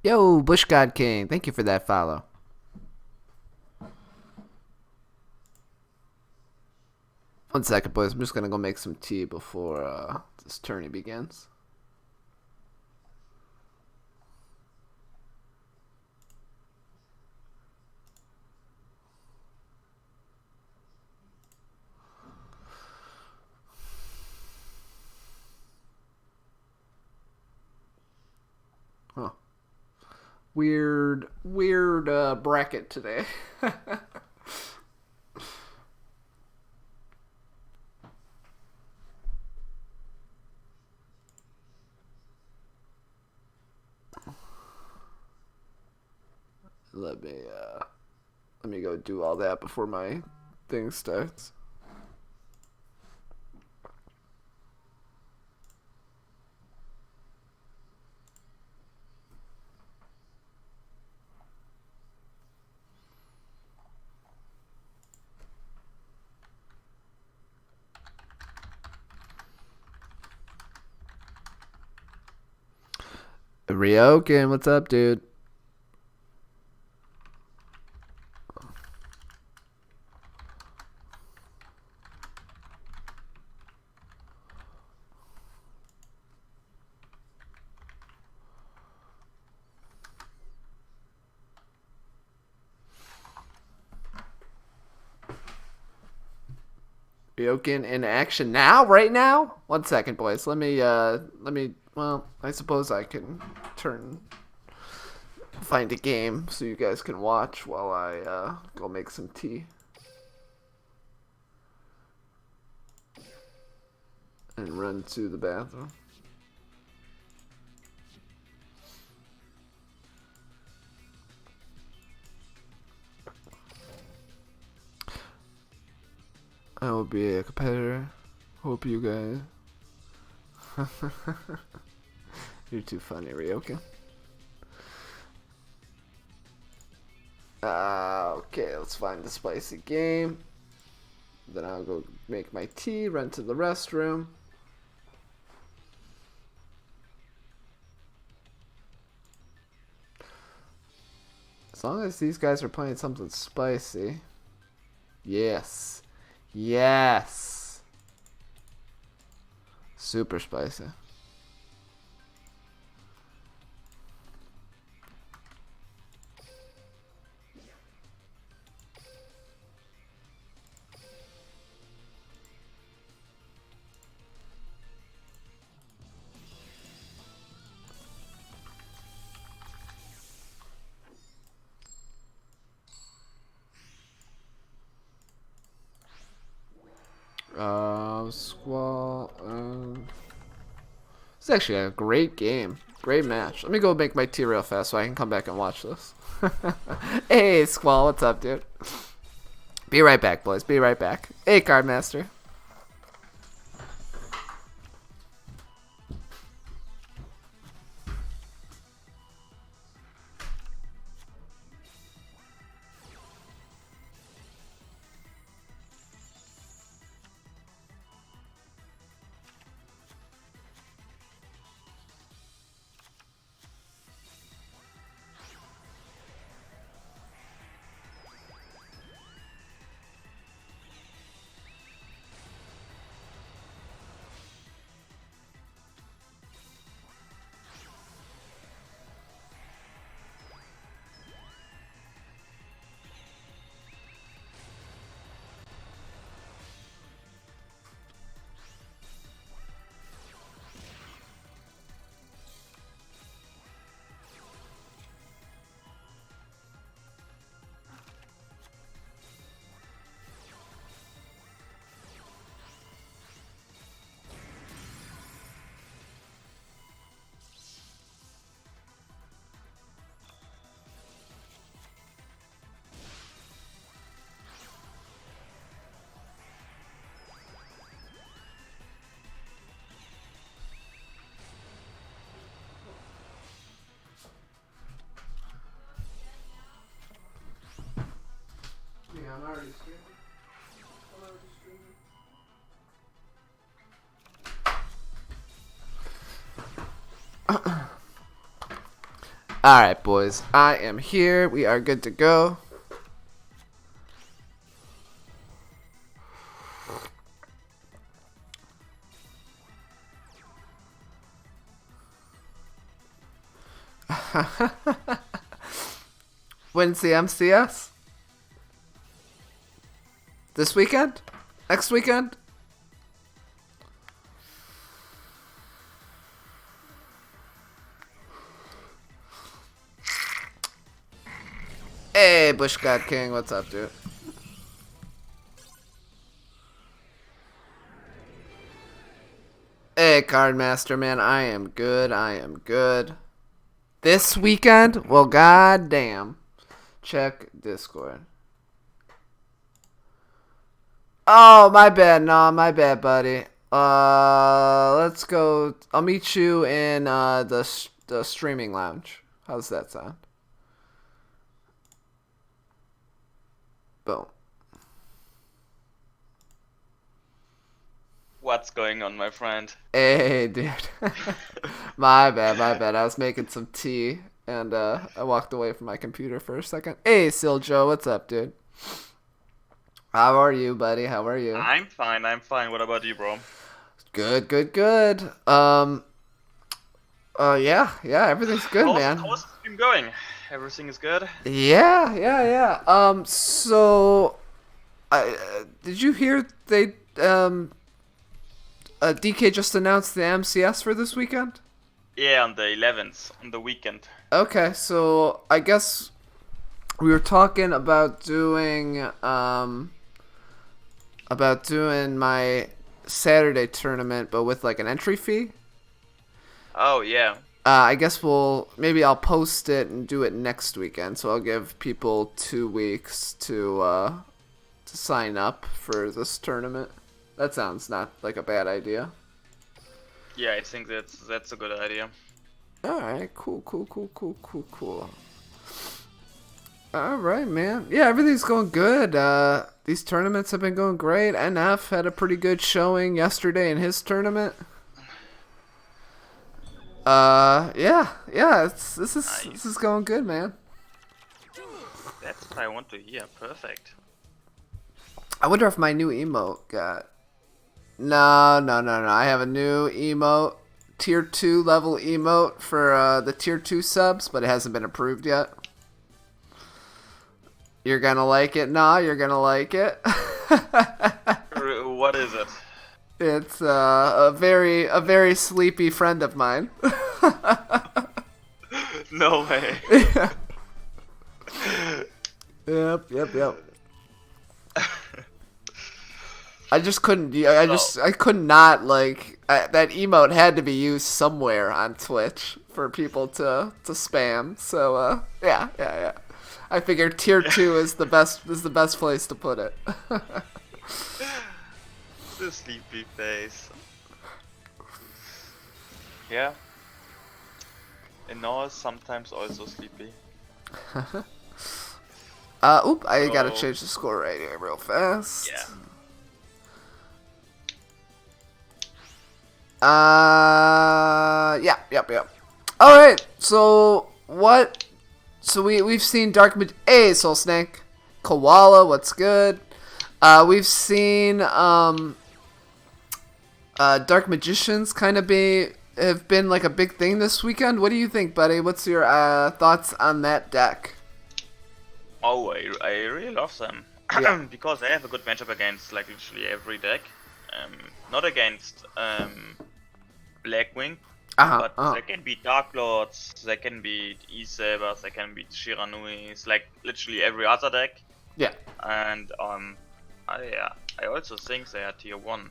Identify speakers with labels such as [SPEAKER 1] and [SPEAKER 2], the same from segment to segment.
[SPEAKER 1] Yo, Bush God King, thank you for that follow. One second, boys. I'm just gonna go make some tea before this tourney begins. Huh. Weird bracket today. let me let me go do all that before my thing starts. Ryoken, what's up, dude? Ryoken in action now, right now? 1 second, boys. Let me well, I suppose I can find a game so you guys can watch while I go make some tea. And run to the bathroom. I will be a competitor. Hope you guys. You're too funny, Ryoken. Okay, let's find the spicy game. Then I'll go make my tea, run to the restroom. As long as these guys are playing something spicy. Yes. Yes. Super spicy. Squall. It's actually a great game. Great match. Let me go make my tea real fast so I can come back and watch this. Hey, Squall, what's up, dude? Be right back, boys. Be right back. Hey, Card Master. I'm already streaming. Alright, boys. I am here. We are good to go. When's the MCS? This weekend? Next weekend? Hey, Bush God King, what's up, dude? Hey, Cardmaster, man, I am good. I am good. This weekend? Well, goddamn. Check Discord. Oh, my bad. No, my bad, buddy. Let's go. I'll meet you in the streaming lounge. How's that sound? Boom.
[SPEAKER 2] What's going on, my friend?
[SPEAKER 1] Hey, dude. My bad. I was making some tea, and I walked away from my computer for a second. Hey, Siljo, what's up, dude? How are you, buddy? How are you?
[SPEAKER 2] I'm fine. What about you, bro?
[SPEAKER 1] Good. Yeah, everyththing's good, man.
[SPEAKER 2] How's the stream going? Everything is good?
[SPEAKER 1] Yeah. So, did you hear they, DK just announced the MCS for this weekend?
[SPEAKER 2] Yeah, on the 11th, on the weekend.
[SPEAKER 1] Okay, so I guess we were talking about doing my Saturday tournament, but with like an entry fee.
[SPEAKER 2] Oh yeah.
[SPEAKER 1] I guess maybe I'll post it and do it next weekend. So I'll give people 2 weeks to sign up for this tournament. That sounds not like a bad idea.
[SPEAKER 2] Yeah, I think that's a good idea.
[SPEAKER 1] All right, cool. All right, man. Yeah, everything's going good. These tournaments have been going great. NF had a pretty good showing yesterday in his tournament. Yeah. This is going good, man.
[SPEAKER 2] That's what I want to hear. Perfect.
[SPEAKER 1] I wonder if my new emote got. No. I have a new emote, tier 2 level emote for the tier 2 subs, but it hasn't been approved yet. You're gonna like it? Nah, you're gonna like it.
[SPEAKER 2] What is it?
[SPEAKER 1] It's a very sleepy friend of mine.
[SPEAKER 2] No way.
[SPEAKER 1] Yep. I just couldn't. I could not like that emote had to be used somewhere on Twitch for people to spam. So yeah. I figured tier 2 is the best place to put it.
[SPEAKER 2] The sleepy face. Yeah. And Noah is sometimes also sleepy.
[SPEAKER 1] I gotta change the score right here real fast.
[SPEAKER 2] Yeah.
[SPEAKER 1] Yep. Alright, so what? So we've seen Hey, Soul Snake. Koala, what's good? We've seen Dark Magicians kind of have been like a big thing this weekend. What do you think, buddy? What's your thoughts on that deck?
[SPEAKER 2] Oh, I really love them.
[SPEAKER 1] Yeah.
[SPEAKER 2] Because they have a good matchup against like literally every deck. Not against Blackwing, but they can beat Dark Lords, they can beat E-Sabers, they can beat Shiranuis, like literally every other deck.
[SPEAKER 1] Yeah.
[SPEAKER 2] And I also think they are tier 1.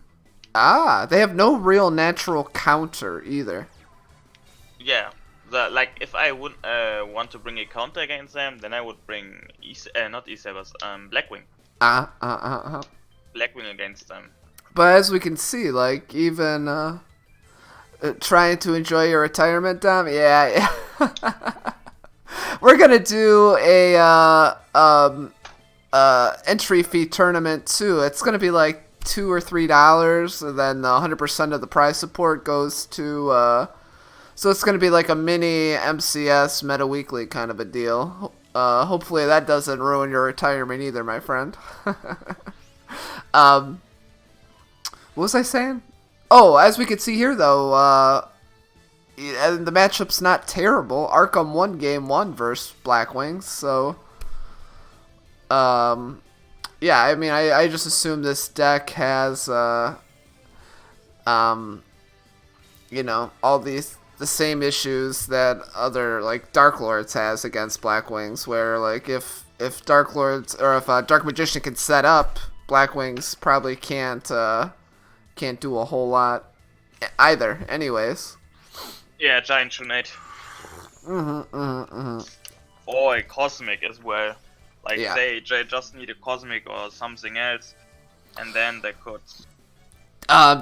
[SPEAKER 1] They have no real natural counter either.
[SPEAKER 2] Yeah. Like if I would want to bring a counter against them, then I would bring not E-Sabers, Blackwing. Blackwing against them.
[SPEAKER 1] But as we can see, like even trying to enjoy your retirement, Dom. Yeah. We're gonna do a entry fee tournament too. It's gonna be like $2 or $3, and then 100% of the prize support goes to So it's gonna be like a mini MCS Meta Weekly kind of a deal. Hopefully that doesn't ruin your retirement either, my friend. What was I saying? Oh, as we can see here, though, the matchup's not terrible. Arkham won game 1 versus Black Wings, so... yeah, I mean, I just assume this deck has, you know, all the same issues that other, like, Dark Lords has against Black Wings, where, like, if Dark Lords, or if Dark Magician can set up, Black Wings probably can't do a whole lot either, anyways.
[SPEAKER 2] Yeah, Giant Tronate. Or a Cosmic as well. Like,
[SPEAKER 1] Yeah.
[SPEAKER 2] they just need a Cosmic or something else, and then they could...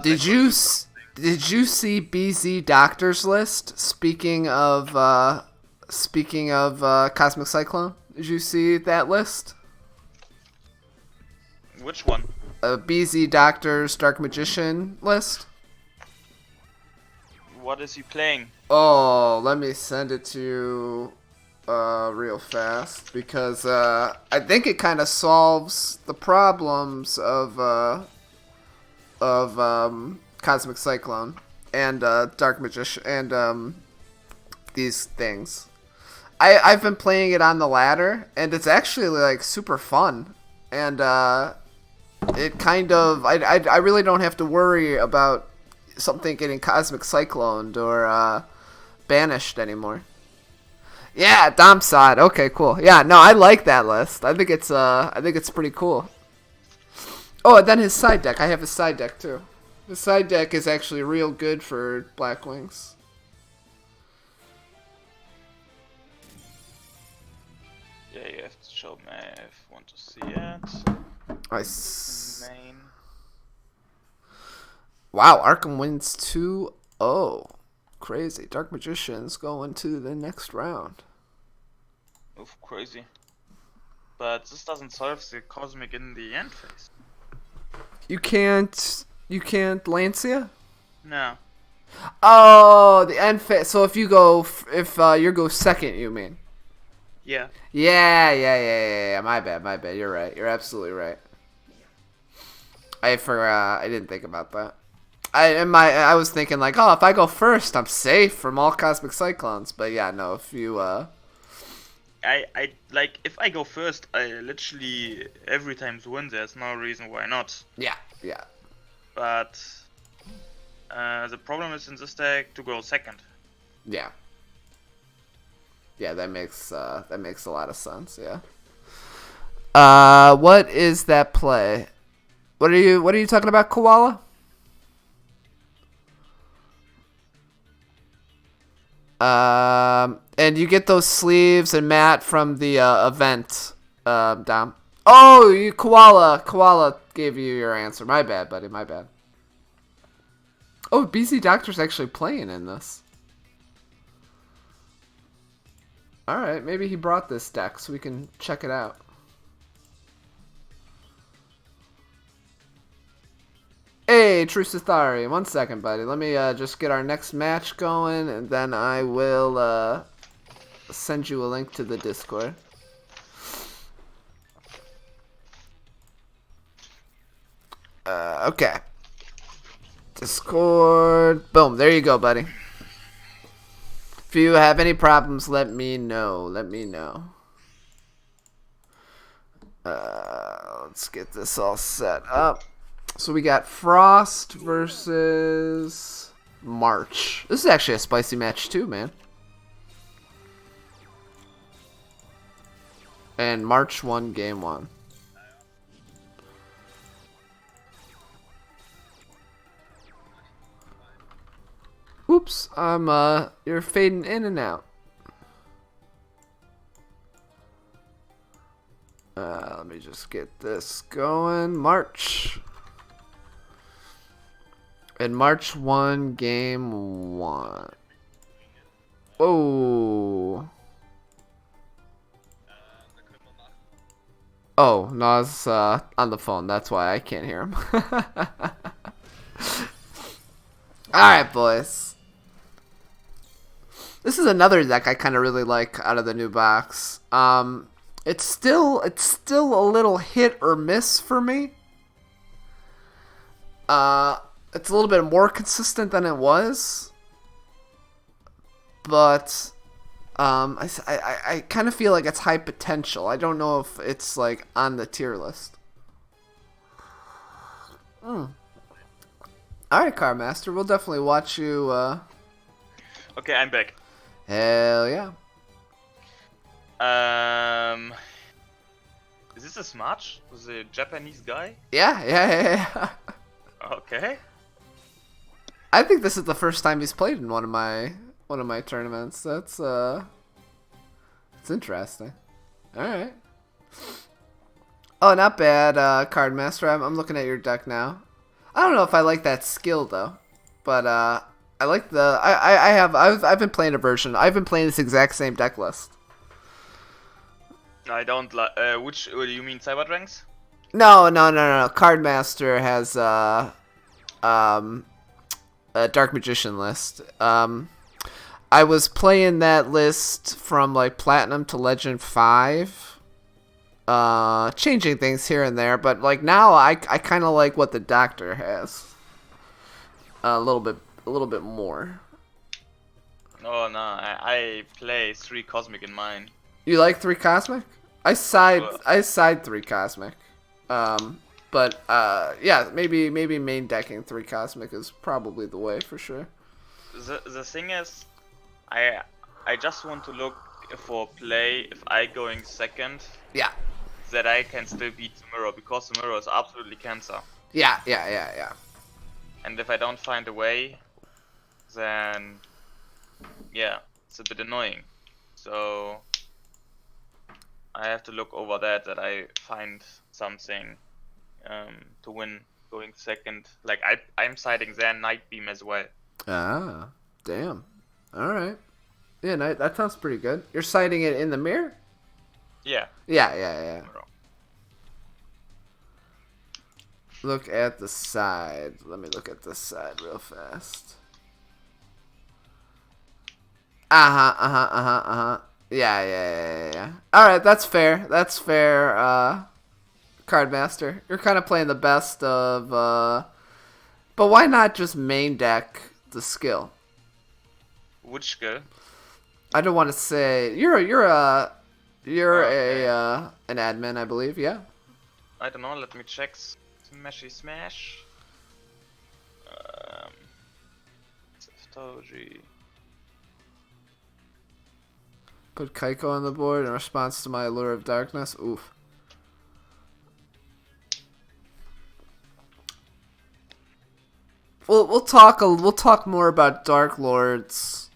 [SPEAKER 1] Did you see BZ Doctor's list? Speaking of Cosmic Cyclone, did you see that list?
[SPEAKER 2] Which one?
[SPEAKER 1] BZ Doctor's Dark Magician list.
[SPEAKER 2] What is he playing?
[SPEAKER 1] Oh, let me send it to you real fast, because I think it kind of solves the problems of Cosmic Cyclone and Dark Magician and these things. I've been playing it on the ladder, and it's actually like super fun, and it kind of I really don't have to worry about something getting Cosmic Cycloned or banished anymore. Yeah, Dom saw it. Okay, cool. Yeah, no, I like that list. I think it's pretty cool. Oh, and then his side deck. I have his side deck too. The side deck is actually real good for Black Wings.
[SPEAKER 2] Yeah, you have to show me if you want to see it. Main.
[SPEAKER 1] Wow, Arkham wins 2-0. Crazy. Dark Magician's going to the next round.
[SPEAKER 2] Oof, crazy. But this doesn't solve the Cosmic in the end phase.
[SPEAKER 1] You can't Lancia?
[SPEAKER 2] No.
[SPEAKER 1] Oh, the end phase. So if you go second, you mean?
[SPEAKER 2] Yeah.
[SPEAKER 1] Yeah. My bad. You're right. You're absolutely right. I forgot. I didn't think about that. I was thinking like, oh, if I go first, I'm safe from all Cosmic Cyclones. But yeah, no. If you
[SPEAKER 2] I like, if I go first, I literally every time win. There's no reason why not.
[SPEAKER 1] Yeah.
[SPEAKER 2] But the problem is in this deck to go second.
[SPEAKER 1] Yeah, that makes a lot of sense. Yeah. What is that play? What are you talking about, Koala? And you get those sleeves and mat from the event, Dom. Oh, you Koala gave you your answer. My bad, buddy. My bad. Oh, BC Doctor's actually playing in this. Alright, maybe he brought this deck so we can check it out. Hey, True Sithari. 1 second, buddy. Let me just get our next match going, and then I will send you a link to the Discord. Okay. Discord. Boom. There you go, buddy. If you have any problems, let me know. Let's get this all set up. So we got Frost versus March. This is actually a spicy match too, man. And March won game 1. Oops, you're fading in and out. Let me just get this going. March. And March won game 1. Whoa. Oh, no, I was on the phone. That's why I can't hear him. Alright, boys. This is another deck I kind of really like out of the new box. It's still a little hit or miss for me. It's a little bit more consistent than it was, but I kind of feel like it's high potential. I don't know if it's like on the tier list. All right, Car Master, we'll definitely watch you.
[SPEAKER 2] Okay, I'm back.
[SPEAKER 1] Hell yeah.
[SPEAKER 2] Is this a Smash? Was a Japanese guy?
[SPEAKER 1] Yeah.
[SPEAKER 2] Okay.
[SPEAKER 1] I think this is the first time he's played in one of my tournaments. That's it's interesting. All right. Oh, not bad, Card Master. I'm looking at your deck now. I don't know if I like that skill though, but I like the I've been playing a version. I've been playing this exact same deck list.
[SPEAKER 2] I don't like. Which do you mean, Cyberdranks?
[SPEAKER 1] No. Card Master has a Dark Magician list. I was playing that list from like Platinum to Legend 5. Changing things here and there, but like now I kind of like what the Doctor has. A little bit more.
[SPEAKER 2] Oh no, I play 3 Cosmic in mine.
[SPEAKER 1] You like 3 Cosmic? I side 3 Cosmic. But yeah, maybe main decking 3 Cosmic is probably the way for sure.
[SPEAKER 2] The thing is, I just want to look for play if I going second.
[SPEAKER 1] Yeah.
[SPEAKER 2] That I can still beat the mirror, because the mirror is absolutely cancer.
[SPEAKER 1] Yeah.
[SPEAKER 2] And if I don't find a way, then yeah, it's a bit annoying. So I have to look over that I find something to win going second. Like I'm siding there Night Beam as well.
[SPEAKER 1] Ah, damn. All right. Yeah, that sounds pretty good. You're siding it in the mirror?
[SPEAKER 2] Yeah.
[SPEAKER 1] Yeah. Look at the side. Let me look at this side real fast. Yeah. All right, that's fair. Card Master. You're kind of playing the best of. But why not just main deck the skill?
[SPEAKER 2] Which skill?
[SPEAKER 1] I don't want to say you're an admin, I believe. Yeah.
[SPEAKER 2] I don't know. Let me check. Smashy smash. Symptology.
[SPEAKER 1] Put Kaiko on the board in response to my Allure of Darkness. Oof. We'll talk more about Dark Lords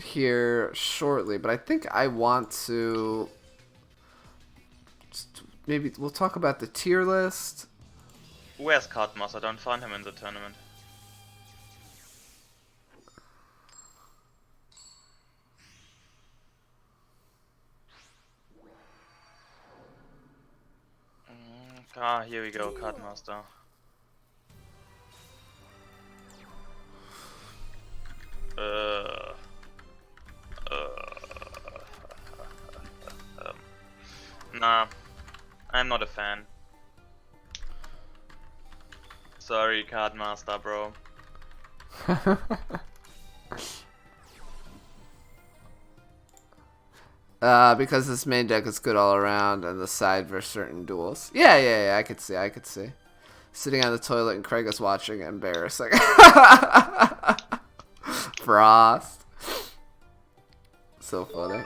[SPEAKER 1] here shortly, but I think I want to maybe we'll talk about the tier list.
[SPEAKER 2] Where's Cardmas? I don't find him in the tournament. Here we go, Cardmaster. Nah, I'm not a fan. Sorry, Cardmaster, bro.
[SPEAKER 1] Because this main deck is good all around, and the side for certain duels. Yeah, I could see. Sitting on the toilet and Craig is watching, embarrassing. Frost. So funny.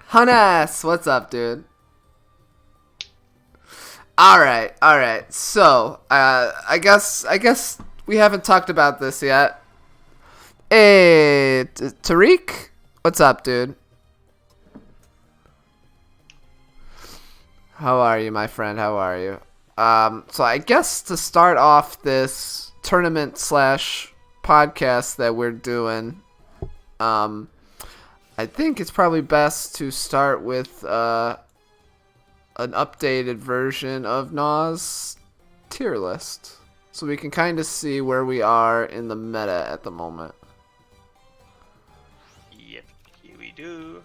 [SPEAKER 1] Hannes, what's up, dude? Alright. So, I guess we haven't talked about this yet. Hey, Tariq? What's up, dude? How are you, my friend? How are you? So I guess to start off this tournament / podcast that we're doing, I think it's probably best to start with an updated version of Naw's tier list, so we can kind of see where we are in the meta at the moment.
[SPEAKER 2] we do.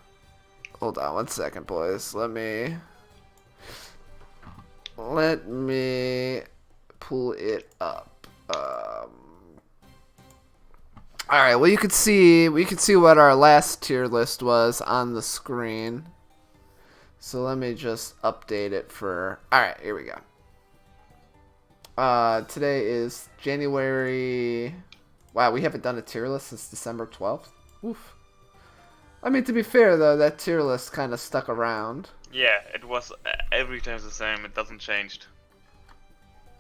[SPEAKER 1] Hold on 1 second, boys. Let me pull it up. All right. Well, we could see what our last tier list was on the screen. So let me just update it for. All right, here we go. Today is January. Wow, we haven't done a tier list since December 12th. Oof. I mean, to be fair though, that tier list kind of stuck around.
[SPEAKER 2] Yeah, it was every time the same. It doesn't changed.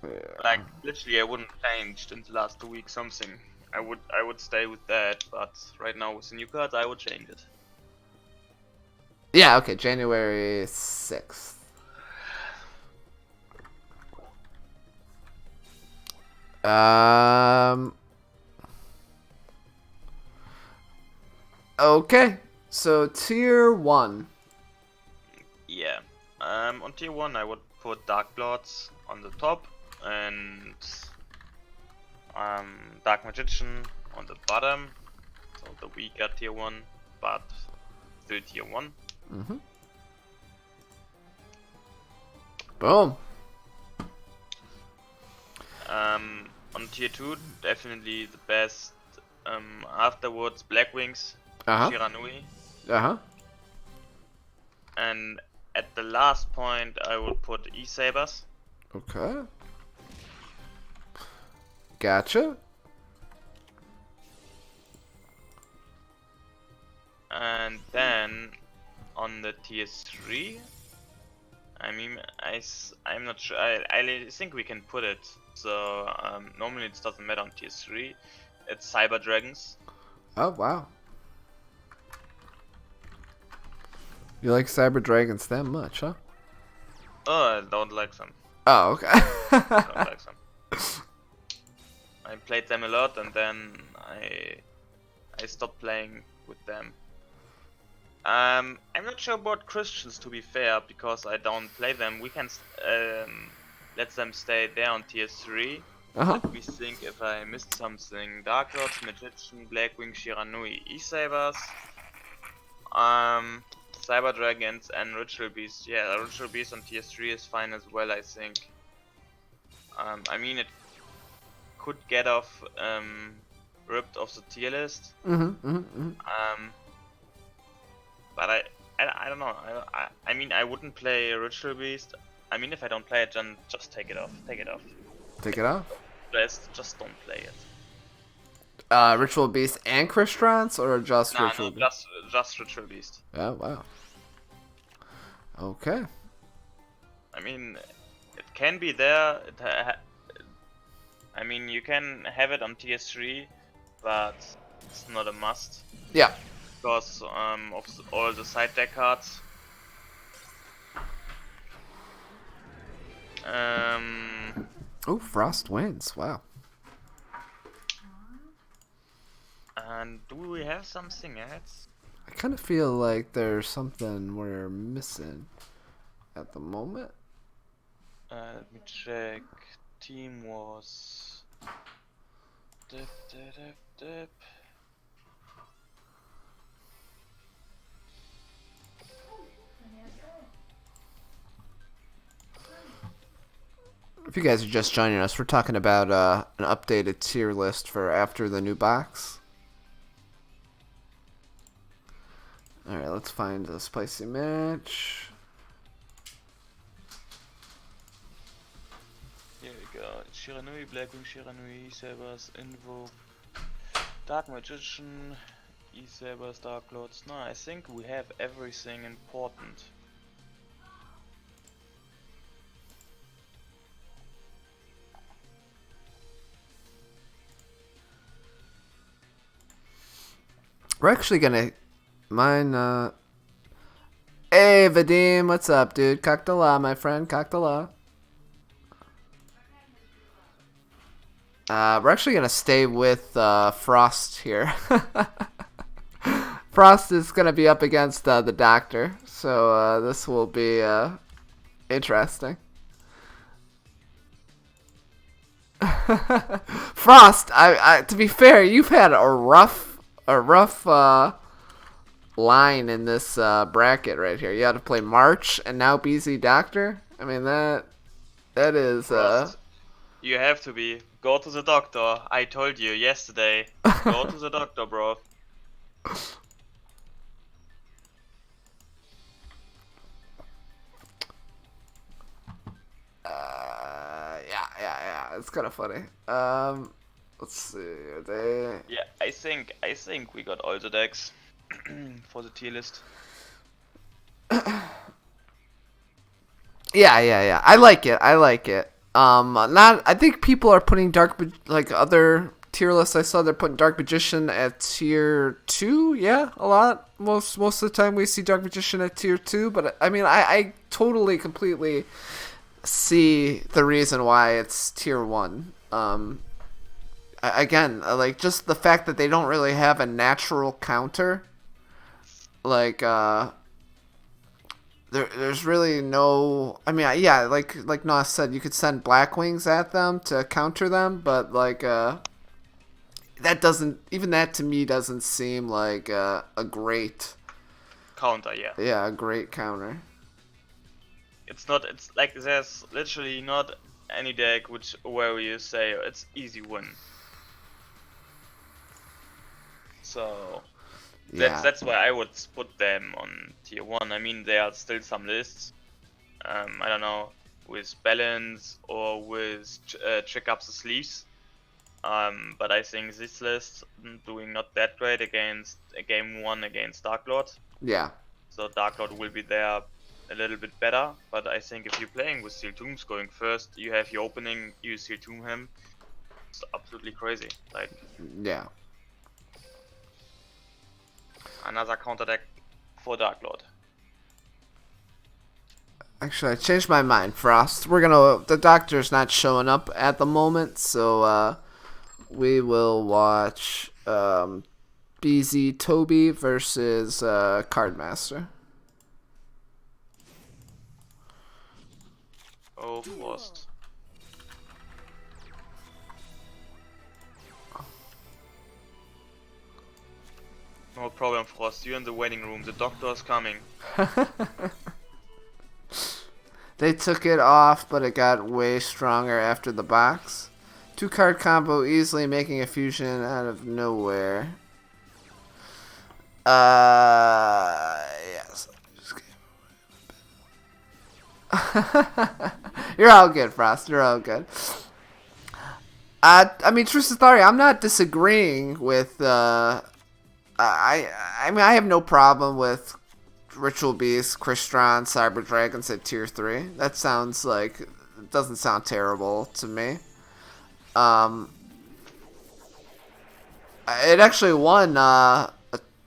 [SPEAKER 1] Yeah.
[SPEAKER 2] Like literally, I wouldn't change in the last 2 weeks something. I would stay with that, but right now with the new cards, I would change it.
[SPEAKER 1] Yeah. Okay. January 6th. Okay. So tier 1.
[SPEAKER 2] Yeah. On tier 1, I would put Dark Lords on the top and Dark Magician on the bottom. So the weaker tier 1, but still tier 1.
[SPEAKER 1] Mm-hmm. Boom.
[SPEAKER 2] On tier 2, definitely the best. Afterwards, Black Wings,
[SPEAKER 1] Uh-huh.
[SPEAKER 2] Shiranui.
[SPEAKER 1] Uh-huh.
[SPEAKER 2] And at the last point, I would put E-Sabers.
[SPEAKER 1] Okay. Gotcha.
[SPEAKER 2] And then on the tier 3, I mean, I'm not sure. I think we can put it. So normally it doesn't matter on tier 3. It's Cyber Dragons.
[SPEAKER 1] Oh, wow. You like Cyber Dragons that much, huh?
[SPEAKER 2] Oh, I don't like them.
[SPEAKER 1] Oh, okay.
[SPEAKER 2] I don't like them. I played them a lot and then I stopped playing with them. I'm not sure about Christians, to be fair, because I don't play them. We can let them stay there on tier 3.
[SPEAKER 1] Uh-huh.
[SPEAKER 2] Let me think if I missed something. Dark Lords, Magician, Blackwing, Shiranui, E-Sabers, Cyber Dragons and Ritual Beast. Yeah, Ritual Beast on tier 3 is fine as well, I think. I mean, it could get off ripped off the tier list. But I don't know. I mean, I wouldn't play Ritual Beast. I mean, if I don't play it, then just take it off. Take it off.
[SPEAKER 1] Take it off?
[SPEAKER 2] Just don't play it.
[SPEAKER 1] Ritual Beast and Crystron's, or just Ritual Beast?
[SPEAKER 2] Just Ritual Beast.
[SPEAKER 1] Oh, wow. Okay.
[SPEAKER 2] I mean, it can be there. I mean, you can have it on tier 3, but it's not a must.
[SPEAKER 1] Yeah.
[SPEAKER 2] Because of all the side deck cards.
[SPEAKER 1] Oh, Frost wins. Wow.
[SPEAKER 2] And do we have something else?
[SPEAKER 1] I kind of feel like there's something we're missing at the moment.
[SPEAKER 2] Let me check. Team was. Dip.
[SPEAKER 1] If you guys are just joining us, we're talking about an updated tier list for after the new box. Alright, let's find a spicy match.
[SPEAKER 2] Here we go. Shiranui, Blackwing, Shiranui, E-Sabers, Invo, Dark Magician, E-Sabers, Dark Lords. No, I think we have everything important.
[SPEAKER 1] We're actually gonna mine Hey Vadim, what's up, dude? Kaktala, my friend, Kaktala. We're actually gonna stay with Frost here. Frost is gonna be up against the Doctor, so this will be interesting. Frost, I to be fair, you've had a rough line in this bracket right here. You had to play March and now BZ Doctor. I mean that is
[SPEAKER 2] Frost, you have to be. Go to the doctor. I told you yesterday. Go to the doctor, bro.
[SPEAKER 1] yeah. It's kind of funny. Let's see.
[SPEAKER 2] Yeah, I think we got all the decks for the tier list.
[SPEAKER 1] Yeah. I like it. Not. I think people are putting like other tier lists. I saw they're putting Dark Magician at tier 2. Yeah, a lot. Most of the time we see Dark Magician at tier 2. But I mean, I totally, completely see the reason why it's tier 1. Again, like just the fact that they don't really have a natural counter. Like there's really no. I mean, yeah, like Nos said, you could send Blackwings at them to counter them, but like that doesn't, even that to me doesn't seem like a great
[SPEAKER 2] counter. Yeah.
[SPEAKER 1] Yeah, a great counter.
[SPEAKER 2] It's not. It's like there's literally not any deck where you say it's easy win. So that's why I would put them on tier 1. I mean, there are still some lists. I don't know, with balance or with trick up the sleeves. But I think this list doing not that great against game 1 against Dark Lord.
[SPEAKER 1] Yeah.
[SPEAKER 2] So Dark Lord will be there a little bit better. But I think if you're playing with Steel Tombs going first, you have your opening, you Steel Tomb him. It's absolutely crazy. Like.
[SPEAKER 1] Yeah.
[SPEAKER 2] Another counter deck for Dark Lord.
[SPEAKER 1] Actually, I changed my mind, Frost. The Doctor's not showing up at the moment, so we will watch BZ Toby versus Cardmaster.
[SPEAKER 2] Oh, Frost. No problem, Frost. You're in the waiting room. The doctor is coming.
[SPEAKER 1] They took it off, but it got way stronger after the box. 2-card combo, easily making a fusion out of nowhere. Yes. You're all good, Frost. You're all good. I mean, True Sathari, I'm not disagreeing with. I mean, I have no problem with Ritual Beast, Crystron, Cyber Dragons at tier 3. That sounds like, it doesn't sound terrible to me. It actually won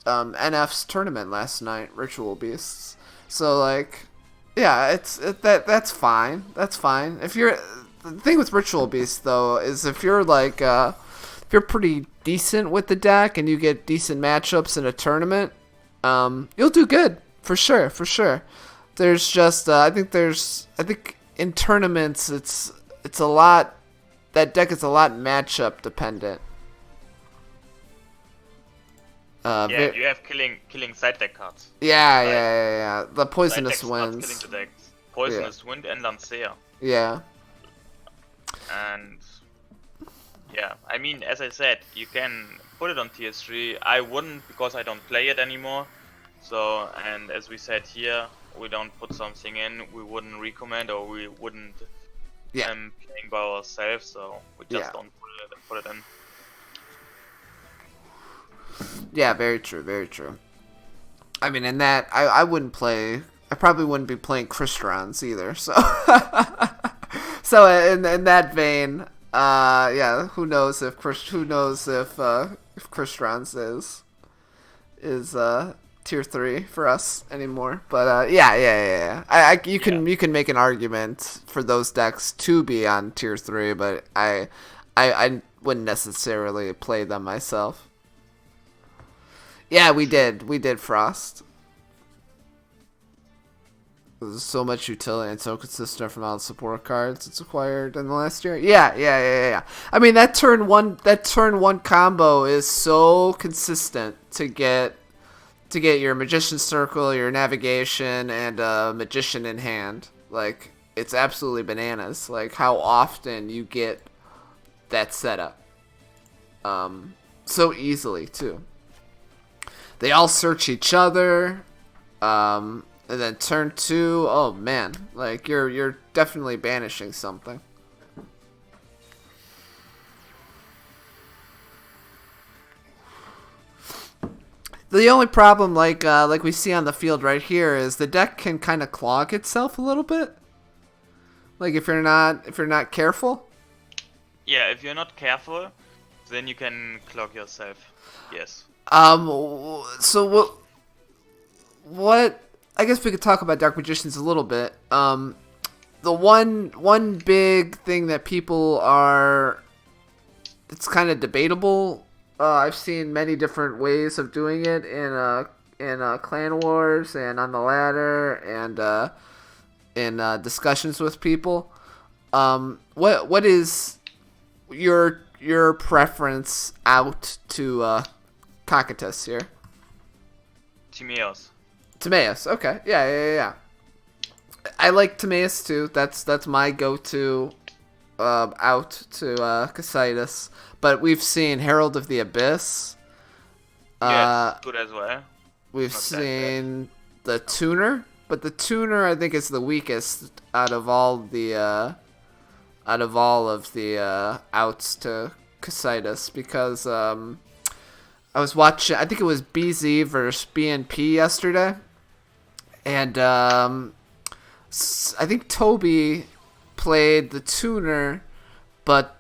[SPEAKER 1] NF's tournament last night, Ritual Beasts. So like, yeah, that's fine. That's fine. If you're, the thing with Ritual Beasts though is if you're like if you're pretty decent with the deck and you get decent matchups in a tournament, you'll do good for sure. There's just I think in tournaments it's a lot, that deck is a lot matchup dependent.
[SPEAKER 2] Yeah, you have killing side deck cards.
[SPEAKER 1] Yeah. The Poisonous
[SPEAKER 2] Winds.
[SPEAKER 1] Winds.
[SPEAKER 2] Killing the decks. Poisonous Wind and Lancea.
[SPEAKER 1] Yeah.
[SPEAKER 2] And yeah, I mean, as I said, you can put it on tier 3. I wouldn't, because I don't play it anymore. So, and as we said here, we don't put something in, we wouldn't recommend, or we wouldn't playing by ourselves. So we just don't put it in.
[SPEAKER 1] Yeah, very true. I mean, in that, I wouldn't play. I probably wouldn't be playing Crystons either. So, so in that vein, yeah, who knows if Crystons is tier 3 for us anymore? But yeah. You can make an argument for those decks to be on tier 3, but I wouldn't necessarily play them myself. Yeah, we did Frost. There's so much utility and so consistent from all the support cards it's acquired in the last year. Yeah. I mean, that turn one combo is so consistent to get to get your Magician Circle, your Navigation, and Magician in hand. Like, it's absolutely bananas. Like, how often you get that setup. So easily, too. They all search each other. And then turn 2, oh man. Like, you're definitely banishing something. The only problem, like we see on the field right here, is the deck can kind of clog itself a little bit. Like if you're not careful.
[SPEAKER 2] Yeah, if you're not careful, then you can clog yourself. Yes.
[SPEAKER 1] So what? I guess we could talk about Dark Magicians a little bit. The one big thing that people are, it's kind of debatable. I've seen many different ways of doing it in Clan Wars and on the ladder and in discussions with people. What is your preference out to Cocytus here? Timaeus, okay, yeah. I like Timaeus too. That's my go-to out to Cocytus. But we've seen Herald of the Abyss.
[SPEAKER 2] Yeah, good as well.
[SPEAKER 1] We've seen the Tuner, but the Tuner I think is the weakest out of all of the outs to Cocytus because I was watching. I think it was BZ versus BNP yesterday, and I think Toby played the Tuner, but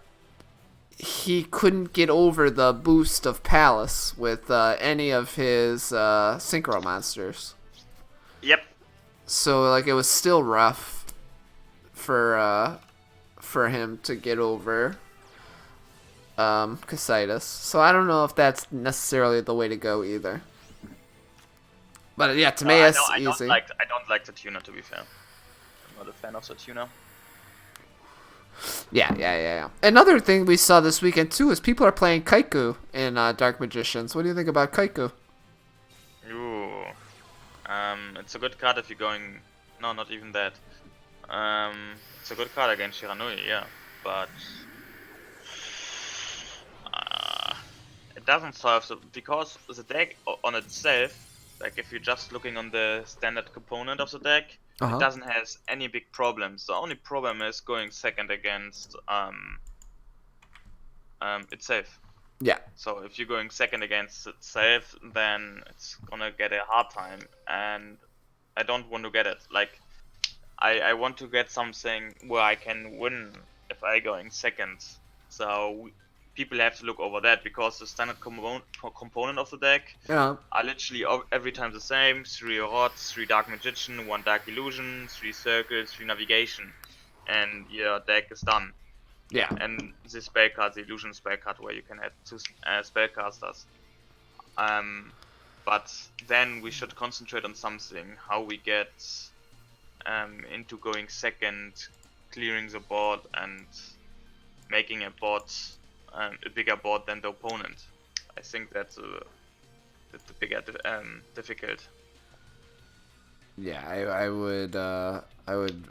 [SPEAKER 1] he couldn't get over the boost of Palace with any of his Synchro monsters.
[SPEAKER 2] Yep.
[SPEAKER 1] So like it was still rough for him to get over Cocytus. So I don't know if that's necessarily the way to go either. But yeah, Timaeus easy.
[SPEAKER 2] I don't like the Tuner, to be fair. I'm not a fan of the Tuner.
[SPEAKER 1] Yeah. Another thing we saw this weekend too is people are playing Kaiku in Dark Magicians. What do you think about Kaiku?
[SPEAKER 2] Ooh, it's a good card if you're going. No, not even that. It's a good card against Shiranui, yeah, but it doesn't solve because the deck on itself, like if you're just looking on the standard component of the deck. It doesn't have any big problems. The only problem is going second against itself.
[SPEAKER 1] Yeah.
[SPEAKER 2] So if you're going second against itself, then it's gonna get a hard time, and I don't want to get it. Like, I want to get something where I can win if I going second. So people have to look over that because the standard component of the deck are literally every time the same: 3 rods, 3 dark magician, 1 dark illusion, 3 circles, 3 navigation, and your deck is done.
[SPEAKER 1] Yeah.
[SPEAKER 2] And the spell card, the illusion spell card, where you can add 2 spellcasters. But then we should concentrate on something: how we get into going second, clearing the board, and making a board. A bigger board than the opponent. I think that's the bigger difficult.
[SPEAKER 1] Yeah, I would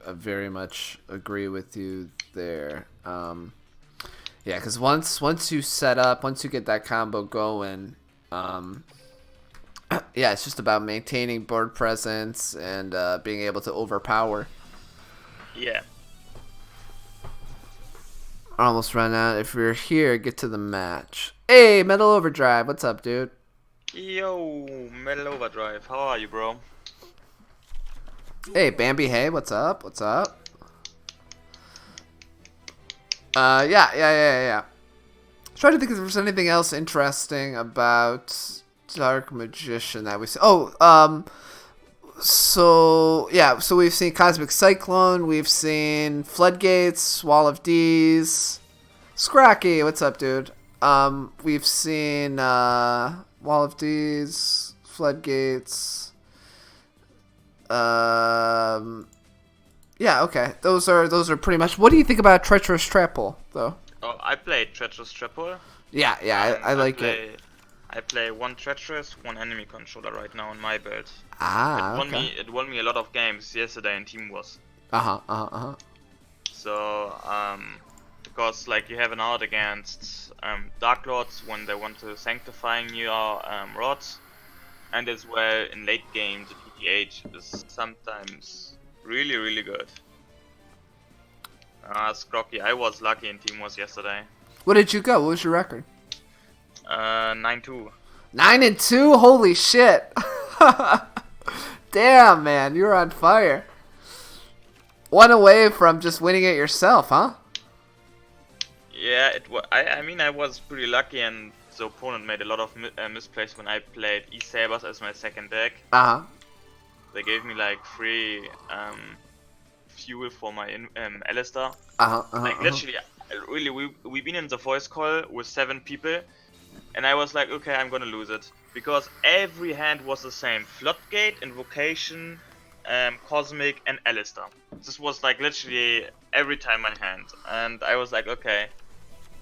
[SPEAKER 1] very much agree with you there. Yeah, because once you set up, once you get that combo going, yeah, it's just about maintaining board presence and being able to overpower.
[SPEAKER 2] Yeah.
[SPEAKER 1] Almost run out. If you're here, get to the match. Hey, Metal Overdrive, what's up, dude?
[SPEAKER 2] Yo, Metal Overdrive, how are you, bro?
[SPEAKER 1] Hey, Bambi, hey, what's up? What's up? Yeah. Try to think if there's anything else interesting about Dark Magician that we see. So we've seen Cosmic Cyclone, we've seen Floodgates, Wall of D's, Scracky, what's up, dude? We've seen Wall of D's, Floodgates. Yeah, okay. Those are pretty much. What do you think about Treacherous Trapple, though?
[SPEAKER 2] Oh, I played Treacherous Trapple.
[SPEAKER 1] Yeah, I like it.
[SPEAKER 2] I play one treacherous, one enemy controller right now on my build.
[SPEAKER 1] Okay.
[SPEAKER 2] It won me a lot of games yesterday in Team Wars. So because like you have an out against Dark Lords when they want to sanctifying your rods, and as well in late game the TTH is sometimes really good. Scrocky, I was lucky in Team Wars yesterday.
[SPEAKER 1] What did you go? What was your record?
[SPEAKER 2] 9-2.
[SPEAKER 1] 9-2. Holy shit! Damn, man, you're on fire. One away from just winning it yourself, huh?
[SPEAKER 2] Yeah, I mean, I was pretty lucky, and the opponent made a lot of misplays when I played E-Sabers as my second deck. They gave me like free fuel for my Alistair. Like literally, really, we been in the voice call with 7 people, and I was like, okay, I'm gonna lose it because every hand was the same: Floodgate, Invocation, Cosmic, and Alistair. This was like literally every time my hand, and I was like, okay,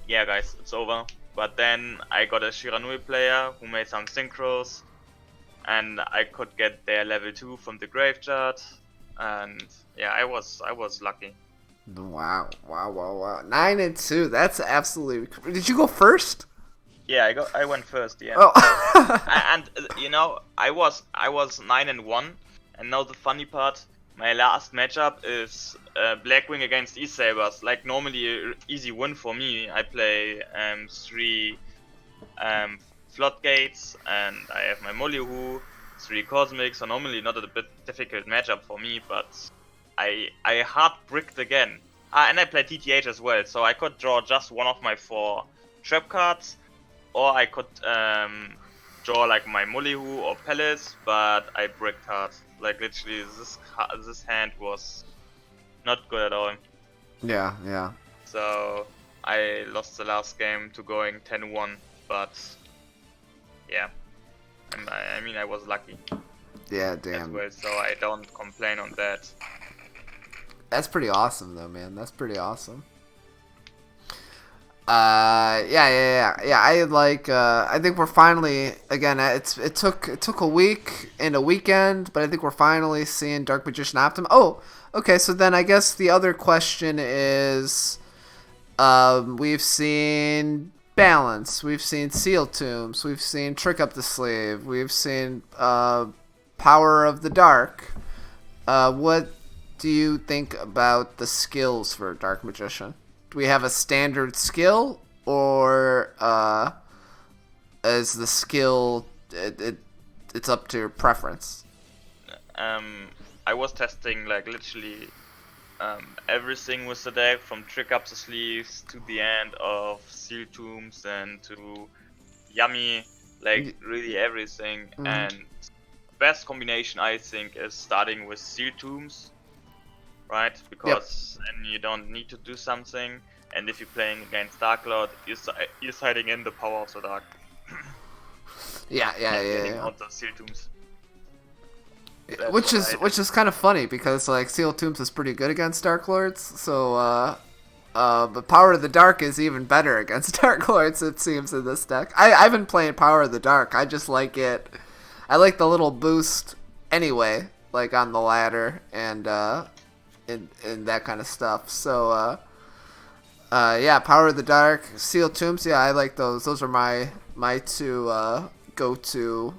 [SPEAKER 2] yeah, guys, it's over. But then I got a Shiranui player who made some synchros, and I could get their level 2 from the graveyard, and yeah, I was lucky.
[SPEAKER 1] Wow. 9-2. That's absolutely. Did you go first?
[SPEAKER 2] Yeah, I went first. Yeah.
[SPEAKER 1] Oh.
[SPEAKER 2] And you know, I was 9-1, and now the funny part, my last matchup is Blackwing against E-Sabers. Like normally a easy win for me. I play 3 Floodgates, and I have my Mollyhoo, 3 Cosmics, so normally not a bit difficult matchup for me, but I hard bricked again. And I played TTH as well, so I could draw just one of my 4 trap cards, or I could draw like my Mollyhoo or Palace, but I bricked hard. Like literally, this hand was not good at all.
[SPEAKER 1] Yeah.
[SPEAKER 2] So I lost the last game to going 10-1, but yeah, I mean I was lucky.
[SPEAKER 1] Yeah, damn.
[SPEAKER 2] As well, so I don't complain on that.
[SPEAKER 1] That's pretty awesome, though, man. That's pretty awesome. Yeah. I like. I think we're finally again. It took a week and a weekend, but I think we're finally seeing Dark Magician Optim. Oh, okay. So then I guess the other question is, we've seen Balance, we've seen Seal Tombs, we've seen Trick Up the Sleeve, we've seen Power of the Dark. What do you think about the skills for Dark Magician? Do we have a standard skill, or is the skill it's up to your preference?
[SPEAKER 2] I was testing like literally everything with the deck, from Trick Up the Sleeves to the end of Seal Tombs and to Yummy, like really everything. And best combination I think is starting with Seal Tombs, right? Because then you don't need to do something, and if you're playing against Dark Lord, you're siding in the power of the Dark.
[SPEAKER 1] Yeah.
[SPEAKER 2] Out the Seal Tombs.
[SPEAKER 1] Which is kind of funny because like Seal Tombs is pretty good against Dark Lords, so but Power of the Dark is even better against Dark Lords, it seems, in this deck. I've been playing Power of the Dark. I just like it. I like the little boost anyway, like on the ladder and that kind of stuff. So yeah, Power of the Dark, Seal Tombs. Yeah, I like those. Those are my 2 go-to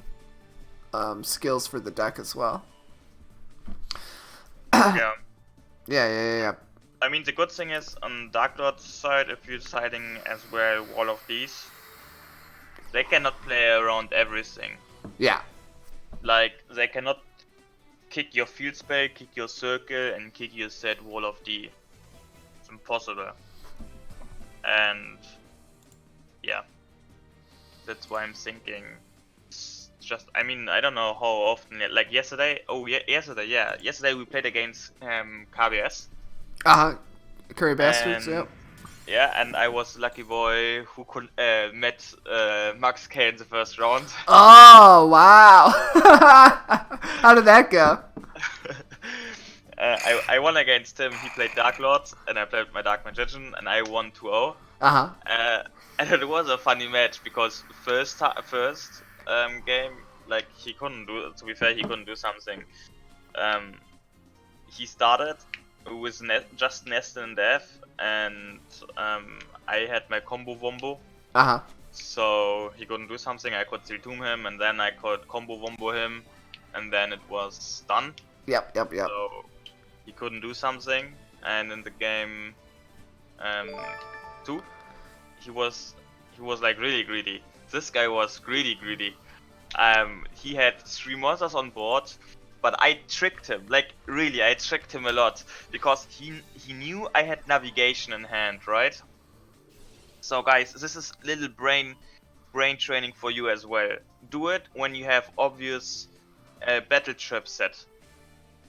[SPEAKER 1] skills for the deck as well. Yeah.
[SPEAKER 2] I mean, the good thing is on Dark Lord's side, if you're siding as well Wall of these, they cannot play around everything.
[SPEAKER 1] Yeah.
[SPEAKER 2] Like, they cannot kick your field spell, kick your circle, and kick your set Wall of D. It's impossible. And yeah, that's why I'm thinking. Just, I mean, I don't know how often. Like yesterday. Yesterday we played against KBS.
[SPEAKER 1] Curry Bastards. Yep.
[SPEAKER 2] Yeah, and I was the lucky boy who could met Max K in the first round.
[SPEAKER 1] Oh wow! How did that go?
[SPEAKER 2] I won against him. He played Dark Lord, and I played my Dark Magician, and I won 2-0.
[SPEAKER 1] Uh-huh.
[SPEAKER 2] And it was a funny match because first game, like he couldn't do. To be fair, he couldn't do something. Um, he started with just Nest and Death, and I had my combo Wombo.
[SPEAKER 1] Uh-huh.
[SPEAKER 2] So he couldn't do something. I could 3-tomb him, and then I could combo Wombo him, and then it was done.
[SPEAKER 1] Yep.
[SPEAKER 2] So he couldn't do something, and in the game 2, he was like really greedy. This guy was greedy. He had 3 monsters on board, but I tricked him. Like really, I tricked him a lot because he knew I had navigation in hand, right? So guys, this is little brain training for you as well. Do it when you have obvious battle trap set,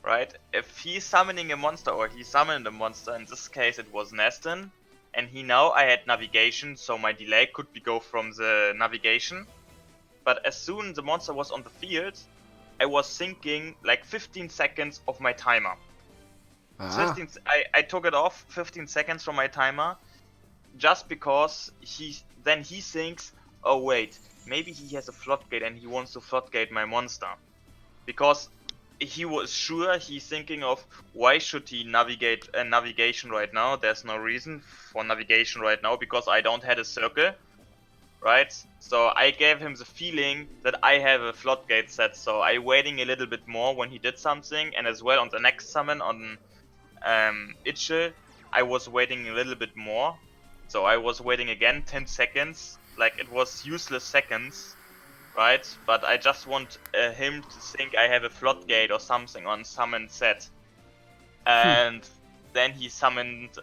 [SPEAKER 2] right? If he's summoning a monster or he summoned a monster, in this case it was Neston, and he know I had navigation, so my delay could go from the navigation. But as soon the monster was on the field, I was thinking like 15 seconds of my timer.
[SPEAKER 1] Ah.
[SPEAKER 2] I took it off 15 seconds from my timer, just because he thinks, oh wait, maybe he has a floodgate and he wants to floodgate my monster. Because he was sure he's thinking of why should he navigate navigation right now. There's no reason for navigation right now because I don't have a circle, right? So I gave him the feeling that I have a floodgate set, so I waiting a little bit more when he did something, and as well on the next summon on Itchel, I was waiting a little bit more. So I was waiting again 10 seconds, like it was useless seconds, right? But I just want him to think I have a floodgate or something on summon set. And then he summoned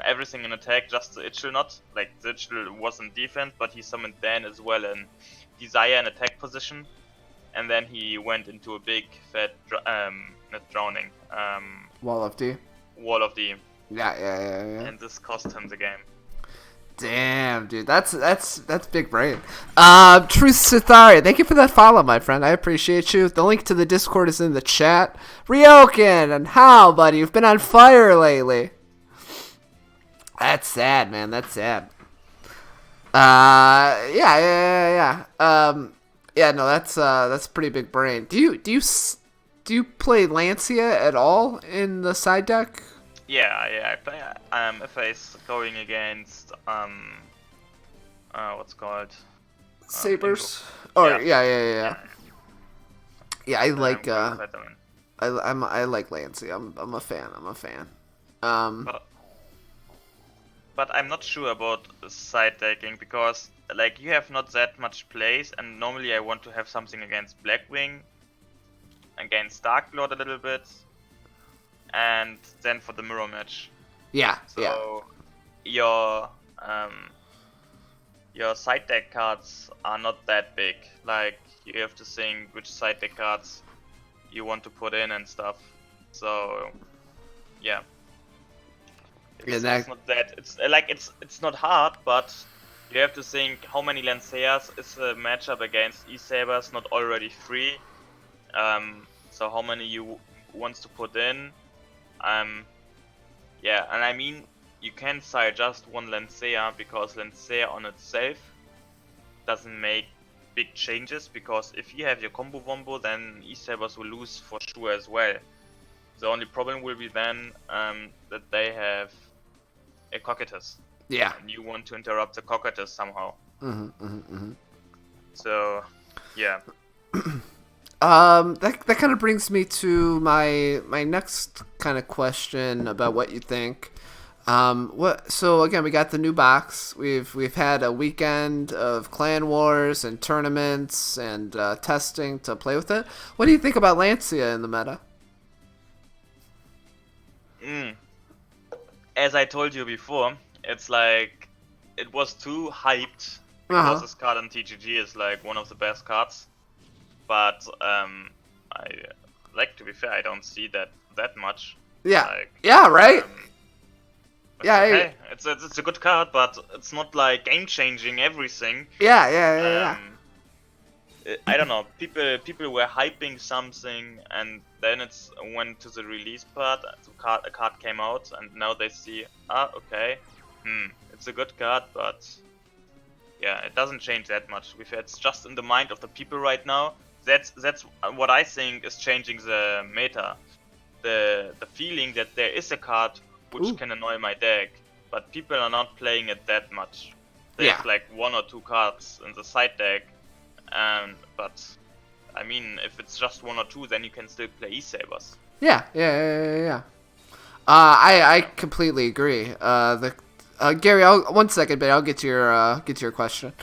[SPEAKER 2] everything in attack, just the Itchel not. Like the Itchel was in defense, but he summoned Dan as well in Desire and attack position. And then he went into a big fat, not drowning,
[SPEAKER 1] Wall of D.
[SPEAKER 2] Wall of D.
[SPEAKER 1] Yeah.
[SPEAKER 2] And this cost him the game.
[SPEAKER 1] Damn, dude, that's big brain. Truth Sithari, thank you for that follow, my friend. I appreciate you. The link to the Discord is in the chat. Ryoken, and how, buddy? You've been on fire lately. That's sad, man. That's sad. Yeah. No, that's pretty big brain. Do you play Lancia at all in the side deck?
[SPEAKER 2] Yeah, I play if I'm going against what's called
[SPEAKER 1] Sabers.
[SPEAKER 2] Ingo.
[SPEAKER 1] Or yeah. Yeah, I like
[SPEAKER 2] Veteran.
[SPEAKER 1] I like Lancia. I'm a fan.
[SPEAKER 2] But I'm not sure about side decking because like you have not that much plays, and normally I want to have something against Blackwing, against Darklord a little bit, and then for the mirror match.
[SPEAKER 1] Yeah.
[SPEAKER 2] So your side deck cards are not that big. Like you have to think which side deck cards you want to put in and stuff. So yeah. It's not that it's not hard, but you have to think how many Lanceas is a matchup against E-Sabers not already free. So how many you wants to put in. Yeah, and I mean, you can side just one Lancea because Lancea on itself doesn't make big changes, because if you have your combo Wombo, then E-Sabers will lose for sure as well. The only problem will be then that they have a Cocytus.
[SPEAKER 1] Yeah.
[SPEAKER 2] And you want to interrupt the Cocytus somehow. So, yeah.
[SPEAKER 1] That kind of brings me to my next kind of question about what you think. So again, we got the new box. We've had a weekend of clan wars and tournaments and testing to play with it. What do you think about Lancia in the meta?
[SPEAKER 2] As I told you before, it's like it was too hyped because this card on TGG is like one of the best cards. But I like, to be fair, I don't see that much.
[SPEAKER 1] Yeah.
[SPEAKER 2] Like,
[SPEAKER 1] yeah. Right.
[SPEAKER 2] Yeah. Okay. It's a good card, but it's not like game changing everything.
[SPEAKER 1] Yeah.
[SPEAKER 2] I don't know. People were hyping something, and then it's went to the release part. A card came out, and now they see, okay, it's a good card, but yeah, it doesn't change that much. It's just in the mind of the people right now. That's what I think is changing the meta. The feeling that there is a card which can annoy my deck, but people are not playing it that much. They have like 1 or 2 cards in the side deck, but I mean, if it's just 1 or 2, then you can still play E-Sabers.
[SPEAKER 1] Yeah. I completely agree. Gary, 1 second, but I'll get to your question.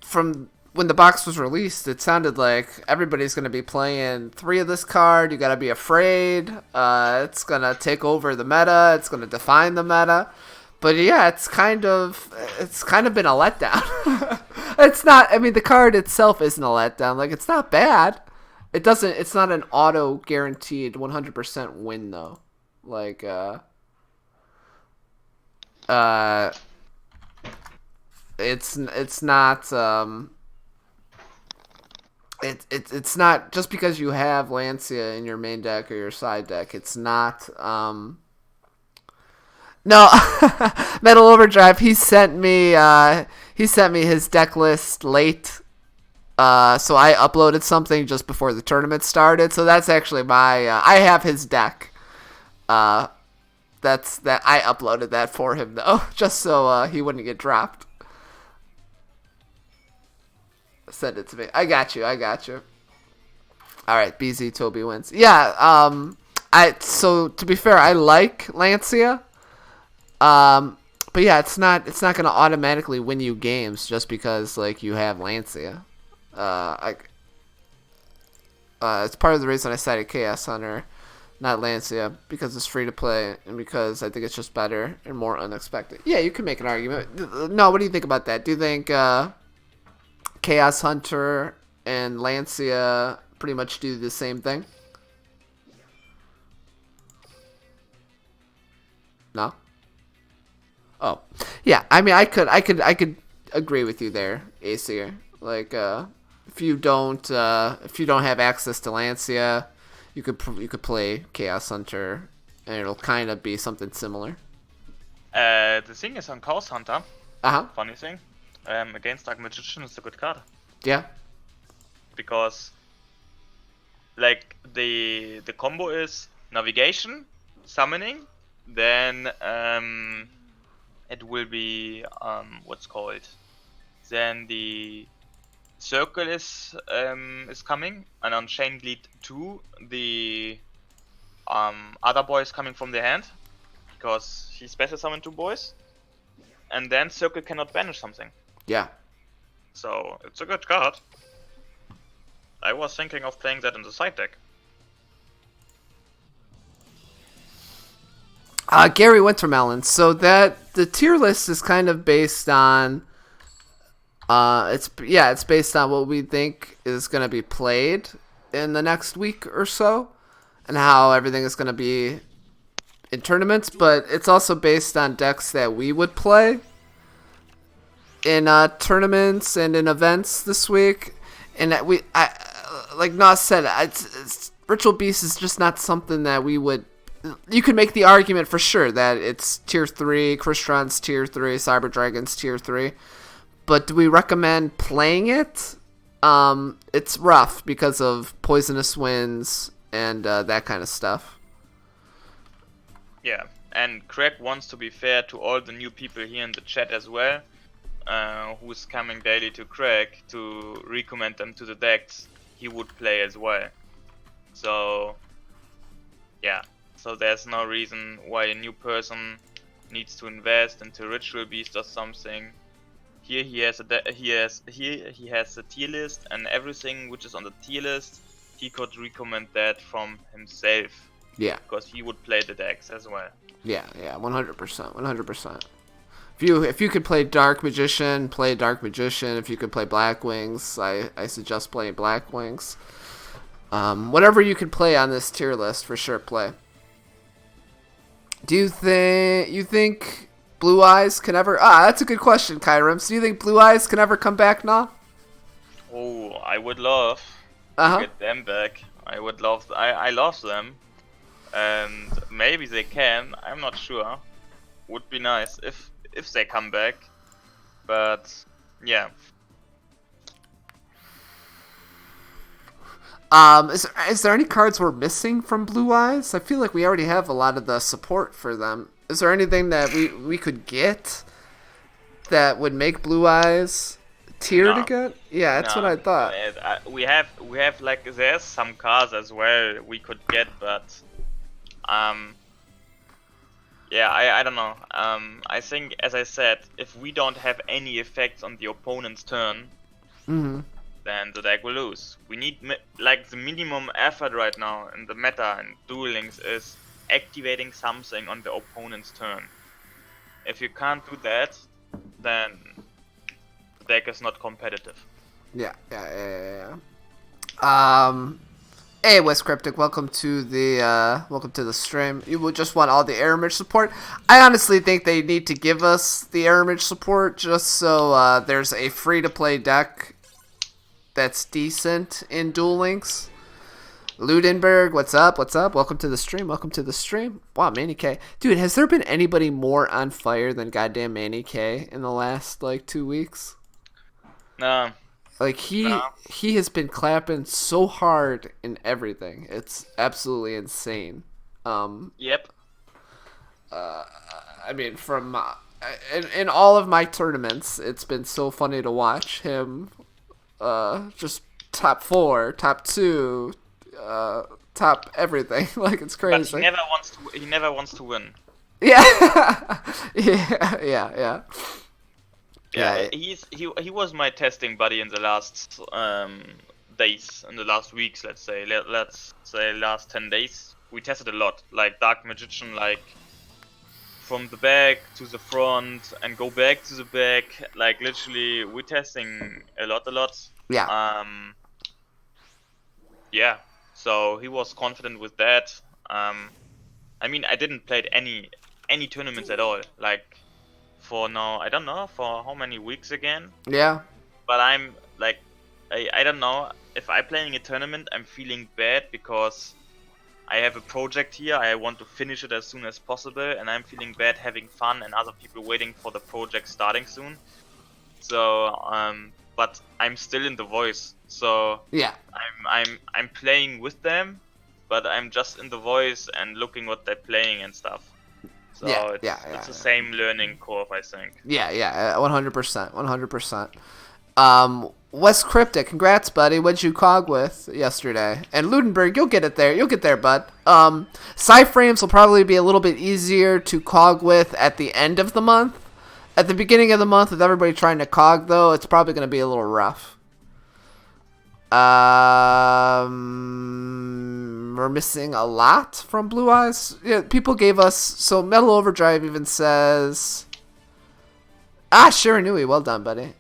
[SPEAKER 1] From when the box was released, it sounded like everybody's going to be playing 3 of this card. You got to be afraid. It's going to take over the meta. It's going to define the meta. But yeah, it's kind of been a letdown. It's not. I mean, the card itself isn't a letdown. Like, it's not bad. It's not an auto guaranteed 100% win though. Like it's not it's not just because you have Lancia in your main deck or your side deck. It's not no. Metal Overdrive, he sent me his deck list late. So I uploaded something just before the tournament started. So that's actually my I have his deck. I uploaded that for him though, just so he wouldn't get dropped. Send it to me. I got you. All right, BZ Toby wins. Yeah. So to be fair, I like Lancia. But yeah, it's not gonna automatically win you games just because like you have Lancia. It's part of the reason I cited Chaos Hunter, not Lancia, because it's free to play and because I think it's just better and more unexpected. Yeah, you can make an argument. No, what do you think about that? Do you think Chaos Hunter and Lancia pretty much do the same thing? No? Oh. Yeah, I mean I could agree with you there, Acer. Like if you don't have access to Lancia, you could play Chaos Hunter and it'll kind of be something similar.
[SPEAKER 2] The thing is on Chaos Hunter. Funny thing. Against Dark Magician is a good card.
[SPEAKER 1] Yeah.
[SPEAKER 2] Because like the combo is navigation, summoning, then it will be what's called. Then the circle is coming, and on Chain Lead 2 the other boy is coming from the hand because he special summoned 2 boys, and then circle cannot banish something.
[SPEAKER 1] Yeah.
[SPEAKER 2] So it's a good card. I was thinking of playing that in the side deck.
[SPEAKER 1] Gary Wintermelon. So that the tier list is kind of based on it's based on what we think is going to be played in the next week or so and how everything is going to be in tournaments, but it's also based on decks that we would play in tournaments and in events this week. And that like Nas said, it's Ritual Beast is just not something that we would. You could make the argument for sure that it's tier 3, Crystron's tier 3, Cyber Dragon's tier 3. But do we recommend playing it? It's rough because of Poisonous Winds and that kind of stuff.
[SPEAKER 2] Yeah, and Craig wants to be fair to all the new people here in the chat as well, who's coming daily to Craig to recommend them to the decks he would play as well. So, yeah. So there's no reason why a new person needs to invest into Ritual Beast or something. Here he has a tier list, and everything which is on the tier list, he could recommend that from himself.
[SPEAKER 1] Yeah.
[SPEAKER 2] Because he would play the decks as well.
[SPEAKER 1] Yeah, 100%. If you could play Dark Magician, play Dark Magician. If you could play Black Wings, I suggest playing Black Wings. Whatever you could play on this tier list, for sure play. Do you think Blue Eyes can ever... that's a good question, Kyrims. Do you think Blue Eyes can ever come back now?
[SPEAKER 2] Oh, I would love to get them back. I love them. and maybe they can. I'm not sure. Would be nice if they come back, but yeah.
[SPEAKER 1] Is there any cards we're missing from Blue Eyes? I feel like we already have a lot of the support for them. Is there anything that we could get that would make Blue Eyes tiered again? Yeah, that's what I thought.
[SPEAKER 2] We have like there's some cards as well we could get, but yeah, I don't know. I think, as I said, if we don't have any effects on the opponent's turn, then the deck will lose. We need like the minimum effort right now in the meta and Duel Links is activating something on the opponent's turn. If you can't do that, then the deck is not competitive.
[SPEAKER 1] Yeah. Hey, West Cryptic, welcome to the stream. You will just want all the air image support. I honestly think they need to give us the air image support just so there's a free-to-play deck that's decent in Duel Links. Ludenberg, what's up? Welcome to the stream. Wow, Manny K. Dude, has there been anybody more on fire than goddamn Manny K in the last, 2 weeks?
[SPEAKER 2] No.
[SPEAKER 1] Like, he has been clapping so hard in everything. It's absolutely insane.
[SPEAKER 2] Yep.
[SPEAKER 1] I mean, from in all of my tournaments, it's been so funny to watch him just top 4, top 2, top everything. Like, it's crazy.
[SPEAKER 2] But he never wants to win.
[SPEAKER 1] Yeah. Yeah.
[SPEAKER 2] Yeah, he was my testing buddy in the last days, in the last weeks, let's say last 10 days. We tested a lot, like Dark Magician, like from the back to the front and go back to the back, like literally we're testing a lot.
[SPEAKER 1] Yeah.
[SPEAKER 2] Yeah, so he was confident with that. I mean, I didn't play any tournaments at all, like for now, I don't know for how many weeks again.
[SPEAKER 1] Yeah.
[SPEAKER 2] But I'm like, I don't know, if I'm playing a tournament, I'm feeling bad because I have a project here, I want to finish it as soon as possible, and I'm feeling bad having fun and other people waiting for the project starting soon. So, but I'm still in the voice, so
[SPEAKER 1] yeah,
[SPEAKER 2] I'm playing with them, but I'm just in the voice and looking what they're playing and stuff. So it's the same learning curve, I think.
[SPEAKER 1] Yeah, 100%. West Cryptic, congrats, buddy. What'd you cog with yesterday? And Ludenberg, you'll get it there. You'll get there, bud. Frames will probably be a little bit easier to cog with at the end of the month. At the beginning of the month, with everybody trying to cog, though, it's probably going to be a little rough. We're missing a lot from Blue Eyes. Yeah, people gave us... So, Metal Overdrive even says... Shiranui, well done, buddy.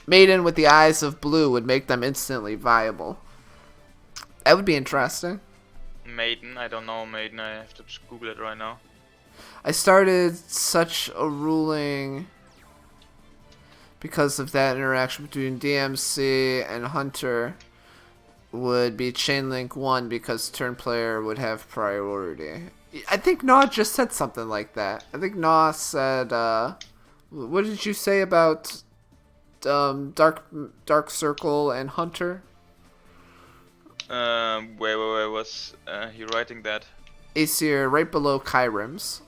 [SPEAKER 1] Maiden with the eyes of blue would make them instantly viable. That would be interesting.
[SPEAKER 2] Maiden, I don't know Maiden, I have to Google it right now.
[SPEAKER 1] I started such a ruling because of that interaction between DMC and Hunter would be Chainlink 1 because turn player would have priority. I think Naw just said something like that. I think Naw said, what did you say about Dark Circle and Hunter?
[SPEAKER 2] Where was he writing that?
[SPEAKER 1] Aesir, right below Kyrims.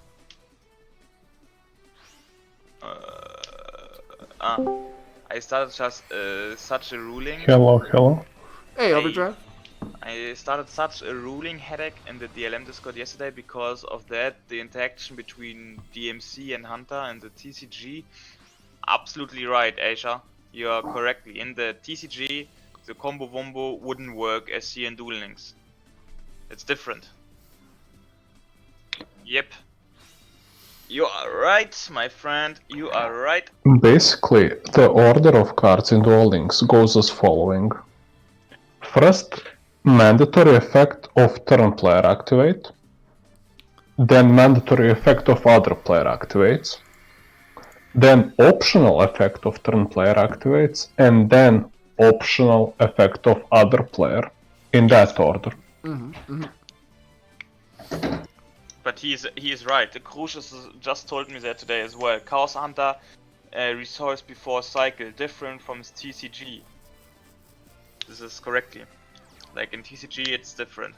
[SPEAKER 2] I started just such a ruling.
[SPEAKER 3] Hello.
[SPEAKER 1] Hey, Overdrive.
[SPEAKER 2] I started such a ruling headache in the DLM Discord yesterday because of that. The interaction between DMC and Hunter and the TCG. Absolutely right, Aisha. You are correctly. In the TCG, the combo wombo wouldn't work as here in Duel Links. It's different. Yep. You are right, my friend. You are right.
[SPEAKER 3] Basically, the order of cards in Duel Links goes as following. First, mandatory effect of turn player activate. Then mandatory effect of other player activates. Then optional effect of turn player activates. And then optional effect of other player. In that order.
[SPEAKER 2] But he is right. The Crucius just told me that today as well. Chaos Hunter resource before cycle different from his TCG. This is correctly. Like in TCG, it's different.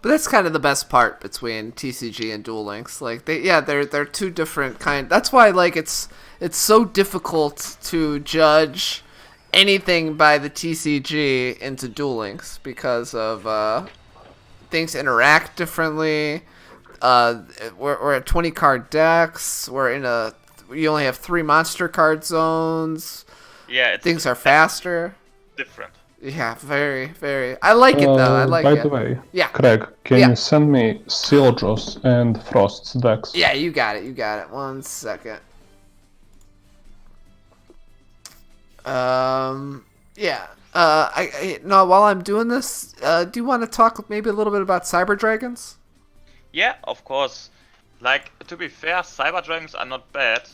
[SPEAKER 1] But that's kind of the best part between TCG and Duel Links. Like they're two different kind. That's why like it's so difficult to judge anything by the TCG into Duel Links because of things interact differently. We're at 20 card decks. You only have 3 monster card zones.
[SPEAKER 2] Yeah,
[SPEAKER 1] Things are faster.
[SPEAKER 2] Different.
[SPEAKER 1] Yeah, very, very. I like it though. I like
[SPEAKER 3] by
[SPEAKER 1] it.
[SPEAKER 3] the way,
[SPEAKER 1] Yeah.
[SPEAKER 3] Craig, can
[SPEAKER 1] Yeah.
[SPEAKER 3] you send me Sealjaws and Frost's decks?
[SPEAKER 1] Yeah, you got it. You got it. 1 second. Yeah. No. While I'm doing this, do you want to talk maybe a little bit about Cyber Dragons?
[SPEAKER 2] Yeah, of course. Like, to be fair, Cyber Dragons are not bad.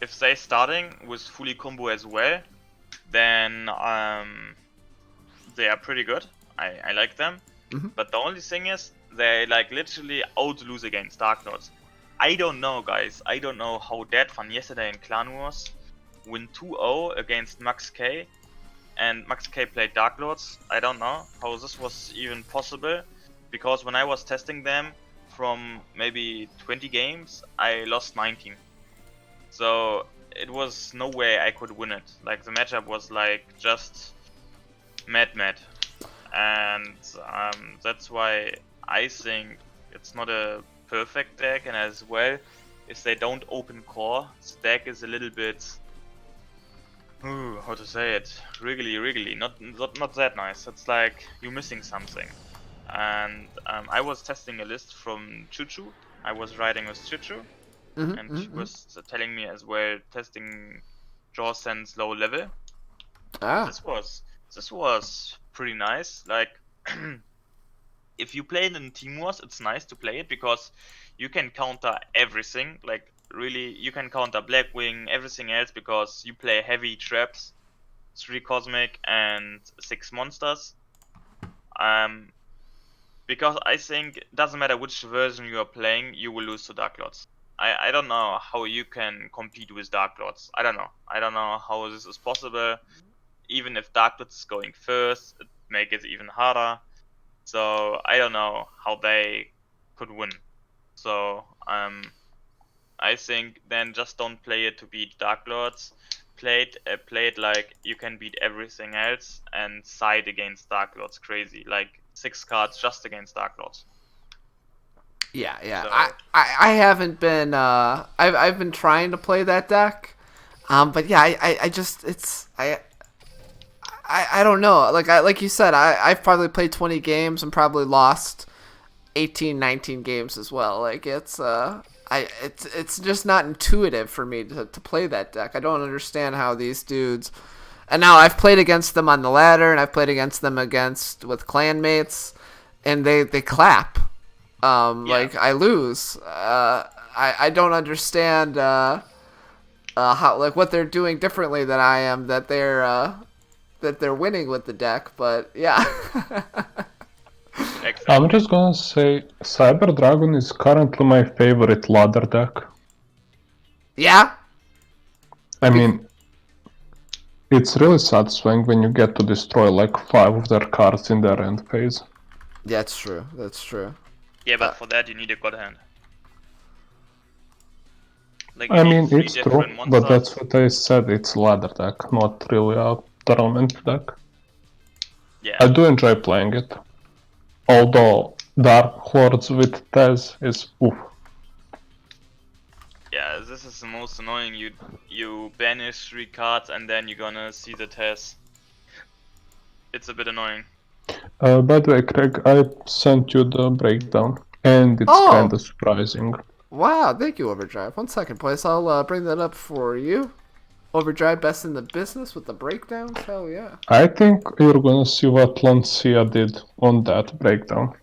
[SPEAKER 2] If they starting with fully combo as well, then they are pretty good. I like them. But the only thing is, they like literally out-lose against Dark Lords. I don't know, guys. I don't know how that fun yesterday in Clan Wars win 2-0 against Max K, and Max K played Dark Lords. I don't know how this was even possible, because when I was testing them from maybe 20 games, I lost 19. So it was no way I could win it. Like the matchup was like just mad. And that's why I think it's not a perfect deck, and as well, if they don't open core, this deck is a little bit, how to say it, wriggly, not that nice. It's like you're missing something. And I was testing a list from Chuchu. I was riding with Chuchu, and she was telling me as well, testing Draw Sense low level. This was pretty nice. Like, if you play it in Team Wars, it's nice to play it because you can counter everything. Like, really, you can counter Blackwing, everything else, because you play heavy traps, 3 Cosmic and 6 monsters. Because I think it doesn't matter which version you are playing, you will lose to Dark Lords. I don't know how you can compete with Dark Lords. I don't know how this is possible. Even if Dark Lords is going first, it makes it even harder. So I don't know how they could win. So I think then just don't play it to beat Dark Lords. Play it like you can beat everything else and side against Dark Lords crazy. Like 6 cards just against Dark Lords.
[SPEAKER 1] Yeah.
[SPEAKER 2] So,
[SPEAKER 1] I haven't been. I've been trying to play that deck. But yeah, I don't know. Like you said, I've probably played 20 games and probably lost 18, 19 games as well. Like it's just not intuitive for me to play that deck. I don't understand how these dudes. And now I've played against them on the ladder, and I've played against them with clanmates, and they clap. Like I lose. I don't understand how, like, what they're doing differently than I am, that they're winning with the deck. But yeah.
[SPEAKER 2] exactly.
[SPEAKER 3] I'm just gonna say Cyber Dragon is currently my favorite ladder deck.
[SPEAKER 1] Yeah.
[SPEAKER 3] I mean, it's really satisfying when you get to destroy like 5 of their cards in their end phase.
[SPEAKER 1] That's true.
[SPEAKER 2] Yeah, but for that you need a God Hand. Like,
[SPEAKER 3] I
[SPEAKER 2] you need
[SPEAKER 3] mean,
[SPEAKER 2] 3
[SPEAKER 3] it's true,
[SPEAKER 2] different
[SPEAKER 3] but
[SPEAKER 2] monsters.
[SPEAKER 3] that's what I said, it's ladder deck, not really a tournament deck.
[SPEAKER 2] Yeah.
[SPEAKER 3] I do enjoy playing it. Although Dark Lords with Tez is oof.
[SPEAKER 2] Yeah, this is the most annoying. You banish 3 cards and then you're gonna see the test. It's a bit annoying.
[SPEAKER 3] By the way, Craig, I sent you the breakdown, and it's kinda surprising.
[SPEAKER 1] Wow, thank you, Overdrive. 1 second, please. I'll bring that up for you. Overdrive, best in the business with the breakdowns? Hell yeah.
[SPEAKER 3] I think you're gonna see what Lancia did on that breakdown.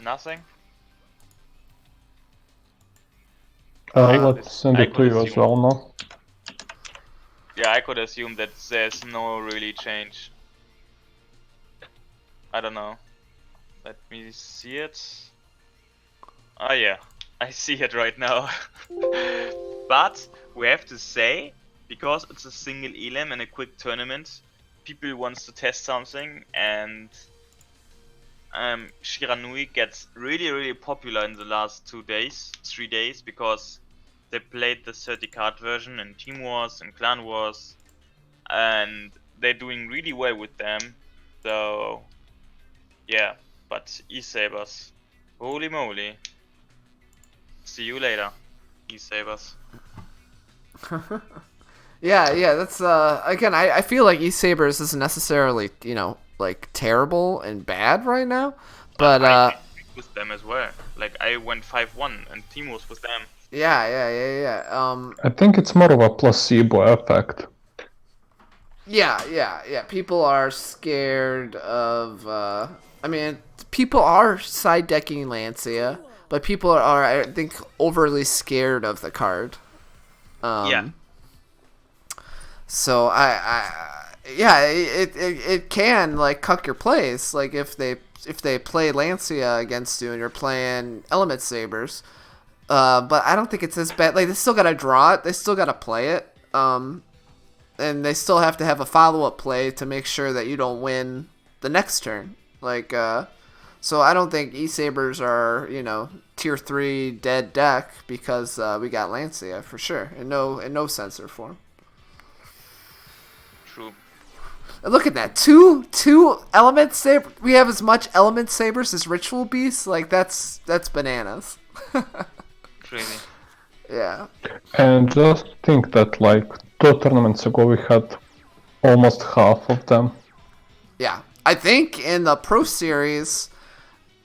[SPEAKER 2] Nothing?
[SPEAKER 3] Let's send it to you as well now.
[SPEAKER 2] Yeah, I could assume that there's no really change. I don't know. Let me see it. Oh yeah, I see it right now. But we have to say, because it's a single elam and a quick tournament, people wants to test something, and Shiranui gets really popular in the last 3 days, because they played the 30 card version in Team Wars and Clan Wars, and they're doing really well with them. So yeah, but E-Sabers, holy moly. See you later, E-Sabers.
[SPEAKER 1] Yeah, that's again, I feel like E-Sabers isn't necessarily, like terrible and bad right now, but
[SPEAKER 2] I did with them as well. Like I went 5-1 and Team was with them.
[SPEAKER 1] yeah.
[SPEAKER 3] I think it's more of a placebo effect.
[SPEAKER 1] Yeah. People are scared of. I mean, people are side decking Lancia, but people are, I think, overly scared of the card.
[SPEAKER 2] Yeah.
[SPEAKER 1] So yeah, it can like cuck your plays. Like if they play Lancia against you and you're playing Element Sabers. But I don't think it's as bad. Like they still gotta draw it. They still gotta play it. And they still have to have a follow-up play to make sure that you don't win the next turn. Like, so I don't think E-Sabers are, tier 3 dead deck because we got Lancia for sure. In no sensor form.
[SPEAKER 2] True.
[SPEAKER 1] And look at that. Two Element Saber. We have as much Element Sabers as Ritual Beasts. Like, that's bananas.
[SPEAKER 2] Crazy.
[SPEAKER 1] Yeah.
[SPEAKER 3] And just think that like 2 tournaments ago we had almost half of them.
[SPEAKER 1] Yeah. I think in the Pro Series,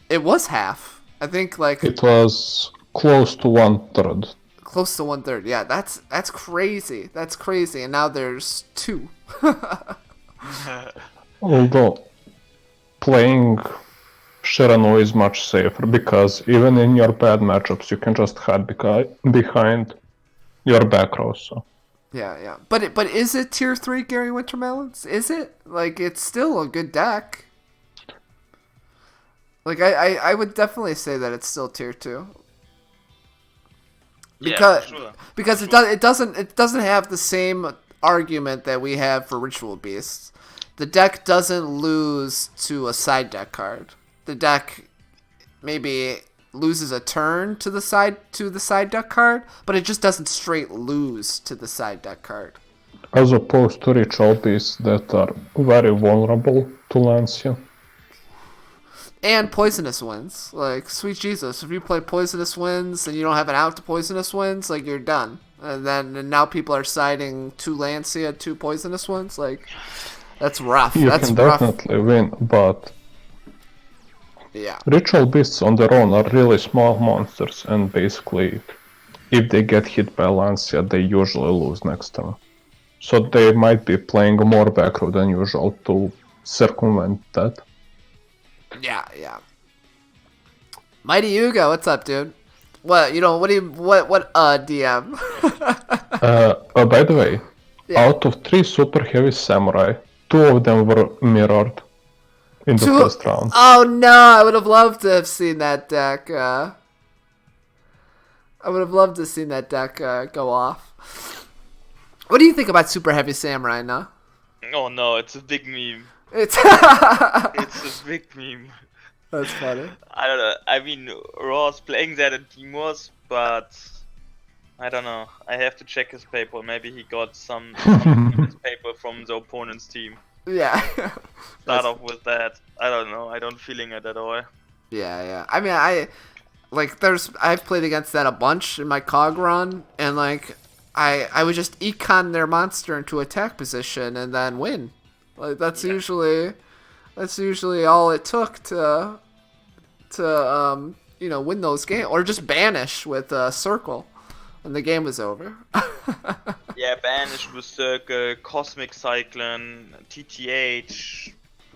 [SPEAKER 1] it was half. I think like
[SPEAKER 3] It was close to 1/3.
[SPEAKER 1] close to 1/3. Yeah, that's crazy. That's crazy. And now there's 2.
[SPEAKER 3] Although playing Shirano is much safer because even in your bad matchups you can just hide behind your back row. So.
[SPEAKER 1] Yeah. But is it tier 3 Gary Wintermelons? Is it? Like it's still a good deck. Like I would definitely say that it's still tier 2. Because
[SPEAKER 2] yeah, sure.
[SPEAKER 1] because it doesn't have the same argument that we have for Ritual Beasts. The deck doesn't lose to a side deck card. The deck maybe loses a turn to the side deck card, but it just doesn't straight lose to the side deck card.
[SPEAKER 3] As opposed to ritual beasts that are very vulnerable to Lancia.
[SPEAKER 1] And Poisonous Winds. Like, sweet Jesus, if you play Poisonous Winds and you don't have an out to Poisonous Winds, like, you're done. And now people are siding 2 Lancia, 2 Poisonous Winds. Like, that's rough.
[SPEAKER 3] You
[SPEAKER 1] That's
[SPEAKER 3] can
[SPEAKER 1] rough.
[SPEAKER 3] definitely win, but
[SPEAKER 1] Yeah.
[SPEAKER 3] ritual beasts on their own are really small monsters, and basically, if they get hit by Lancia, they usually lose next turn. So they might be playing more back row than usual to circumvent that.
[SPEAKER 1] Yeah. Mighty Yugo, what's up, dude? What DM?
[SPEAKER 3] By the way,
[SPEAKER 1] Yeah.
[SPEAKER 3] out of 3 super heavy samurai, 2 of them were mirrored in the first round.
[SPEAKER 1] Oh no, I would have loved to have seen that deck. I would have loved to have seen that deck go off. What do you think about Super Heavy Samurai now?
[SPEAKER 2] Oh no, it's a big meme.
[SPEAKER 1] It's
[SPEAKER 2] It's a big meme.
[SPEAKER 1] That's funny.
[SPEAKER 2] I don't know. I mean, Raw's playing that in Team Wars, but I don't know. I have to check his paper. Maybe he got some of his paper from the opponent's team.
[SPEAKER 1] Yeah.
[SPEAKER 2] Start off with that. I don't know. I don't feeling it at all.
[SPEAKER 1] Yeah. I mean, I've played against that a bunch in my COG run, and like I would just econ their monster into attack position and then win. Like that's usually all it took to win those games, or just banish with Circle, and the game was over.
[SPEAKER 2] Yeah, Banish with Circle, Cosmic Cyclone, TTH,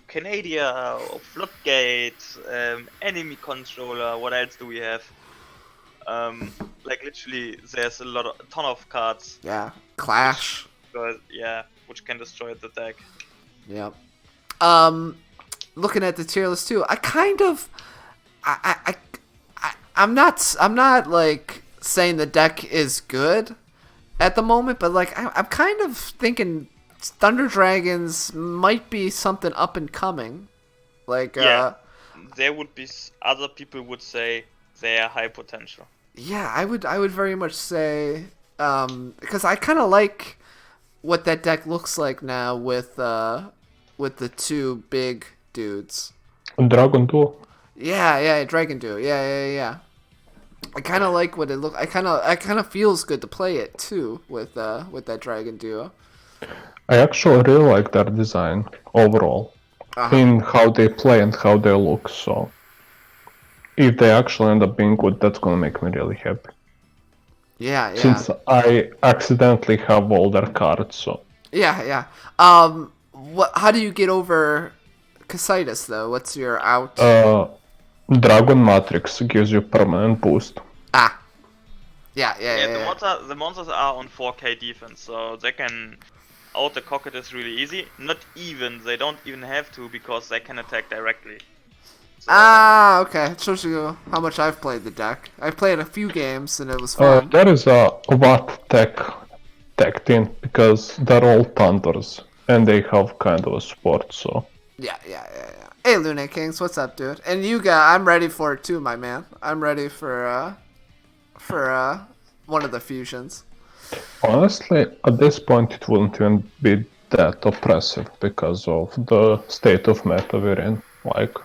[SPEAKER 2] Canadia, Floodgate, Enemy Controller. What else do we have? Like literally, there's a ton of cards.
[SPEAKER 1] Yeah, Clash.
[SPEAKER 2] Which can destroy the deck.
[SPEAKER 1] Yep. looking at the tier list too, I kind of, I'm not like saying the deck is good at the moment, but like I'm kind of thinking Thunder Dragons might be something up and coming. Like
[SPEAKER 2] there would be other people would say they are high potential.
[SPEAKER 1] Yeah, I would very much say because I kind of like what that deck looks like now with the two big dudes.
[SPEAKER 3] Dragon Duo.
[SPEAKER 1] Yeah, Dragon Duo. Yeah. I kind of like what it look. I kind of feels good to play it too with that Dragon Duo.
[SPEAKER 3] I actually really like their design overall, in how they play and how they look. So, if they actually end up being good, that's gonna make me really happy.
[SPEAKER 1] Yeah.
[SPEAKER 3] Since I accidentally have all their cards, so.
[SPEAKER 1] Yeah. How do you get over Casitas though? What's your out?
[SPEAKER 3] Dragon Matrix gives you permanent boost.
[SPEAKER 1] Yeah.
[SPEAKER 2] The monsters are on 4k defense, so they can out the Cocytus really easy. They don't even have to, because they can attack directly. So,
[SPEAKER 1] Okay. It shows you how much I've played the deck. I've played a few games and it was fun.
[SPEAKER 3] There is a Watt tech team, because they're all Thunders, and they have kind of a support, so.
[SPEAKER 1] Yeah. Hey, Lune Kings, what's up, dude? And I'm ready for it too, my man. I'm ready for one of the fusions.
[SPEAKER 3] Honestly, at this point, it wouldn't even be that oppressive because of the state of meta we're in. Like,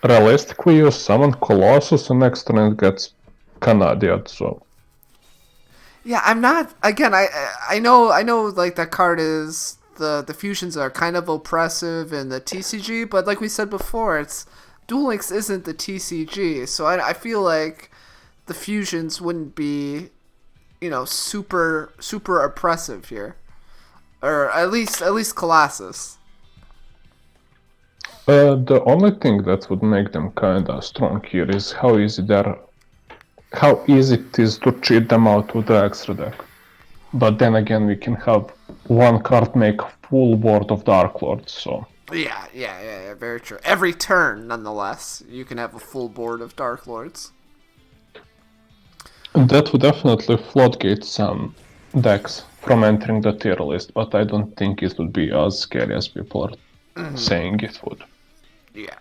[SPEAKER 3] realistically, you summon Colossus and next turn it gets Canadian, so.
[SPEAKER 1] Yeah, I'm not. Again, I know. Like that card is the fusions are kind of oppressive in the TCG, but like we said before, Duel Links isn't the TCG, so I feel like the fusions wouldn't be, super oppressive here, or at least Colossus.
[SPEAKER 3] The only thing that would make them kinda strong here is how easy it is to cheat them out with the extra deck. But then again, we can have one card make a full board of Dark Lords, so.
[SPEAKER 1] Yeah, very true. Every turn, nonetheless, you can have a full board of Dark Lords.
[SPEAKER 3] That would definitely floodgate some decks from entering the tier list, but I don't think it would be as scary as people are saying it would.
[SPEAKER 1] Yeah.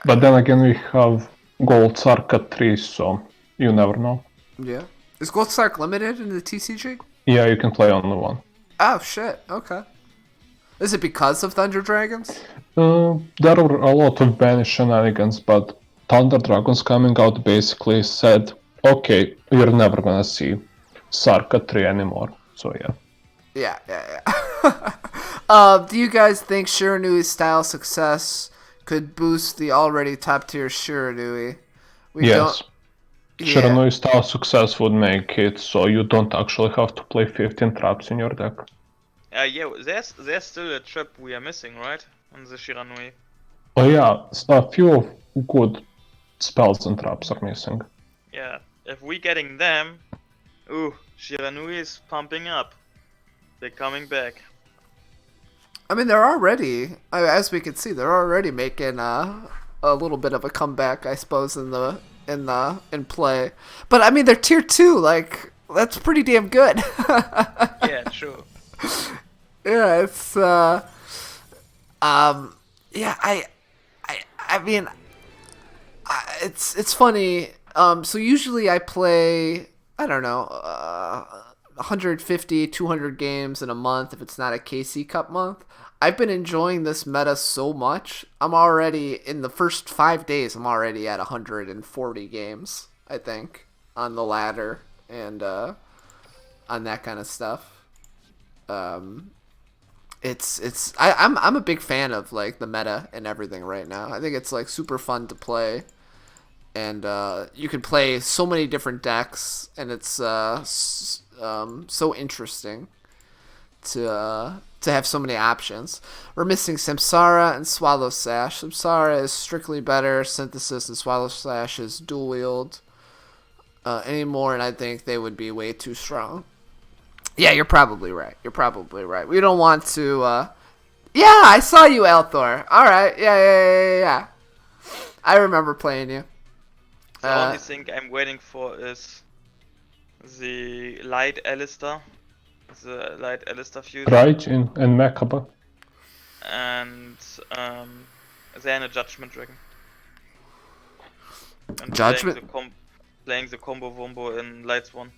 [SPEAKER 3] But then again, we have Gold Sark at 3, so you never know.
[SPEAKER 1] Yeah. Is Gold Sark limited in the TCG?
[SPEAKER 3] Yeah, you can play only one.
[SPEAKER 1] Oh, shit. Okay. Is it because of Thunder Dragons?
[SPEAKER 3] There were a lot of banish shenanigans, but Thunder Dragons coming out basically said, okay, you're never gonna see Sark at 3 anymore. So yeah.
[SPEAKER 1] Do you guys think Shiranui's style success could boost the already top tier Shiranui?
[SPEAKER 3] Yes. Shiranui's style success would make it so you don't actually have to play 15 traps in your deck.
[SPEAKER 2] There's still a trap we are missing, right? On the Shiranui.
[SPEAKER 3] Oh yeah, a few good spells and traps are missing.
[SPEAKER 2] Yeah, if we getting them, Shiranui is pumping up. They're coming back.
[SPEAKER 1] I mean, they're already, as we can see, they're already making a little bit of a comeback, I suppose, in play. But I mean, they're tier 2. Like, that's pretty damn good.
[SPEAKER 2] Yeah, true.
[SPEAKER 1] Yeah, it's I mean, it's funny. So usually I play, I don't know, 150, 200 games in a month if it's not a KC Cup month. I've been enjoying this meta so much. I'm already, in the first 5 days, I'm already at 140 games, I think, on the ladder and on that kind of stuff. I'm a big fan of like the meta and everything right now. I think it's like super fun to play, and you can play so many different decks, and it's so interesting to have so many options. We're missing Samsara and Swallow Sash. Samsara is strictly better synthesis, and Swallow Sash is dual wield anymore, and I think they would be way too strong. Yeah, you're probably right. We don't want to Yeah, I saw you, Althor. All right. Yeah. I remember playing you.
[SPEAKER 2] The only thing I'm waiting for is the light Alistair. The light Alistair fusion.
[SPEAKER 3] Raijin and Mekaba.
[SPEAKER 2] And then a Judgment Dragon. And
[SPEAKER 1] Judgment?
[SPEAKER 2] playing the combo wombo in Lights 1.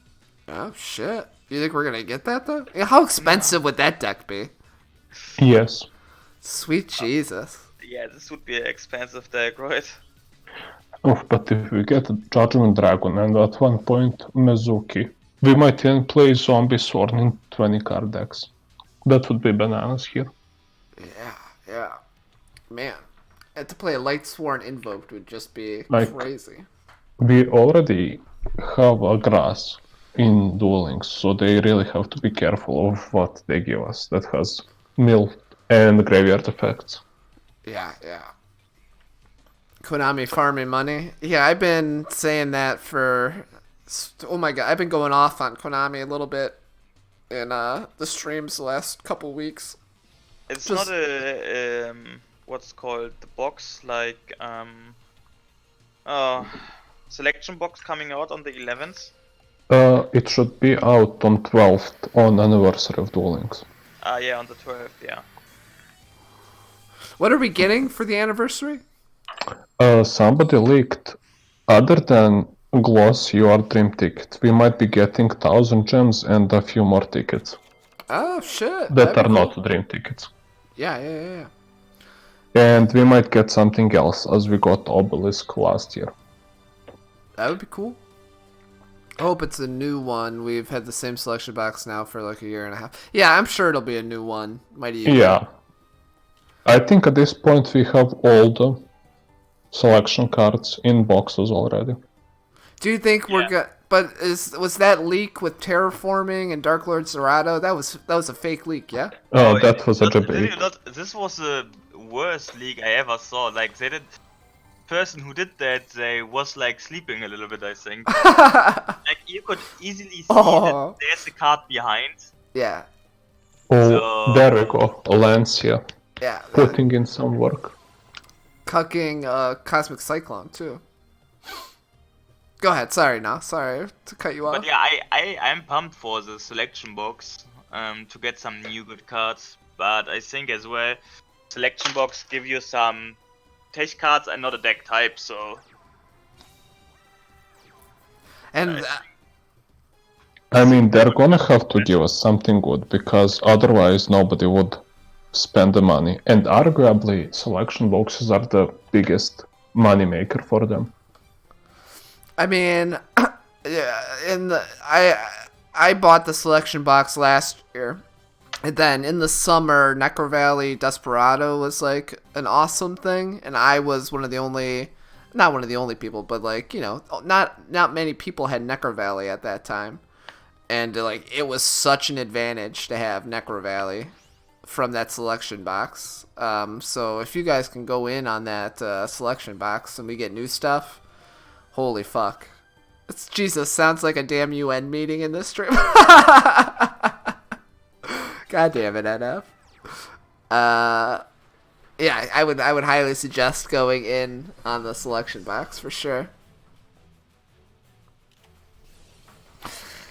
[SPEAKER 1] Oh, shit. You think we're going to get that, though? Yeah, how expensive would that deck be?
[SPEAKER 3] Yes.
[SPEAKER 1] Sweet Jesus.
[SPEAKER 2] Yeah, this would be an expensive deck, right?
[SPEAKER 3] But if we get a Judgment Dragon and at one point Mizuki, we might even play Zombie Sword in 20 card decks. That would be bananas here.
[SPEAKER 1] Yeah. Man. And to play a Light Sworn Invoked would just be
[SPEAKER 3] Like,
[SPEAKER 1] crazy.
[SPEAKER 3] We already have a grass in Duel Links, so they really have to be careful of what they give us that has mill and graveyard effects.
[SPEAKER 1] Yeah. Konami farming money. Yeah, I've been saying that for... Oh my god, I've been going off on Konami a little bit in the streams the last couple weeks.
[SPEAKER 2] It's not a... what's called the box, like... selection box coming out on the 11th?
[SPEAKER 3] It should be out on 12th, on anniversary of Duel Links.
[SPEAKER 2] Yeah, on the 12th, yeah.
[SPEAKER 1] What are we getting for the anniversary?
[SPEAKER 3] Somebody leaked, other than Gloss Your Dream ticket, we might be getting 1000 gems and a few more tickets.
[SPEAKER 1] Oh, shit.
[SPEAKER 3] That are not Dream tickets.
[SPEAKER 1] Yeah.
[SPEAKER 3] And we might get something else, as we got Obelisk last year.
[SPEAKER 1] That would be cool. I hope it's a new one. We've had the same selection box now for like a year and a half. Yeah, I'm sure it'll be a new one. Mighty Yugioh.
[SPEAKER 3] Yeah. I think at this point we have all the selection cards in boxes already.
[SPEAKER 1] Do you think we're good? But was that leak with terraforming and Dark Lord Zerato? That was a fake leak, yeah?
[SPEAKER 3] Oh, that was such a big.
[SPEAKER 2] This was the worst leak I ever saw. Like the person who did that, they was like sleeping a little bit, I think. Like you could easily see that there's a card behind.
[SPEAKER 1] Yeah.
[SPEAKER 3] Oh, there we go. Lancia.
[SPEAKER 1] Yeah.
[SPEAKER 3] Putting in some work.
[SPEAKER 1] Cucking Cosmic Cyclone too. Go ahead. Sorry to cut you off.
[SPEAKER 2] But yeah, I'm pumped for the selection box to get some new good cards. But I think as well, selection box give you some tech cards and not a deck type. So.
[SPEAKER 1] And
[SPEAKER 3] I mean, they're gonna have to give us something good because otherwise nobody would spend the money. And arguably, selection boxes are the biggest money maker for them.
[SPEAKER 1] I mean, yeah, I bought the selection box last year, and then in the summer, Necro Valley Desperado was like an awesome thing, and I was not one of the only people, but like not many people had Necro Valley at that time, and like it was such an advantage to have Necro Valley from that selection box. So if you guys can go in on that selection box and we get new stuff. Holy fuck. Jesus, sounds like a damn UN meeting in this stream. God damn it, NF. Yeah, I would highly suggest going in on the selection box for sure.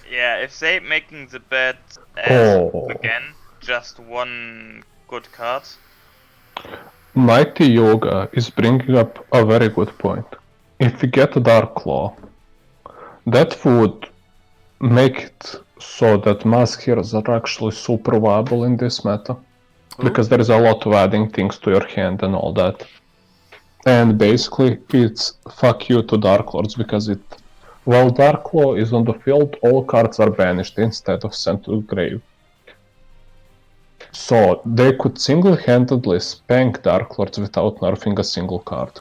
[SPEAKER 2] Yeah, if they making the bet as again, just one good card.
[SPEAKER 3] Mighty Yoga is bringing up a very good point. If we get a Dark Claw, that would make it so that mask heroes are actually super viable in this meta. Because there is a lot of adding things to your hand and all that. And basically, it's fuck you to Dark Lords because while Dark Claw is on the field, all cards are banished instead of sent to the grave. So they could single-handedly spank Dark Lords without nerfing a single card.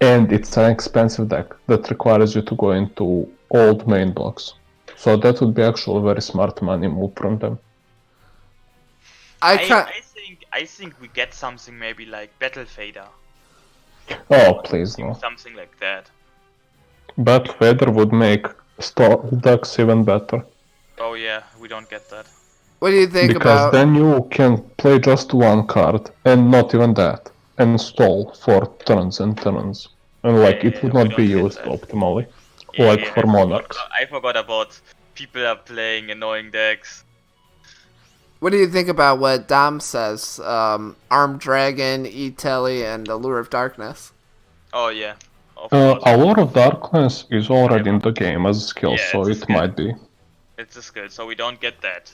[SPEAKER 3] And it's an expensive deck that requires you to go into old main blocks. So that would be actually a very smart money move from them.
[SPEAKER 2] I think we get something maybe like Battle Fader.
[SPEAKER 3] Oh, please no.
[SPEAKER 2] Something like that.
[SPEAKER 3] Battle Fader would make stall decks even better.
[SPEAKER 2] Oh yeah, we don't get that.
[SPEAKER 1] What do you think
[SPEAKER 3] Because
[SPEAKER 1] about?
[SPEAKER 3] then you can play just one card, and not even that, and stall for turns and turns. And like, it would
[SPEAKER 2] we
[SPEAKER 3] not be
[SPEAKER 2] don't get
[SPEAKER 3] used
[SPEAKER 2] that.
[SPEAKER 3] optimally.
[SPEAKER 2] Yeah,
[SPEAKER 3] Like for monarchs.
[SPEAKER 2] I forgot about people are playing annoying decks.
[SPEAKER 1] What do you think about what Dom says? Armed Dragon, E-Telly, and Allure of Darkness.
[SPEAKER 2] Oh yeah, of course.
[SPEAKER 3] A lot of Darkness is already in the game as a skill,
[SPEAKER 2] Yeah,
[SPEAKER 3] so
[SPEAKER 2] it's a
[SPEAKER 3] it
[SPEAKER 2] skill.
[SPEAKER 3] might be.
[SPEAKER 2] It's a skill, so we don't get that.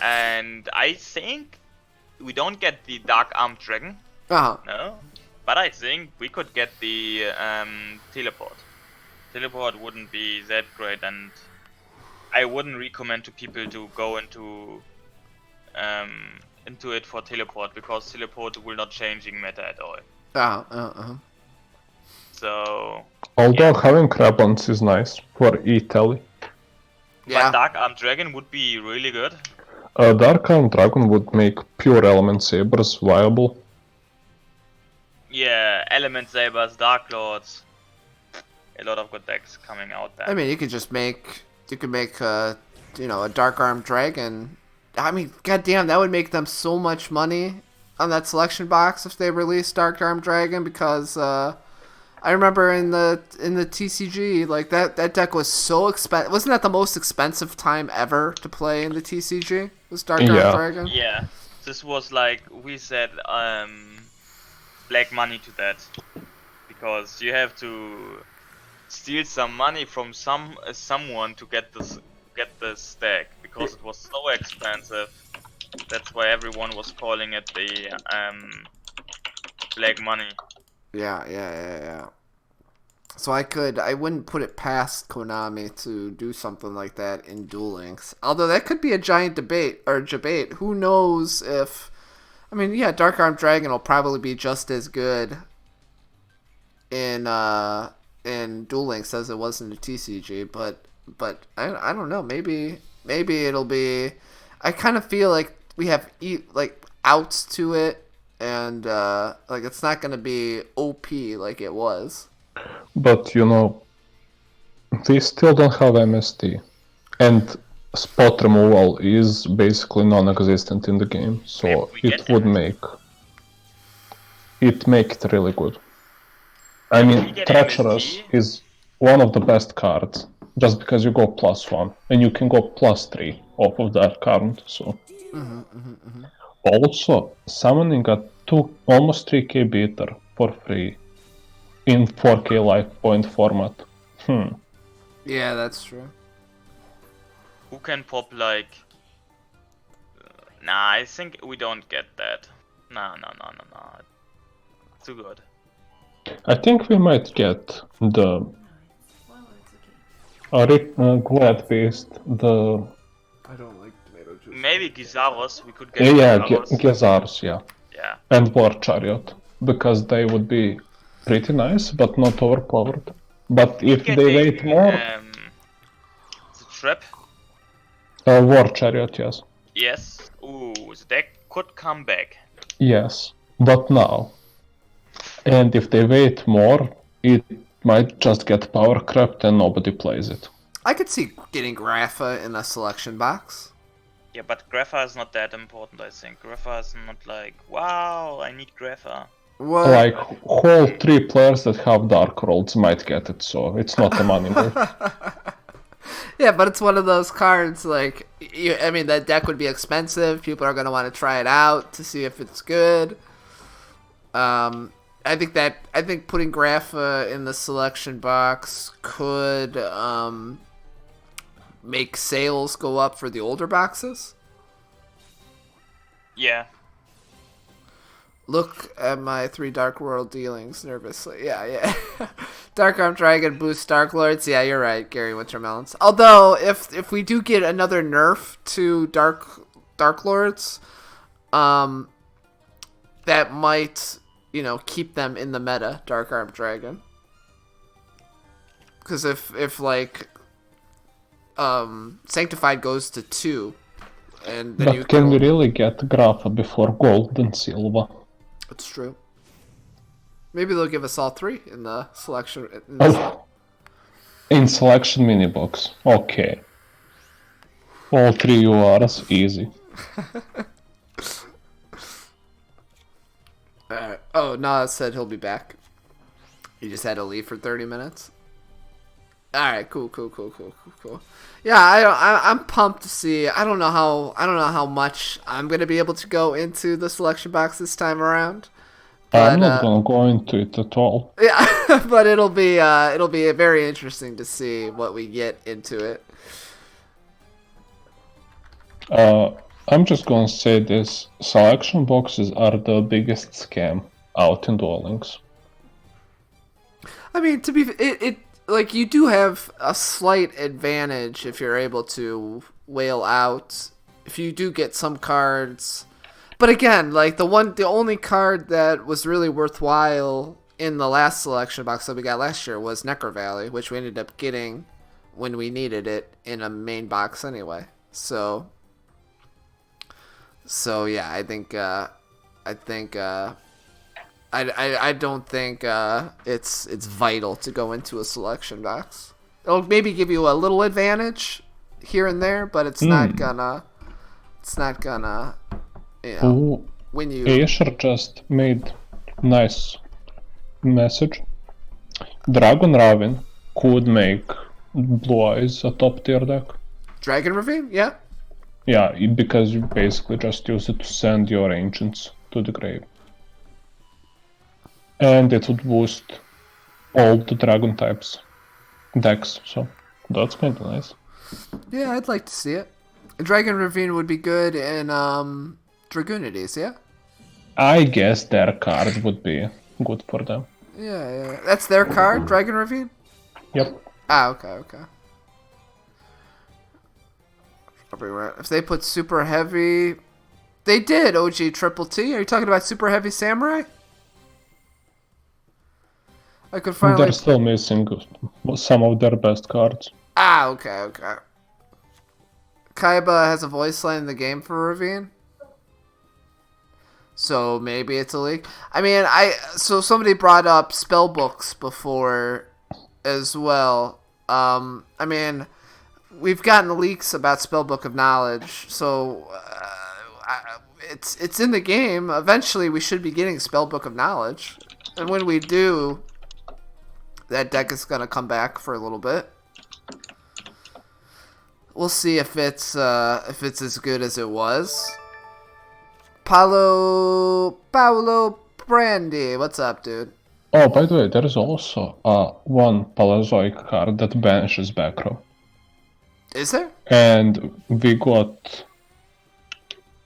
[SPEAKER 2] And I think we don't get the Dark Armed Dragon.
[SPEAKER 1] Uh-huh.
[SPEAKER 2] No, but I think we could get the teleport. Teleport wouldn't be that great, and I wouldn't recommend to people to go into it for teleport, because teleport will not changing meta at all. So
[SPEAKER 3] Although having Crabons is nice for E-Telly.
[SPEAKER 1] Yeah.
[SPEAKER 2] But Dark Armed Dragon would be really good.
[SPEAKER 3] Dark Arm Dragon would make pure Element Sabers viable.
[SPEAKER 2] Yeah, Element Sabers, Dark Lords. A lot of good decks coming out there.
[SPEAKER 1] I mean, you could make a Dark Armed Dragon. I mean, goddamn, that would make them so much money on that selection box if they released Dark Armed Dragon, because I remember in the TCG, like that deck was so expensive. Wasn't that the most expensive time ever to play in the TCG? Was Dark Armed Dragon?
[SPEAKER 2] Yeah, this was like we said, black money to that, because you have to steal some money from someone to get this deck, because it was so expensive. That's why everyone was calling it the black money.
[SPEAKER 1] Yeah. So I wouldn't put it past Konami to do something like that in Duel Links. Although that could be a giant debate. Who knows if... I mean, yeah, Dark Armed Dragon will probably be just as good in Duel Links as it was in the TCG, but I don't know. Maybe it'll be... I kind of feel like we have outs to it, and like it's not gonna be OP like it was.
[SPEAKER 3] But we still don't have MST, and spot removal is basically non-existent in the game, so it would make it really good. I mean, Treacherous is one of the best cards, just because you go +1, and you can go +3 off of that card, so... Also, summoning a almost 3k beater for free in 4k life point format.
[SPEAKER 1] Yeah, that's true.
[SPEAKER 2] Who can pop like... Nah, I think we don't get that. No. Too good.
[SPEAKER 3] I think we might get the Glad Beast, the...
[SPEAKER 1] I don't like tomato juice.
[SPEAKER 2] Maybe Gizaros, we could get
[SPEAKER 3] Gazars, yeah.
[SPEAKER 2] Yeah.
[SPEAKER 3] And War Chariot, because they would be pretty nice, but not overpowered. But if they wait more...
[SPEAKER 2] the Trap?
[SPEAKER 3] War Chariot, yes.
[SPEAKER 2] Yes. Ooh, the deck could come back.
[SPEAKER 3] Yes, but now. And if they wait more, it might just get power crept and nobody plays it.
[SPEAKER 1] I could see getting Grapha in a selection box.
[SPEAKER 2] Yeah, but Grapha is not that important, I think. Grapha is not like, wow, I need Grapha.
[SPEAKER 1] What?
[SPEAKER 3] Like, whole 3 players that have Dark Worlds might get it, so it's not a money move.
[SPEAKER 1] Yeah, but it's one of those cards, like, I mean, that deck would be expensive. People are going to want to try it out to see if it's good. I think putting Grapha in the selection box could make sales go up for the older boxes.
[SPEAKER 2] Yeah.
[SPEAKER 1] Look at my 3 Dark World dealings nervously. Yeah. Dark Armed Dragon boosts Dark Lords. Yeah, you're right, Gary Wintermelons. Although, if we do get another nerf to Dark Lords, that might, keep them in the meta, Dark Armed Dragon. Because if Sanctified goes to 2, and then
[SPEAKER 3] but can we really get Grapha before Gold and Silver?
[SPEAKER 1] That's true. Maybe they'll give us all 3 in the selection.
[SPEAKER 3] In selection mini box. Okay. All 3 URs, easy.
[SPEAKER 1] Alright. Oh, Nah said he'll be back. He just had to leave for 30 minutes. Alright, cool. Yeah, I'm pumped to see. I don't know how much I'm gonna be able to go into the selection box this time around. But,
[SPEAKER 3] I'm not gonna go into it at all.
[SPEAKER 1] Yeah, but it'll be very interesting to see what we get into it.
[SPEAKER 3] I'm just gonna say this: selection boxes are the biggest scam out in Duel Links.
[SPEAKER 1] I mean, to be it like you do have a slight advantage if you're able to whale out if you do get some cards. But again, like the only card that was really worthwhile in the last selection box that we got last year was Necro Valley, which we ended up getting when we needed it in a main box anyway. So yeah, I don't think it's vital to go into a selection box. It'll maybe give you a little advantage here and there, but it's not gonna when you.
[SPEAKER 3] Asher just made nice message. Dragon Raven could make Blue Eyes a top tier deck.
[SPEAKER 1] Dragon Ravine, yeah.
[SPEAKER 3] Yeah, because you basically just use it to send your ancients to the grave. And it would boost all the dragon types decks, so that's kinda nice.
[SPEAKER 1] Yeah, I'd like to see it. Dragon Ravine would be good in Dragoonities, yeah?
[SPEAKER 3] I guess their card would be good for them.
[SPEAKER 1] Yeah. That's their card, Dragon Ravine?
[SPEAKER 3] Yep.
[SPEAKER 1] Ah, okay. If they put Super Heavy... They did, OG Triple T. Are you talking about Super Heavy Samurai? I could finally...
[SPEAKER 3] They're still missing some of their best cards.
[SPEAKER 1] Ah, okay. Kaiba has a voice line in the game for Ravine. So maybe it's a leak. I mean, so somebody brought up spell books before as well. I mean, we've gotten leaks about Spellbook of Knowledge, so it's in the game. Eventually, we should be getting Spellbook of Knowledge, and when we do, that deck is gonna come back for a little bit. We'll see if it's as good as it was. Paolo Brandy, what's up, dude?
[SPEAKER 3] Oh, by the way, there is also one Paleozoic card that banishes back row.
[SPEAKER 1] Is there?
[SPEAKER 3] And we got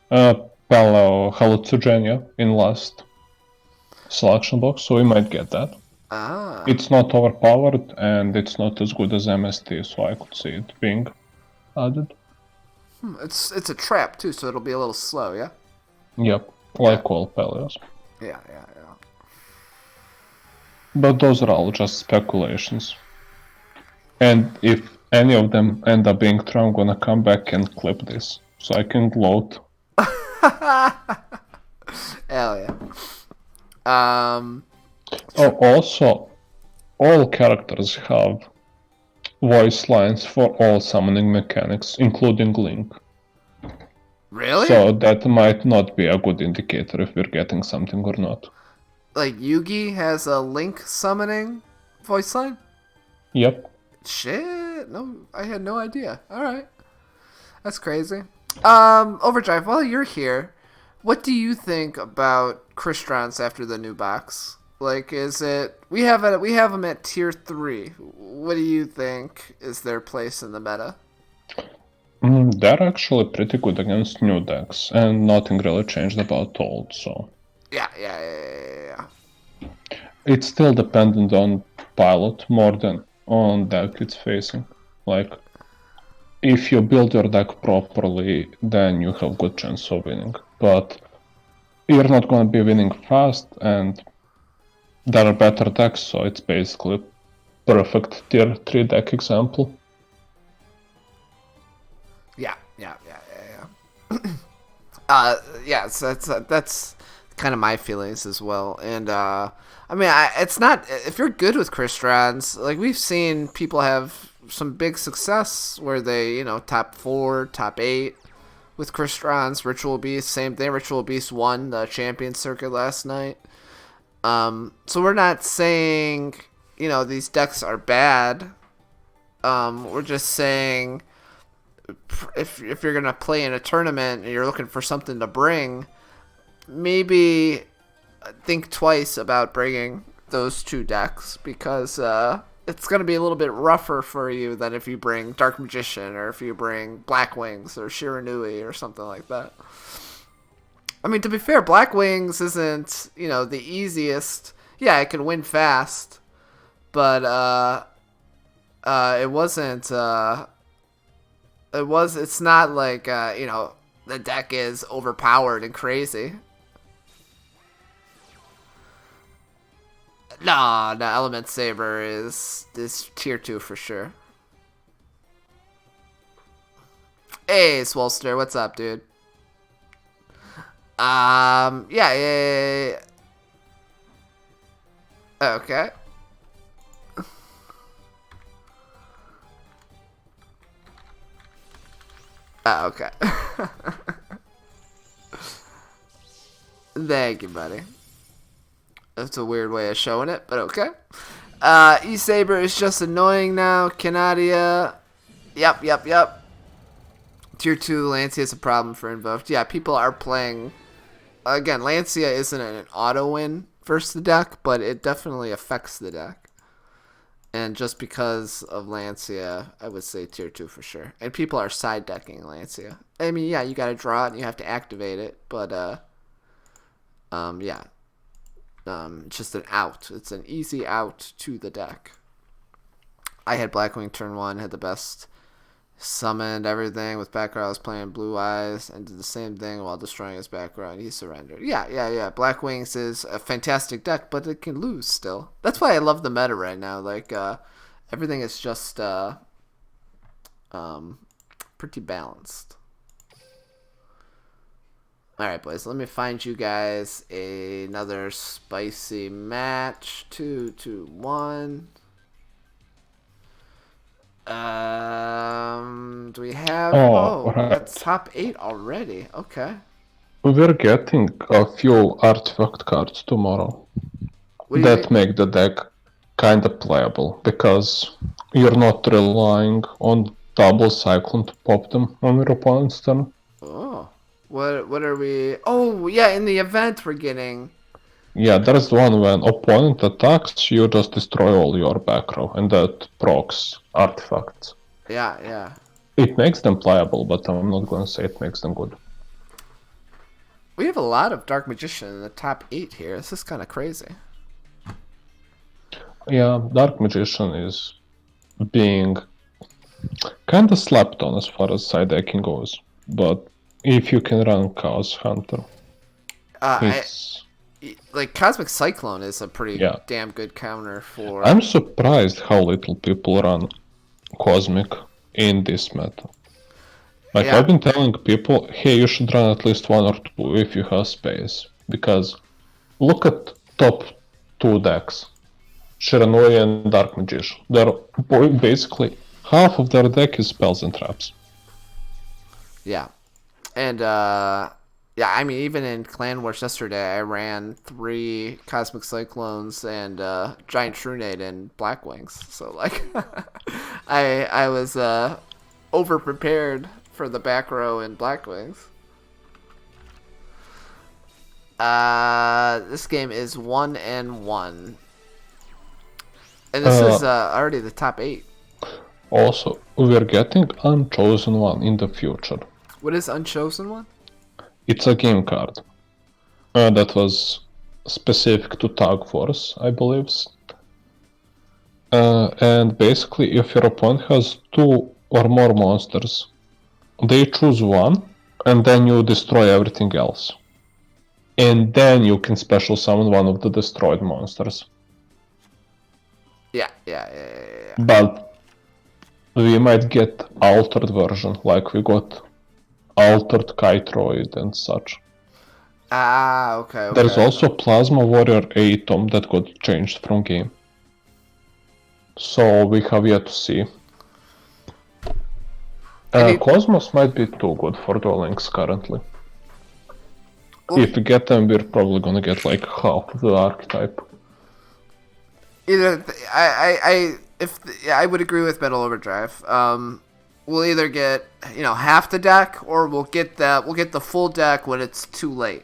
[SPEAKER 3] Paleo Hallucigenia in last selection box, so we might get that.
[SPEAKER 1] Ah.
[SPEAKER 3] It's not overpowered and it's not as good as MST, so I could see it being added.
[SPEAKER 1] It's a trap too, so it'll be a little slow, yeah?
[SPEAKER 3] Yep, like all Paleos.
[SPEAKER 1] Yeah.
[SPEAKER 3] But those are all just speculations. And if any of them end up being true, I'm gonna come back and clip this, so I can gloat.
[SPEAKER 1] Hell yeah.
[SPEAKER 3] Oh, also, all characters have voice lines for all summoning mechanics, including Link.
[SPEAKER 1] Really?
[SPEAKER 3] So that might not be a good indicator if we're getting something or not.
[SPEAKER 1] Like Yugi has a Link summoning voice line?
[SPEAKER 3] Yep.
[SPEAKER 1] Shit, no, I had no idea. Alright. That's crazy. Overdrive, while you're here, what do you think about Crystron's after the new box? Like, is it... We have them at tier 3. What do you think is their place in the meta?
[SPEAKER 3] They're actually pretty good against new decks, and nothing really changed about old, so...
[SPEAKER 1] Yeah.
[SPEAKER 3] It's still dependent on pilot more than on deck it's facing. Like, if you build your deck properly, then you have good chance of winning. But you're not gonna be winning fast, and there are better decks, so it's basically perfect tier 3 deck example.
[SPEAKER 1] Yeah. So that's kind of my feelings as well. And I mean, it's not, if you're good with Crystron's, like we've seen people have some big success where they, top 4, top 8 with Crystron's. Ritual Beast, same thing. Ritual Beast won the champion circuit last night. So we're not saying, these decks are bad. We're just saying if you're going to play in a tournament and you're looking for something to bring, maybe think twice about bringing those 2 decks, because it's going to be a little bit rougher for you than if you bring Dark Magician or if you bring Black Wings or Shiranui or something like that. I mean, to be fair, Black Wings isn't, the easiest. Yeah, it can win fast, but it wasn't. It's not like the deck is overpowered and crazy. No, Element Saber is tier 2 for sure. Hey, Swolster, what's up, dude? Yeah. Okay. Okay. Thank you, buddy. That's a weird way of showing it, but okay. E-Saber is just annoying now. Canadia. Yep. Tier 2, Lancia is a problem for Invoked. Yeah, people are playing. Again, Lancia isn't an auto win versus the deck, but it definitely affects the deck. And just because of Lancia, I would say tier 2 for sure. And people are side decking Lancia. I mean, yeah, you gotta draw it and you have to activate it, but yeah. It's just an out. It's an easy out to the deck. I had Blackwing turn 1, had the best, summoned everything with background. I was playing Blue Eyes and did the same thing while destroying his background. He surrendered. Yeah. Blackwings is a fantastic deck, but it can lose still. That's why I love the meta right now. Like, everything is just pretty balanced. Alright, boys, let me find you guys another spicy match. 2-2-1. Do we have...
[SPEAKER 3] right.
[SPEAKER 1] That's top 8 already. Okay.
[SPEAKER 3] We're getting a few artifact cards tomorrow that make the deck kinda playable, because you're not relying on double Cyclone to pop them on your opponent's turn.
[SPEAKER 1] Oh. What are we... Oh, yeah, in the event we're getting...
[SPEAKER 3] Yeah, there's one when opponent attacks, you just destroy all your back row, and that procs artifacts.
[SPEAKER 1] Yeah.
[SPEAKER 3] It makes them playable, but I'm not gonna say it makes them good.
[SPEAKER 1] We have a lot of Dark Magician in the top 8 here. This is kind of crazy.
[SPEAKER 3] Yeah, Dark Magician is being kinda slept on as far as side decking goes, but if you can run Chaos Hunter, it's...
[SPEAKER 1] like, Cosmic Cyclone is a pretty damn good counter for...
[SPEAKER 3] I'm surprised how little people run Cosmic in this meta. Like, I've been telling people, hey, you should run at least 1 or 2 if you have space. Because look at top 2 decks. Shiranui and Dark Magician. They're basically, half of their deck is spells and traps.
[SPEAKER 1] Yeah. And, I mean, even in Clan Wars yesterday, I ran 3 Cosmic Cyclones and Giant Trunade and Black Wings. So, like, I was over-prepared for the back row in Black Wings. This game is 1-1. And this is already the top 8.
[SPEAKER 3] Also, we're getting Unchosen One in the future.
[SPEAKER 1] What is Unchosen One?
[SPEAKER 3] It's a game card. That was specific to Tag Force, I believe. And basically, if your opponent has 2 or more monsters, they choose one, and then you destroy everything else. And then you can special summon one of the destroyed monsters.
[SPEAKER 1] Yeah.
[SPEAKER 3] But we might get altered version, like we got altered Kytroid and such.
[SPEAKER 1] Okay.
[SPEAKER 3] There's also Plasma Warrior 8am that got changed from game. So we have yet to see Cosmos might be too good for Duel Links currently.
[SPEAKER 1] Well,
[SPEAKER 3] if we get them, we're probably gonna get like half of the archetype.
[SPEAKER 1] I would agree with Metal Overdrive. We'll either get half the deck, or we'll get the full deck when it's too late.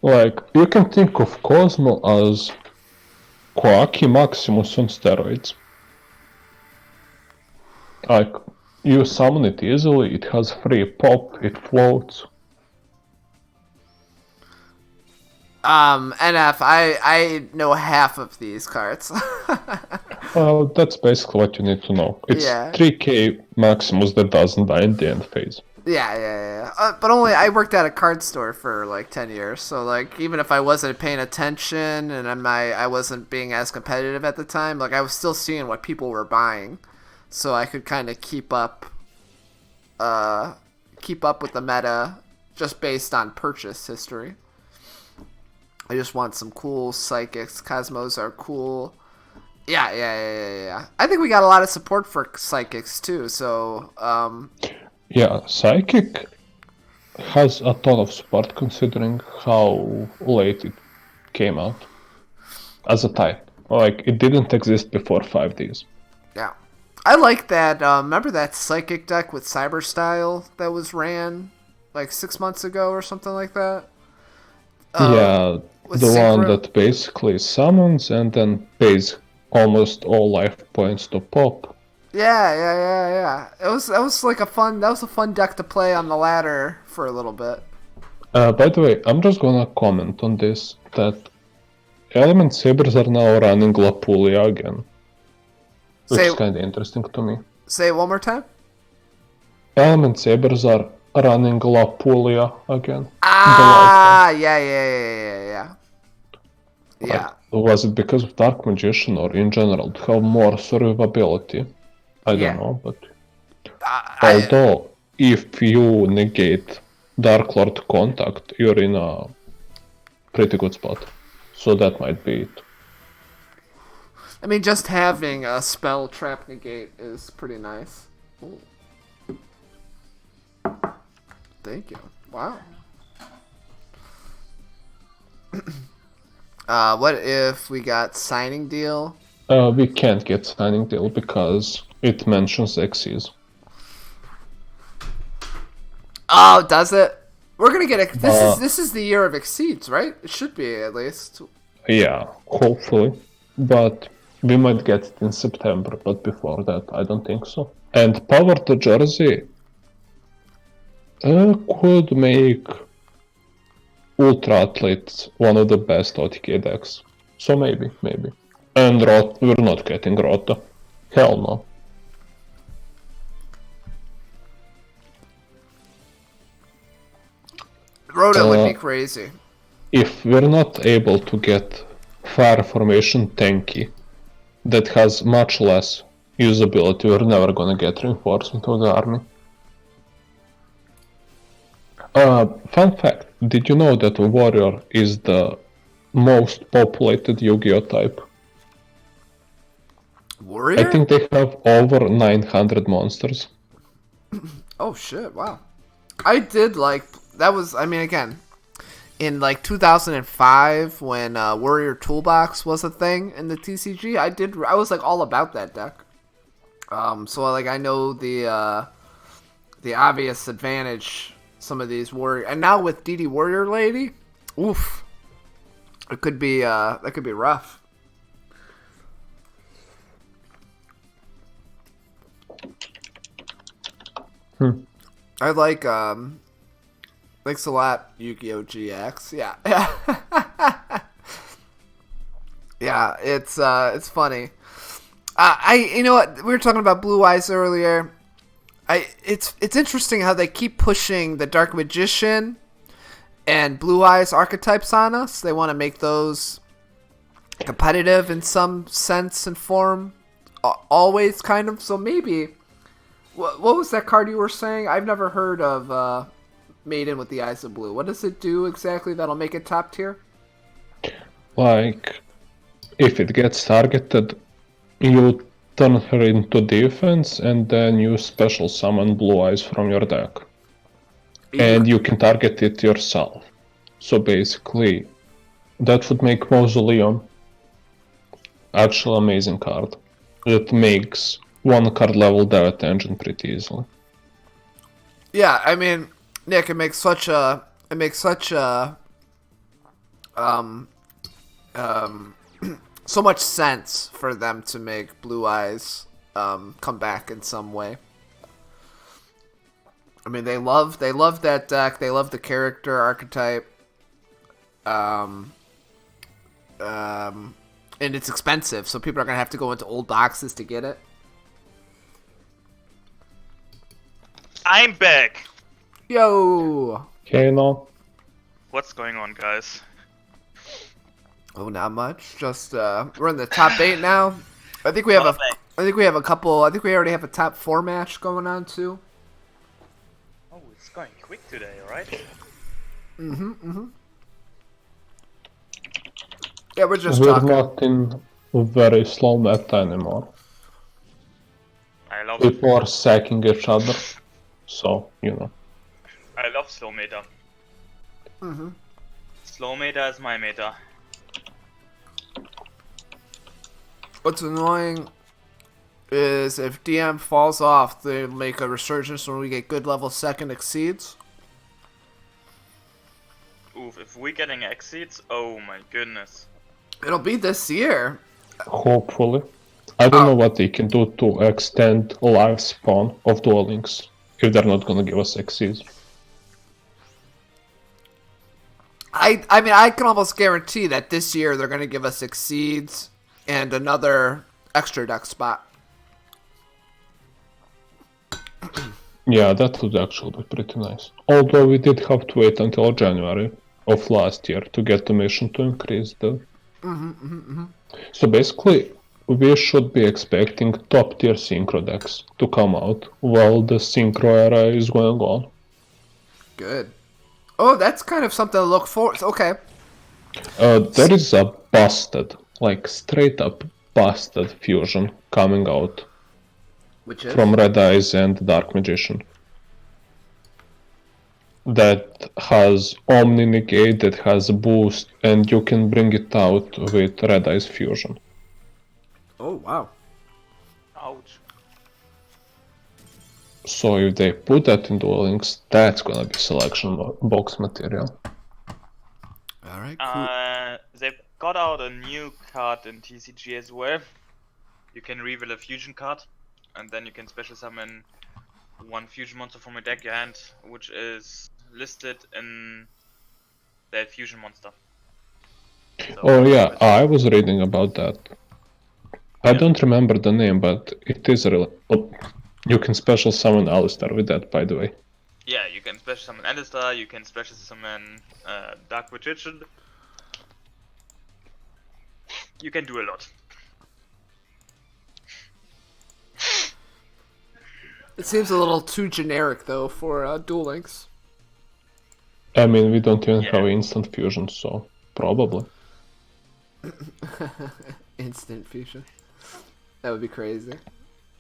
[SPEAKER 3] Like, you can think of Cosmo as Koaki Maximus on steroids. Like, you summon it easily, it has free pop, it floats.
[SPEAKER 1] NF, I know half of these cards.
[SPEAKER 3] Well, that's basically what you need to know. It's 3k Maximus that doesn't die in the end phase.
[SPEAKER 1] Yeah. But I worked at a card store for like 10 years, so like even if I wasn't paying attention and I wasn't being as competitive at the time, like I was still seeing what people were buying, so I could kind of keep up with the meta just based on purchase history. I just want some cool psychics. Cosmos are cool. Yeah. I think we got a lot of support for psychics too. So
[SPEAKER 3] yeah, psychic has a ton of support considering how late it came out as a type. Like, it didn't exist before 5Ds.
[SPEAKER 1] Yeah, I like that. Remember that psychic deck with Cyber Style that was ran like 6 months ago or something like that?
[SPEAKER 3] Yeah, the
[SPEAKER 1] Synchro?
[SPEAKER 3] one that basically summons and then pays almost all life points to pop.
[SPEAKER 1] Yeah. That was a fun deck to play on the ladder for a little bit.
[SPEAKER 3] By the way, I'm just gonna comment on this, that Element Sabers are now running Lapulia again. Which is kinda interesting to me.
[SPEAKER 1] Say it one more time?
[SPEAKER 3] Element Sabers are running Lapulia again.
[SPEAKER 1] Yeah.
[SPEAKER 3] Like, was it because of Dark Magician or in general to have more survivability? I don't know, but although if you negate Dark Lord contact, you're in a pretty good spot. So that might be it.
[SPEAKER 1] I mean, just having a spell trap negate is pretty nice. Ooh. Thank you. Wow. What if we got signing deal?
[SPEAKER 3] We can't get signing deal because it mentions Xyz.
[SPEAKER 1] Oh, does it? We're gonna get a. This is the year of Exceeds, right? It should be at least.
[SPEAKER 3] Yeah, hopefully, but we might get it in September. But before that, I don't think so. And Power to Jersey could make Ultra Athletes one of the best OTK decks. So maybe. And we're not getting Rota. Hell no.
[SPEAKER 1] Rota would be crazy.
[SPEAKER 3] If we're not able to get Fire Formation Tanky that has much less usability, we're never gonna get reinforcement of the army. Fun fact, did you know that Warrior is the most populated Yu-Gi-Oh type?
[SPEAKER 1] Warrior?
[SPEAKER 3] I think they have over 900 monsters.
[SPEAKER 1] Oh shit, wow. I did like, that was, I mean, again, in like 2005 when Warrior Toolbox was a thing in the TCG, I was like all about that deck. So like I know the obvious advantage some of these Warrior, and now with DD Warrior Lady, oof, it could be that could be rough. I like thanks a lot, Yu-Gi-Oh! GX. Yeah. Yeah, it's funny. You know what, we were talking about Blue Eyes earlier. It's interesting how they keep pushing the Dark Magician and Blue Eyes archetypes on us. They want to make those competitive in some sense and form, always kind of. So maybe, what was that card you were saying? I've never heard of Maiden with the Eyes of Blue. What does it do exactly that'll make it top tier?
[SPEAKER 3] Like, if it gets targeted, you turn her into defense, and then you special summon Blue Eyes from your deck. And you can target it yourself. So basically, that would make Mausoleum actual amazing card. That makes one card level Death Engine pretty easily.
[SPEAKER 1] Yeah, I mean, Nick, it makes such a so much sense for them to make Blue Eyes come back in some way. I mean, they love that deck. They love the character archetype. And it's expensive, so people are gonna have to go into old boxes to get it.
[SPEAKER 4] I'm back!
[SPEAKER 1] Yo.
[SPEAKER 3] Okay, no.
[SPEAKER 4] What's going on, guys?
[SPEAKER 1] Oh, not much. Just we're in the top 8 now. I think we have a couple. I think we already have a top 4 match going on too.
[SPEAKER 4] Oh, it's going quick today, right?
[SPEAKER 1] Yeah, we're just
[SPEAKER 3] We're
[SPEAKER 1] talking.
[SPEAKER 3] not in very slow meta anymore.
[SPEAKER 4] I love it.
[SPEAKER 3] People are sacking each other, so, you know.
[SPEAKER 4] I love slow meta. Slow meta is my meta.
[SPEAKER 1] What's annoying is if DM falls off, they make a resurgence when we get good level 2nd exceeds.
[SPEAKER 4] Oof, if we're getting exceeds, oh my goodness.
[SPEAKER 1] It'll be this year.
[SPEAKER 3] Hopefully. I don't know what they can do to extend lifespan of Duel Links if they're not gonna give us XCs.
[SPEAKER 1] I mean, I can almost guarantee that this year they're going to give us exceeds and another extra deck spot.
[SPEAKER 3] Yeah, that would actually be pretty nice. Although we did have to wait until January of last year to get the mission to increase the... So basically, we should be expecting top tier synchro decks to come out while the synchro era is going on.
[SPEAKER 1] Good. Oh, that's kind of something to look forward to. Okay.
[SPEAKER 3] There is a busted, like straight up busted fusion coming out
[SPEAKER 1] Which is?
[SPEAKER 3] from Red Eyes and Dark Magician. That has Omni Negate, that has a boost, and you can bring it out with Red Eyes fusion.
[SPEAKER 1] Oh, wow.
[SPEAKER 4] Ouch.
[SPEAKER 3] So if they put that in Duel Links, that's gonna be selection box material.
[SPEAKER 1] Alright, cool.
[SPEAKER 4] They got out a new card in TCG as well. You can reveal a fusion card, and then you can special summon one fusion monster from your deck your hand, which is listed in that fusion monster. So,
[SPEAKER 3] Oh yeah, I was reading about that. I don't remember the name, but it is really... Oh, you can special summon Alistar with that, by the way.
[SPEAKER 4] yeah, you can special summon Alistar, you can special summon Dark Magician. You can do a lot.
[SPEAKER 1] It seems a little too generic, though, for Duel Links.
[SPEAKER 3] I mean, we don't even have instant fusion, so probably.
[SPEAKER 1] Instant fusion. That would be crazy.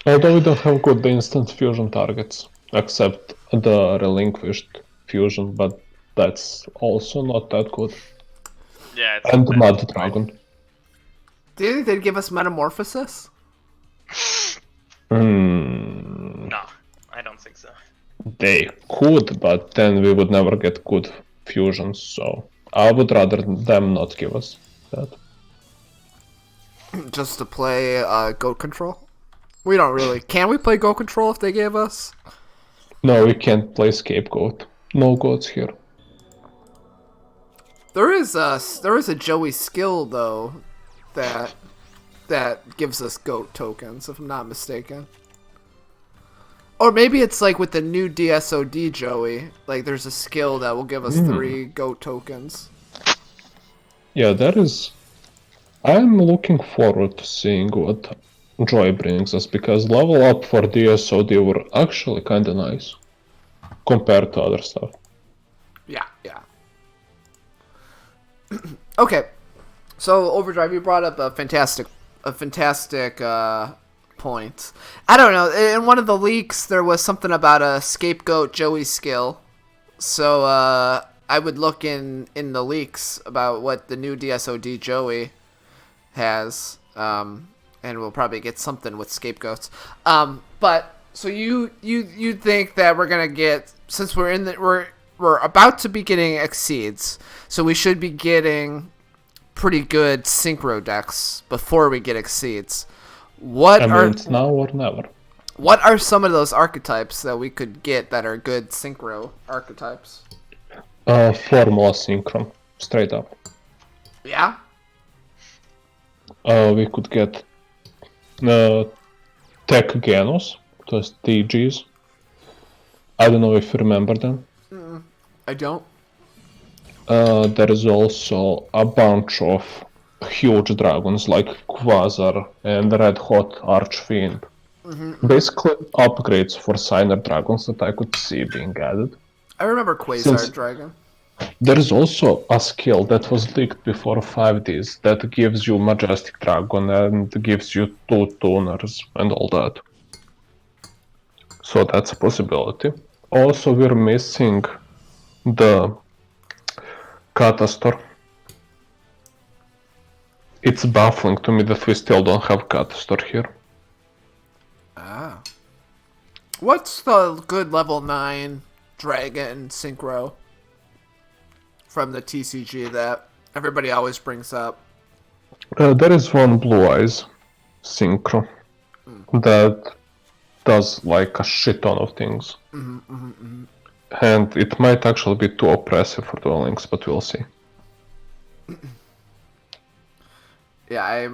[SPEAKER 3] Although we don't have good instant fusion targets, except the relinquished fusion, but that's also not that good.
[SPEAKER 4] Yeah, it's
[SPEAKER 3] And
[SPEAKER 4] not
[SPEAKER 3] Mud
[SPEAKER 4] bad.
[SPEAKER 3] Dragon.
[SPEAKER 1] Do you think they'd give us Metamorphosis?
[SPEAKER 4] No, I don't think so.
[SPEAKER 3] They could, but then we would never get good fusions, so I would rather them not give us that.
[SPEAKER 1] Just to play Goat Control? We don't really... Can we play Goat Control if they gave us?
[SPEAKER 3] No, we can't play Scapegoat. No goats here.
[SPEAKER 1] There is a Joey skill, though, that gives us goat tokens, if I'm not mistaken. Or maybe it's like with the new DSOD Joey, like there's a skill that will give us 3 goat tokens.
[SPEAKER 3] Yeah, that is... I'm looking forward to seeing what Joy brings us, because level up for DSOD were actually kinda nice. Compared to other stuff.
[SPEAKER 1] Yeah. Okay, so Overdrive, you brought up a fantastic point. I don't know. In one of the leaks, there was something about a scapegoat Joey skill. So I would look in the leaks about what the new DSOD Joey has, and we'll probably get something with scapegoats. But so you think that we're gonna get, since we're about to be getting Exceeds, so we should be getting pretty good synchro decks before we get Exceeds.
[SPEAKER 3] It's now or never.
[SPEAKER 1] What are some of those archetypes that we could get that are good synchro archetypes?
[SPEAKER 3] Formula synchro, straight up.
[SPEAKER 1] Yeah.
[SPEAKER 3] We could get Tech Genos, those TGs. I don't know if you remember them.
[SPEAKER 1] I don't.
[SPEAKER 3] There is also a bunch of huge dragons like Quasar and Red Hot Archfiend. Basically, upgrades for Signer dragons that I could see being added.
[SPEAKER 1] I remember Quasar Dragon.
[SPEAKER 3] There is also a skill that was leaked before 5Ds that gives you Majestic Dragon and gives you 2 tuners and all that. So that's a possibility. Also, we're missing the Catastor. It's baffling to me that we still don't have Catastor here.
[SPEAKER 1] Ah. What's the good level 9 dragon synchro from the TCG that everybody always brings up?
[SPEAKER 3] There is one Blue Eyes synchro that does like a shit ton of things. And it might actually be too oppressive for Duel Links, but we'll see.
[SPEAKER 1] Yeah, I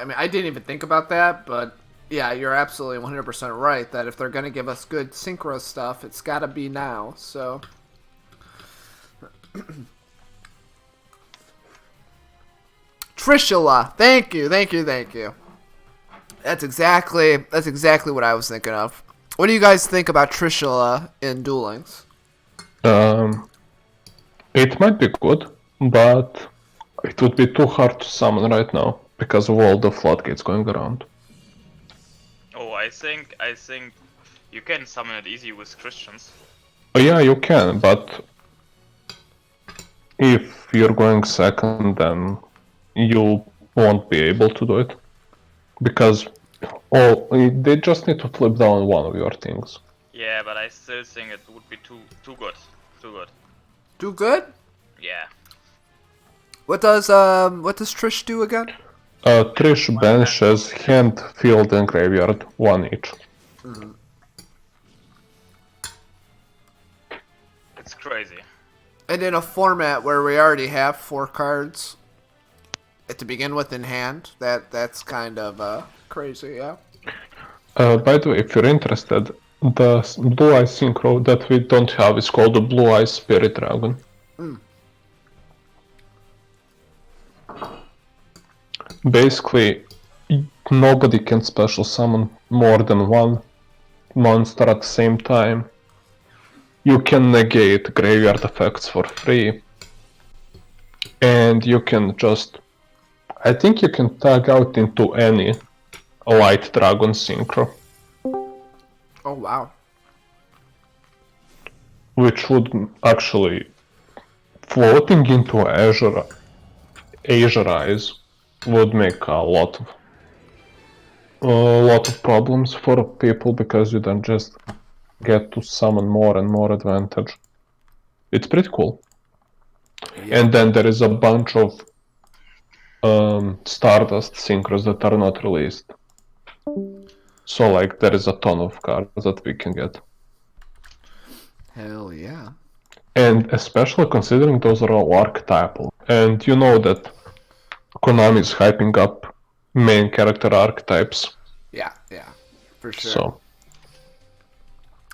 [SPEAKER 1] mean, I didn't even think about that, but yeah, you're absolutely 100% right that if they're going to give us good synchro stuff, it's got to be now, so... Trishula, thank you. That's exactly what I was thinking of. What do you guys think about Trishula in Duel Links?
[SPEAKER 3] It might be good, but it would be too hard to summon right now because of all the floodgates going around.
[SPEAKER 2] Oh, I think you can summon it easy with Christians.
[SPEAKER 3] Yeah, you can, but if you're going second, then you won't be able to do it. Because they just need to flip down one of your things.
[SPEAKER 2] Yeah, but I still think it would be too good.
[SPEAKER 1] Do good?
[SPEAKER 2] Yeah.
[SPEAKER 1] What does Trish do again?
[SPEAKER 3] Trish benches hand, field, and graveyard, one each.
[SPEAKER 2] It's crazy.
[SPEAKER 1] And in a format where we already have 4 cards to begin with in hand, that's kind of crazy, yeah.
[SPEAKER 3] By the way, if you're interested, the Blue Eyes synchro that we don't have is called the Blue Eyes Spirit Dragon. Basically, nobody can special summon more than one monster at the same time. You can negate graveyard effects for free. And you can just... I think you can tag out into any Light Dragon synchro.
[SPEAKER 1] Oh, wow.
[SPEAKER 3] Which would actually... Floating into Azure Eyes would make a lot of problems for people because you then just get to summon more and more advantage. It's pretty cool. Yeah. And then there is a bunch of Stardust synchros that are not released. So like there is a ton of cards that we can get.
[SPEAKER 1] Hell yeah.
[SPEAKER 3] And especially considering those are all archetypal. And you know that Konami is hyping up main character archetypes.
[SPEAKER 1] Yeah, for sure.
[SPEAKER 3] So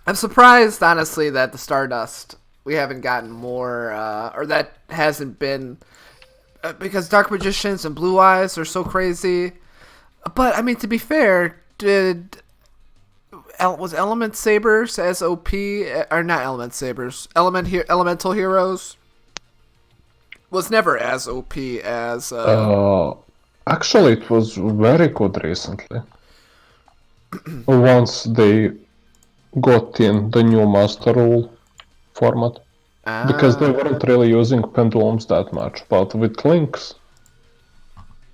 [SPEAKER 1] I'm surprised, honestly, that the Stardust, we haven't gotten more, or that hasn't been, because Dark Magicians and Blue Eyes are so crazy. But, I mean, to be fair, was Element Sabers as OP, or not Element Sabers, Elemental Heroes was never as OP as...
[SPEAKER 3] Actually, it was very good recently. Once they got in the new master rule format. Because they weren't really using pendulums that much, but with links,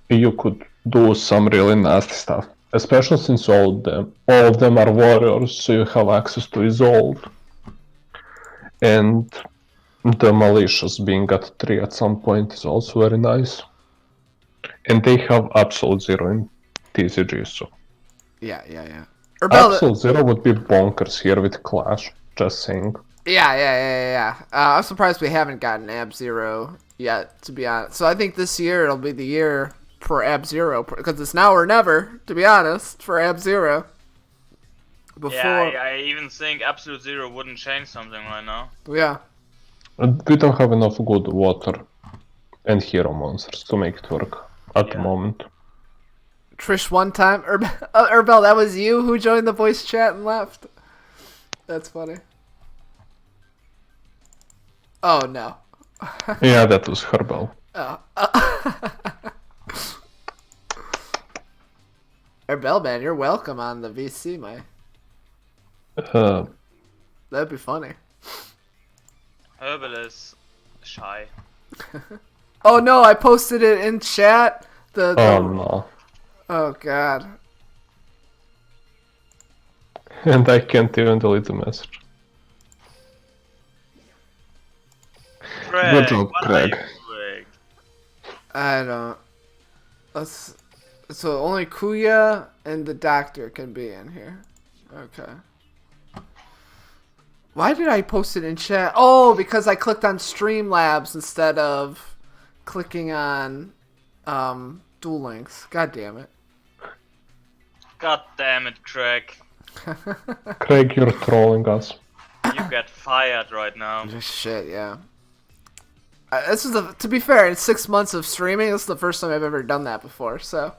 [SPEAKER 3] you could do some really nasty stuff. Especially since all of them are warriors, so you have access to Isolde. And the malicious being at 3 at some point is also very nice. And they have Absolute Zero in TCG, so.
[SPEAKER 1] Yeah.
[SPEAKER 3] Absolute Zero would be bonkers here with Clash, just saying.
[SPEAKER 1] Yeah. I'm surprised we haven't gotten Ab Zero yet, to be honest. So I think this year it'll be the year for Ab Zero, because it's now or never, to be honest, for Ab Zero.
[SPEAKER 2] Yeah, I even think Absolute Zero wouldn't change something right now.
[SPEAKER 1] Yeah.
[SPEAKER 3] We don't have enough good water and hero monsters to make it work at the moment.
[SPEAKER 1] Trish one time, Erbel, that was you who joined the voice chat and left. That's funny. Oh no.
[SPEAKER 3] Yeah, that was Herbal.
[SPEAKER 1] Oh. Erbel, man, you're welcome on the VC, man. That'd be funny.
[SPEAKER 2] Herbal is shy.
[SPEAKER 1] Oh no, I posted it in chat.
[SPEAKER 3] Oh no.
[SPEAKER 1] Oh god.
[SPEAKER 3] And I can't even delete the message.
[SPEAKER 2] Craig,
[SPEAKER 3] Good job,
[SPEAKER 2] what
[SPEAKER 3] Craig.
[SPEAKER 2] are you doing?
[SPEAKER 1] I don't. So only Kuya and the doctor can be in here. Okay. Why did I post it in chat? Oh, because I clicked on Streamlabs instead of clicking on Duel Links. God damn it.
[SPEAKER 2] God damn it, Craig.
[SPEAKER 3] Craig, you're trolling us.
[SPEAKER 2] You get fired right now.
[SPEAKER 1] Shit, yeah. This is to be fair, in 6 months of streaming, this is the first time I've ever done that before, so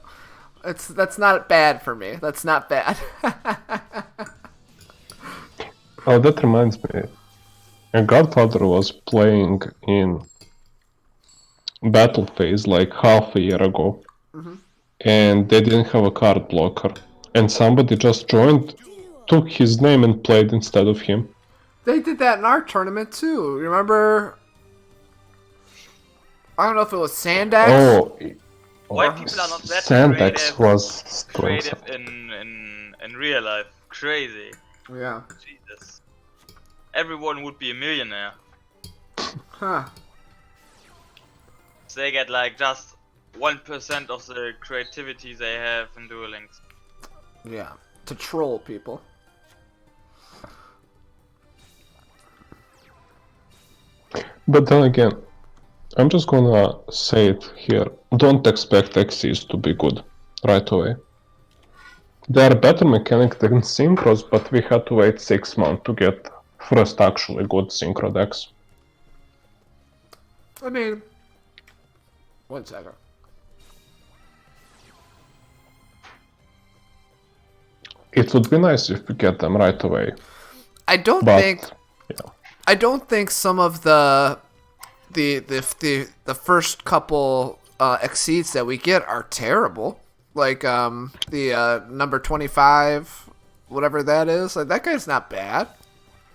[SPEAKER 1] that's not bad for me. That's not bad.
[SPEAKER 3] Oh, that reminds me. A Godfather was playing in battle phase like half a year ago, and they didn't have a card blocker, and somebody just joined, took his name and played instead of him.
[SPEAKER 1] They did that in our tournament too. Remember? I don't know if it was Sandex.
[SPEAKER 3] Oh,
[SPEAKER 2] Why people are not that
[SPEAKER 3] Sandex was
[SPEAKER 2] creative in real life? Crazy.
[SPEAKER 1] Yeah.
[SPEAKER 2] Jesus. Everyone would be a millionaire.
[SPEAKER 1] Huh.
[SPEAKER 2] So they get like just 1% of the creativity they have in Duel Links.
[SPEAKER 1] Yeah. To troll people.
[SPEAKER 3] But then again, I'm just gonna say it here. Don't expect XCs to be good right away. They are better mechanic than synchros, but we had to wait 6 months to get first actually good synchro decks.
[SPEAKER 1] I mean, 1 second.
[SPEAKER 3] It would be nice if we get them right away.
[SPEAKER 1] I don't think some of the first couple exceeds that we get are terrible. Like the number 25, whatever that is. Like that guy's not bad.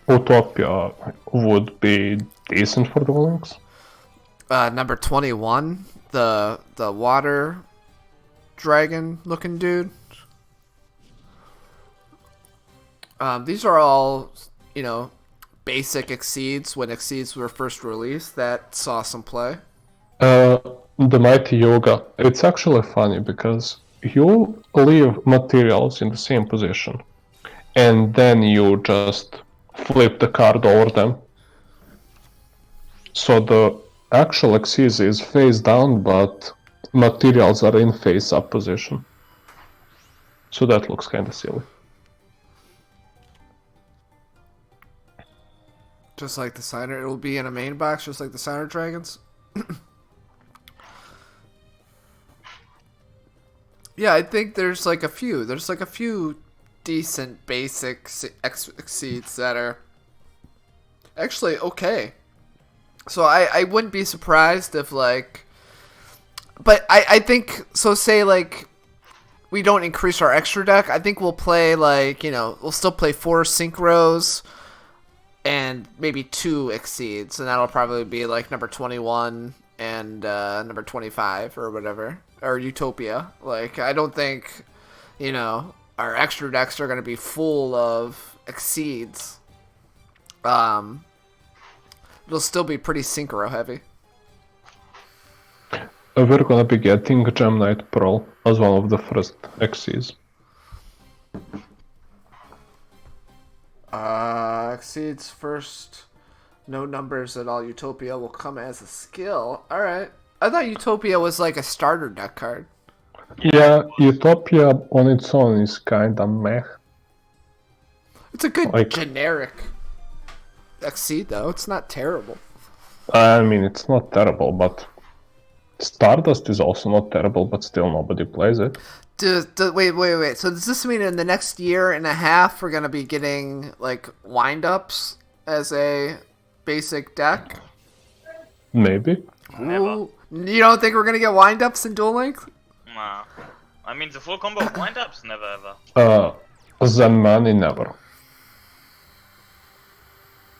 [SPEAKER 3] Utopia would be decent for the Links.
[SPEAKER 1] Number 21, the water dragon looking dude. These are all, basic exceeds when exceeds were first released that saw some play.
[SPEAKER 3] The Mighty Yoga. It's actually funny because you leave materials in the same position and then you just flip the card over them. So the actual axis is face down, but materials are in face up position. So that looks kinda silly.
[SPEAKER 1] Just like the signer, it will be in a main box, just like the signer dragons. Yeah, I think there's like a few. There's like a few decent basic exceeds that are actually okay. So I wouldn't be surprised if like but I think so. Say like we don't increase our extra deck. I think we'll play like we'll still play 4 synchros and maybe 2 exceeds, and that'll probably be like number 21 and number 25 or whatever, or Utopia. Like I don't think our extra decks are gonna be full of exceeds. It'll still be pretty synchro heavy.
[SPEAKER 3] We're gonna be getting Gem Knight Pearl as one of the first XCs.
[SPEAKER 1] Exceeds first. No numbers at all. Utopia will come as a skill. Alright. I thought Utopia was like a starter deck card.
[SPEAKER 3] Yeah, Utopia on its own is kinda meh.
[SPEAKER 1] It's a good
[SPEAKER 3] Like-
[SPEAKER 1] generic Exceed though. It's not terrible.
[SPEAKER 3] I mean, it's not terrible, but Stardust is also not terrible, but still nobody plays it.
[SPEAKER 1] Wait. So does this mean in the next year and a half we're gonna be getting like wind-ups as a basic deck?
[SPEAKER 3] Maybe.
[SPEAKER 2] Never.
[SPEAKER 1] Ooh. You don't think we're gonna get wind-ups in Duel Link?
[SPEAKER 2] Nah. I mean, the full combo of wind-ups? Never ever.
[SPEAKER 3] Zen Mani never.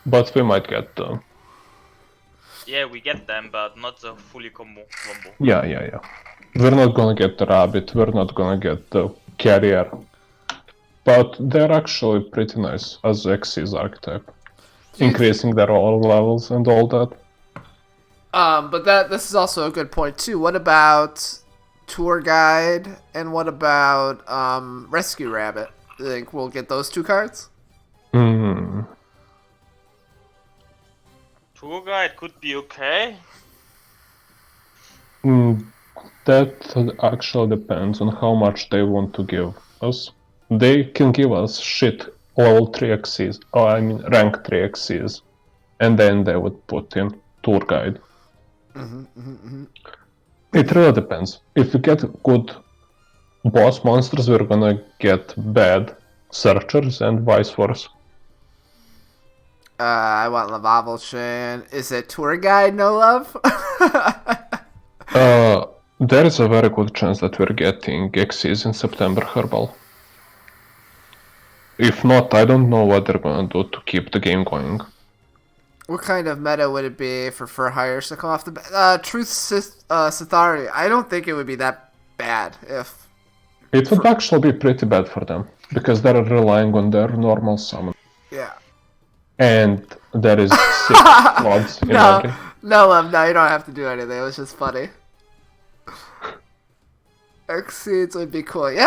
[SPEAKER 3] But we might get them.
[SPEAKER 2] Yeah, we get them, but not the fully combo.
[SPEAKER 3] Yeah. We're not gonna get the Rabbit, we're not gonna get the Carrier. But they're actually pretty nice as XC's archetype. Increasing their all levels and all that.
[SPEAKER 1] But this is also a good point too. What about Tour Guide and what about Rescue Rabbit? You think we'll get those 2 cards?
[SPEAKER 2] Tour guide could be okay.
[SPEAKER 3] That actually depends on how much they want to give us. They can give us shit level 3 XCs, rank 3 XCs, and then they would put in Tour Guide. It really depends. If we get good boss monsters, we're gonna get bad searchers and vice versa.
[SPEAKER 1] I want Lavavulsion. Is it Tour Guide, no love?
[SPEAKER 3] There is a very good chance that we're getting XCs in September Herbal. If not, I don't know what they're gonna do to keep the game going.
[SPEAKER 1] What kind of meta would it be for hires to come off the Truth Sithari? I don't think it would be that bad if...
[SPEAKER 3] It would actually be pretty bad for them, because they're relying on their normal summon.
[SPEAKER 1] Yeah.
[SPEAKER 3] And there is 6 slots in every.
[SPEAKER 1] No, you don't have to do anything. It was just funny. Exceeds would be cool. Yeah,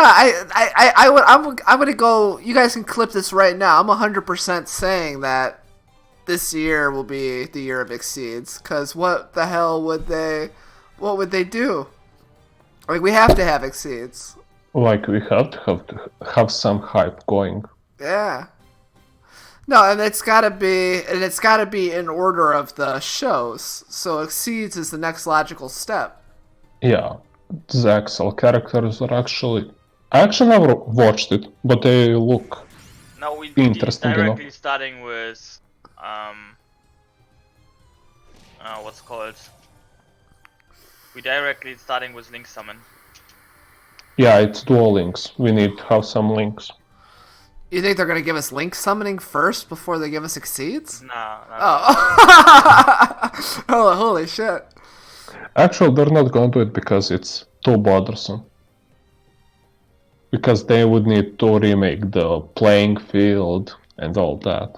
[SPEAKER 1] I'm gonna go. You guys can clip this right now. I'm 100% saying that this year will be the year of Exceeds. Cause what the hell would they? What would they do? Like we have to have Exceeds.
[SPEAKER 3] Like we have to have some hype going.
[SPEAKER 1] Yeah. No, and it's gotta be in order of the shows. So Exceeds is the next logical step.
[SPEAKER 3] Yeah, the Axel characters are actually... I actually never watched it, but they look
[SPEAKER 2] No, we
[SPEAKER 3] interesting,
[SPEAKER 2] directly starting with what's called? We directly starting with Link Summon.
[SPEAKER 3] Yeah, it's dual links. We need to have some links.
[SPEAKER 1] You think they're gonna give us Link summoning first before they give us Exceeds?
[SPEAKER 2] Nah.
[SPEAKER 1] Oh. Oh, holy shit.
[SPEAKER 3] Actually, they're not gonna do it because it's too bothersome. Because they would need to remake the playing field and all that.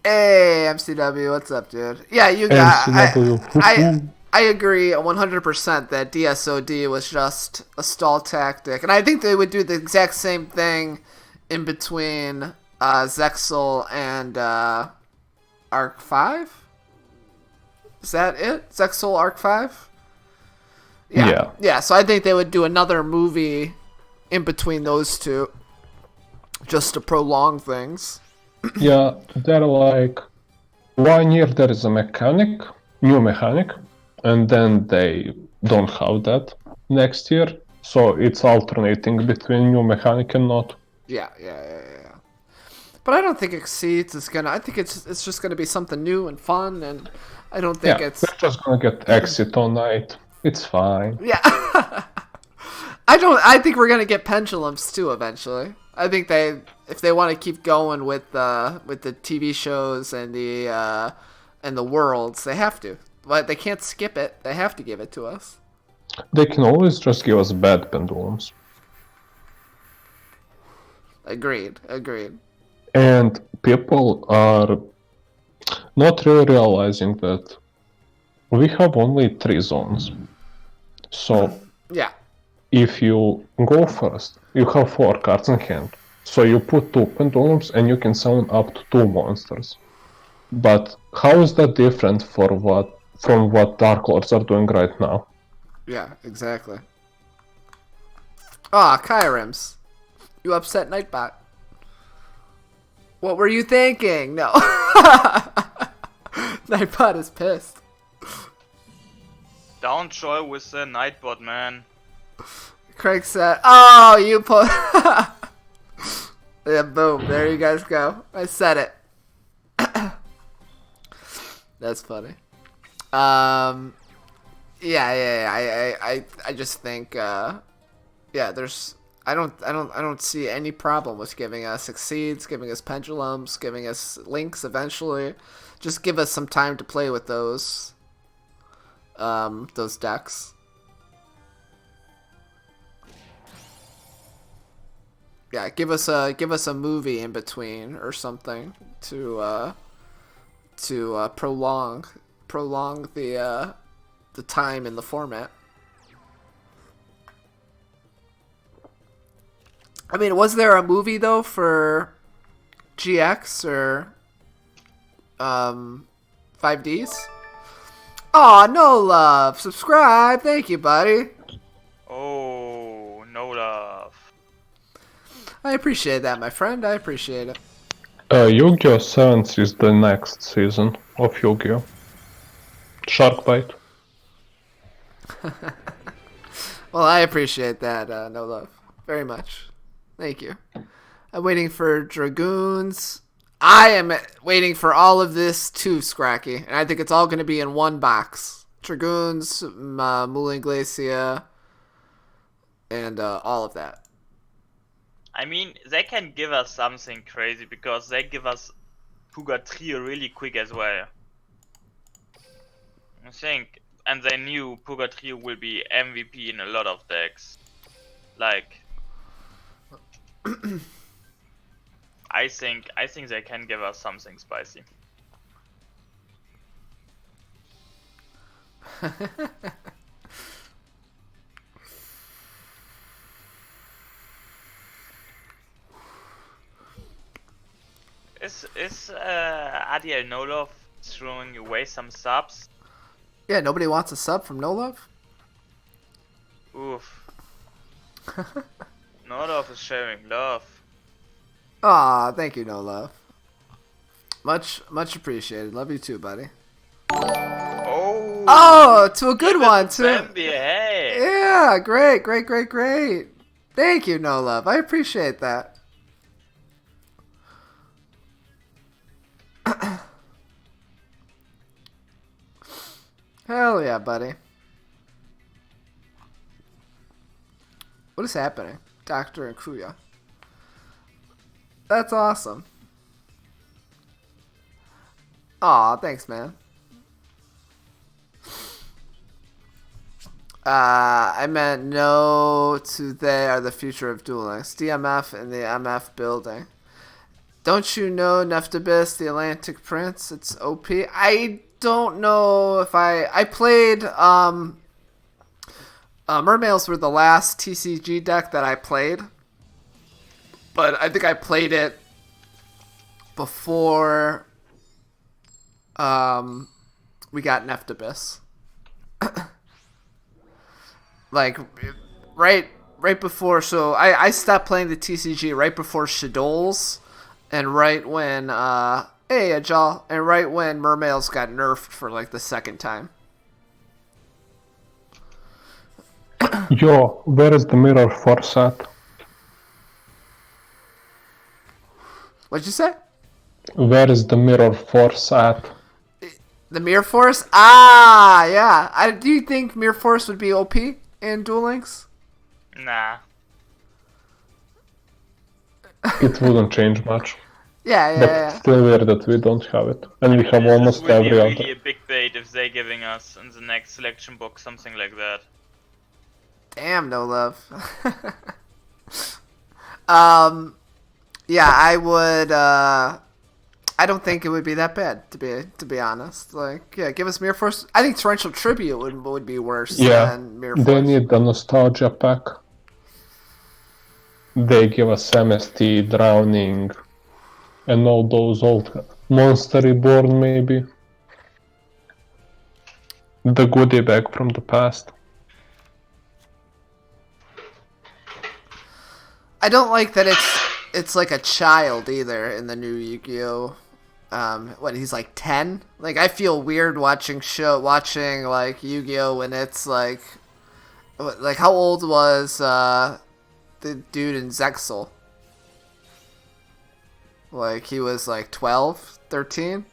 [SPEAKER 1] Hey, MCW, what's up, dude? Yeah, you got...
[SPEAKER 3] MCW.
[SPEAKER 1] I agree 100% that DSOD was just a stall tactic. And I think they would do the exact same thing in between Zexal and Arc 5? Is that it? Zexal Arc 5?
[SPEAKER 3] Yeah.
[SPEAKER 1] Yeah, so I think they would do another movie in between those two. Just to prolong things.
[SPEAKER 3] Yeah, they're like... 1 year there is a new mechanic, and then they don't have that next year. So it's alternating between new mechanic and not.
[SPEAKER 1] Yeah. But I don't think Exceeds is gonna. I think it's just gonna be something new and fun, and I don't think
[SPEAKER 3] Yeah,
[SPEAKER 1] it's.
[SPEAKER 3] we're just gonna get Exit all night. It's fine.
[SPEAKER 1] Yeah. I don't. I think we're gonna get pendulums too eventually. I think if they want to keep going with the TV shows and the worlds, they have to. But they can't skip it. They have to give it to us.
[SPEAKER 3] They can always just give us bad pendulums.
[SPEAKER 1] Agreed. Agreed.
[SPEAKER 3] And people are not really realizing that we have only 3 zones. So
[SPEAKER 1] Yeah.
[SPEAKER 3] if you go first, you have 4 cards in hand. So you put 2 pendulums and you can summon up to 2 monsters. But how is that different from what Dark Lords are doing right now?
[SPEAKER 1] Yeah. Exactly. Ah, Kyrims. You upset Nightbot. What were you thinking? No. Nightbot is pissed.
[SPEAKER 2] Down Joy with the Nightbot, man.
[SPEAKER 1] Craig said, "Oh, you put." Yeah, boom. There you guys go. I said it. That's funny. Yeah. I just think, yeah. There's. I don't see any problem with giving us Exceeds, giving us Pendulums, giving us Links eventually. Just give us some time to play with those decks. Yeah, give us a movie in between or something to prolong the time in the format. I mean, was there a movie though for GX or 5Ds? Aw, no love. Subscribe. Thank you, buddy.
[SPEAKER 2] Oh, no love.
[SPEAKER 1] I appreciate that, my friend. I appreciate it.
[SPEAKER 3] Yu-Gi-Oh! 7th is the next season of Yu-Gi-Oh! Sharkbite.
[SPEAKER 1] Well, I appreciate that, no love. Very much. Thank you. I'm waiting for Dragoons. I am waiting for all of this too, Scracky. And I think it's all going to be in one box. Dragoons, Moulin Glacia, and all of that.
[SPEAKER 2] I mean, they can give us something crazy because they give us Puga Trio really quick as well. I think, and they knew Puga Trio will be MVP in a lot of decks. Like, I think they can give us something spicy. Is Adiel Nolov throwing away some subs?
[SPEAKER 1] Yeah, nobody wants a sub from No Love?
[SPEAKER 2] Oof. Nolov is sharing love.
[SPEAKER 1] Aw, thank you, No Love. Much appreciated. Love you too, buddy. Oh, to a good one too.
[SPEAKER 2] Bambi, hey.
[SPEAKER 1] Yeah, great. Thank you, No Love. I appreciate that. Hell yeah, buddy. What is happening? Doctor and Kuya. That's awesome. Aw, thanks, man. I meant no to they are the future of Duel Links. DMF in the MF building. Don't you know Neftibus, the Atlantic Prince? It's OP. I don't know if I played Mermails were the last TCG deck that I played. But I think I played it before we got Neftibus. Like right before, so I stopped playing the TCG right before Shadows, and right when hey Ajal, and right when Mermails got nerfed for like the second time.
[SPEAKER 3] Yo, where is the mirror for set?
[SPEAKER 1] What'd you say?
[SPEAKER 3] Where is the mirror force at?
[SPEAKER 1] The Mirror Force? Ah, yeah. Do you think Mirror Force would be OP in Duel Links?
[SPEAKER 2] Nah.
[SPEAKER 3] It wouldn't change much.
[SPEAKER 1] Yeah,
[SPEAKER 3] But
[SPEAKER 1] yeah.
[SPEAKER 3] still weird that we don't have it. And we have almost
[SPEAKER 2] This would be
[SPEAKER 3] every
[SPEAKER 2] really
[SPEAKER 3] other.
[SPEAKER 2] a big bait if they giving us in the next selection box something like that.
[SPEAKER 1] Damn, no love. Yeah, I would. I don't think it would be that bad to be honest. Like, yeah, give us Mirror Force. I think Torrential Tribute would be worse than Mirror Force.
[SPEAKER 3] They need the nostalgia pack. They give us MST, Drowning, and all those old Monster Reborn maybe. The goodie bag from the past.
[SPEAKER 1] I don't like that it's like a child either in the new Yu-Gi-Oh. What, he's like 10? Like, I feel weird watching like Yu-Gi-Oh when it's like how old was the dude in Zexal? Like, he was like 12, 13?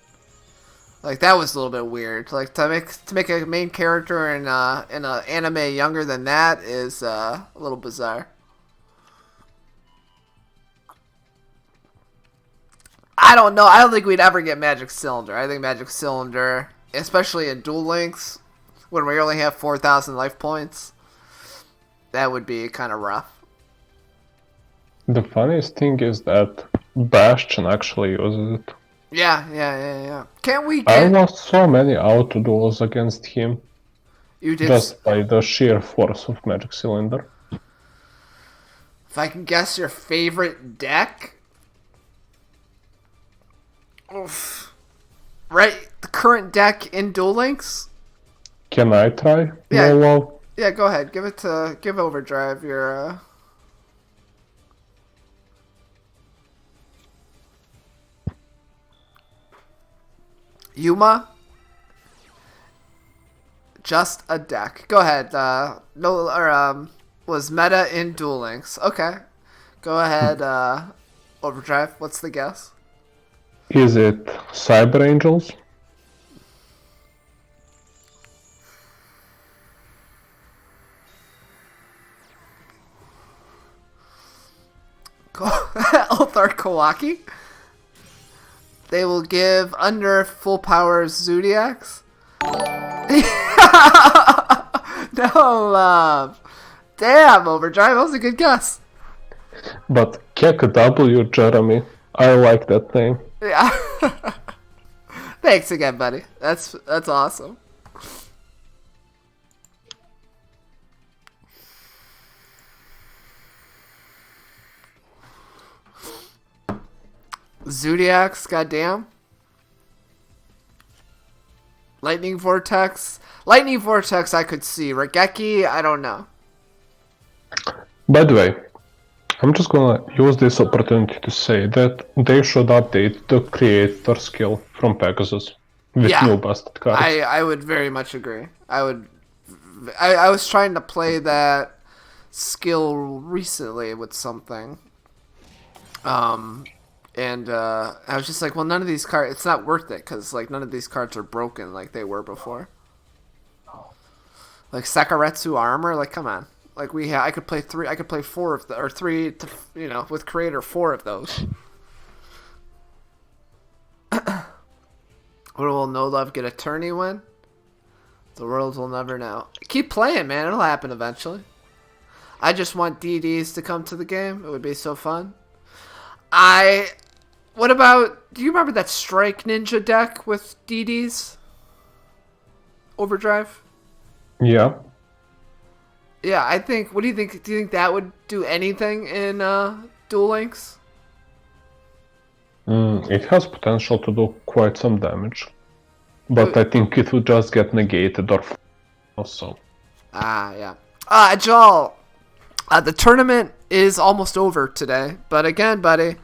[SPEAKER 1] Like, that was a little bit weird. Like, to make a main character in an anime younger than that is a little bizarre. I don't know. I don't think we'd ever get Magic Cylinder. I think Magic Cylinder, especially in Duel Links, when we only have 4,000 life points, that would be kind of rough.
[SPEAKER 3] The funniest thing is that Bastion actually uses it.
[SPEAKER 1] Yeah. Can't we
[SPEAKER 3] I
[SPEAKER 1] get...
[SPEAKER 3] lost so many auto duels against him.
[SPEAKER 1] You did...
[SPEAKER 3] Just by the sheer force of Magic Cylinder.
[SPEAKER 1] If I can guess your favorite deck... Oof. Right, the current deck in Duel Links?
[SPEAKER 3] Can I try?
[SPEAKER 1] Yeah.
[SPEAKER 3] No love.
[SPEAKER 1] Yeah, go ahead. Give Overdrive your Yuma? Just a deck. Go ahead. Was meta in Duel Links. Okay. Go ahead, Overdrive. What's the guess?
[SPEAKER 3] Is it Cyber Angels?
[SPEAKER 1] Ulthar Kawaki? They will give under full power Zodiacs? No love. Damn, Overdrive. That was a good guess.
[SPEAKER 3] But Kek W, Jeremy. I like that name.
[SPEAKER 1] Yeah. Thanks again, buddy. That's awesome. Zodiacs, goddamn. Lightning Vortex. Lightning Vortex I could see. Regeki, I don't know.
[SPEAKER 3] By the way, I'm just gonna use this opportunity to say that they should update the creator skill from Pegasus with new busted cards.
[SPEAKER 1] I would very much agree. I was trying to play that skill recently with something. And I was just like, well, none of these cards, it's not worth it, because like none of these cards are broken like they were before. Like Sakaretsu Armor, like come on. Like I could play four of or three, with Creator 4 of those. Or will No Love get a tourney win? The world will never know. Keep playing, man. It'll happen eventually. I just want DDs to come to the game. It would be so fun. What about... Do you remember that Strike Ninja deck with DDs? Overdrive?
[SPEAKER 3] Yeah.
[SPEAKER 1] Yeah, I think... What do you think? Do you think that would do anything in Duel Links?
[SPEAKER 3] It has potential to do quite some damage. But I think it would just get negated or also.
[SPEAKER 1] Yeah. Joel, the tournament is almost over today. But again, buddy,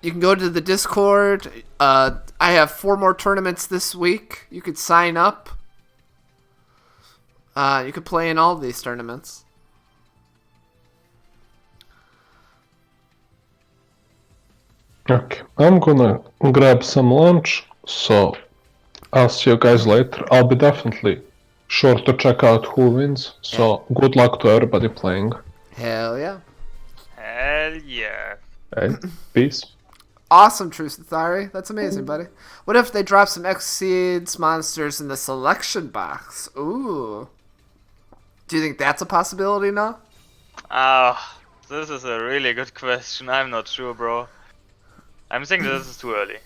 [SPEAKER 1] you can go to the Discord. I have 4 more tournaments this week. You could sign up. You could play in all of these tournaments.
[SPEAKER 3] Okay, I'm gonna grab some lunch, so I'll see you guys later. I'll be definitely sure to check out who wins, so good luck to everybody playing.
[SPEAKER 1] Hell yeah.
[SPEAKER 2] Hell yeah.
[SPEAKER 3] Hey, peace.
[SPEAKER 1] Awesome, True Thari. That's amazing, buddy. What if they drop some Exceeds monsters in the selection box? Ooh. Do you think that's a possibility now?
[SPEAKER 2] This is a really good question. I'm not sure, bro. I'm thinking this is too early.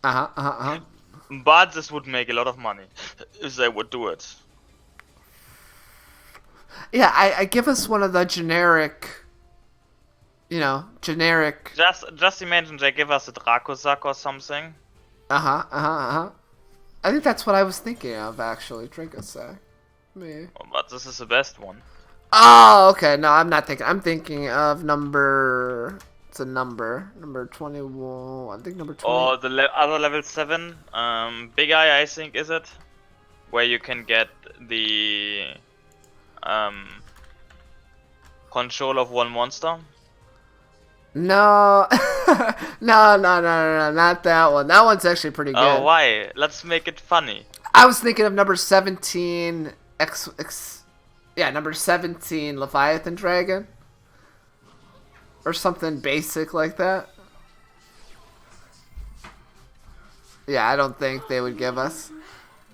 [SPEAKER 2] But this would make a lot of money if they would do it.
[SPEAKER 1] Yeah, I give us one of the generic, generic.
[SPEAKER 2] Just imagine they give us a Dracosac or something.
[SPEAKER 1] I think that's what I was thinking of, actually. Dracosac. Me.
[SPEAKER 2] Oh, but this is the best one.
[SPEAKER 1] Oh, okay. No, I'm not thinking. I'm thinking of number. It's a number. Number 21. I think number 20.
[SPEAKER 2] Or the other level 7. Big Eye, I think, is it? Where you can get the control of one monster.
[SPEAKER 1] No. No, not that one. That one's actually pretty good.
[SPEAKER 2] Oh, why? Let's make it funny.
[SPEAKER 1] I was thinking of number 17. Number 17 Leviathan Dragon. Or something basic like that. Yeah, I don't think they would give us.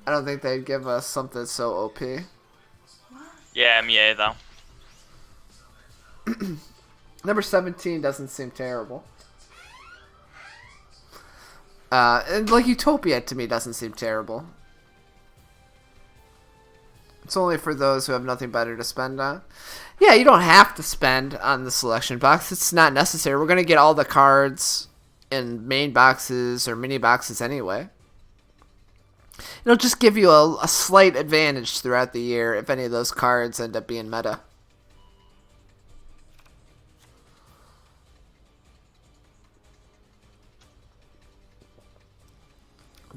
[SPEAKER 1] I don't think they'd give us something so OP.
[SPEAKER 2] Yeah, me either.
[SPEAKER 1] Number 17 doesn't seem terrible. And like Utopia to me doesn't seem terrible. It's only for those who have nothing better to spend on. Yeah, you don't have to spend on the selection box. It's not necessary. We're going to get all the cards in main boxes or mini boxes anyway. It'll just give you a slight advantage throughout the year if any of those cards end up being meta.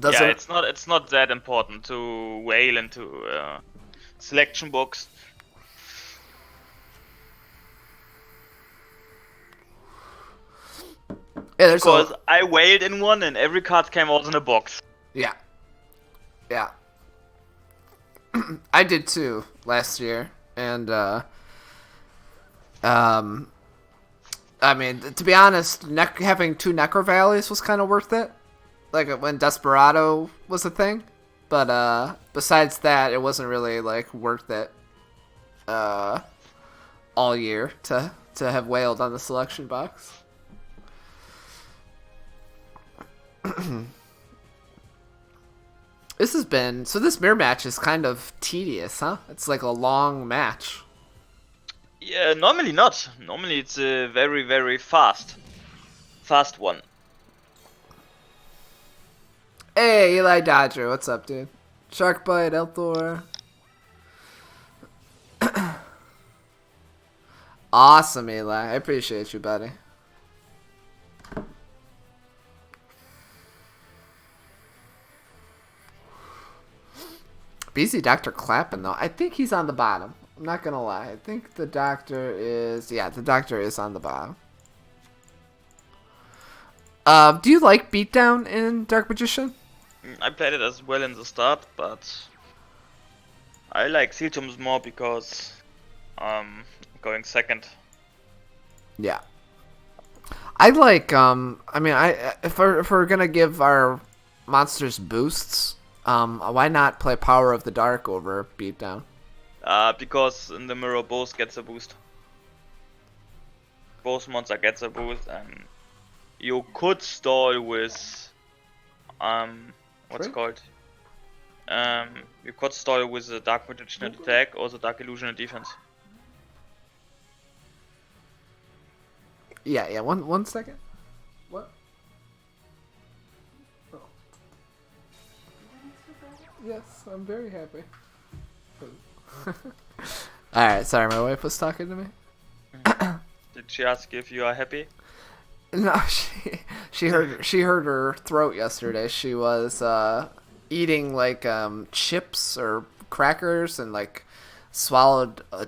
[SPEAKER 2] It's not that important to whale into selection box.
[SPEAKER 1] Yeah,
[SPEAKER 2] because I whaled in one and every card came out in a box.
[SPEAKER 1] Yeah. Yeah. I did too last year, and I mean, to be honest, having 2 Necro Valleys was kind of worth it. Like when Desperado was a thing, but besides that, it wasn't really like worth it. All year to have whaled on the selection box. This mirror match is kind of tedious, huh? It's like a long match.
[SPEAKER 2] Yeah, normally not. Normally it's a very, very fast one.
[SPEAKER 1] Hey, Eli Dodger, what's up, dude? Sharkbite, Elthor. Awesome, Eli. I appreciate you, buddy. BZ Dr. Clappin, though. I think he's on the bottom. I'm not gonna lie. I think the doctor is... Yeah, the doctor is on the bottom. Do you like Beatdown in Dark Magician?
[SPEAKER 2] I played it as well in the start, but I like Sealtombs more because going second.
[SPEAKER 1] Yeah. I like, I mean, if we're gonna give our monsters boosts, why not play Power of the Dark over Beatdown?
[SPEAKER 2] Because in the mirror both gets a boost. Both monster gets a boost, and you could stall with what's it called? You could stall with the Dark Magician attack or the Dark Illusion defense.
[SPEAKER 1] Yeah. One second. What? Oh. Yes, I'm very happy. Alright, sorry, my wife was talking to me.
[SPEAKER 2] Did she ask if you are happy?
[SPEAKER 1] No, she heard her throat yesterday. She was eating like chips or crackers and like swallowed a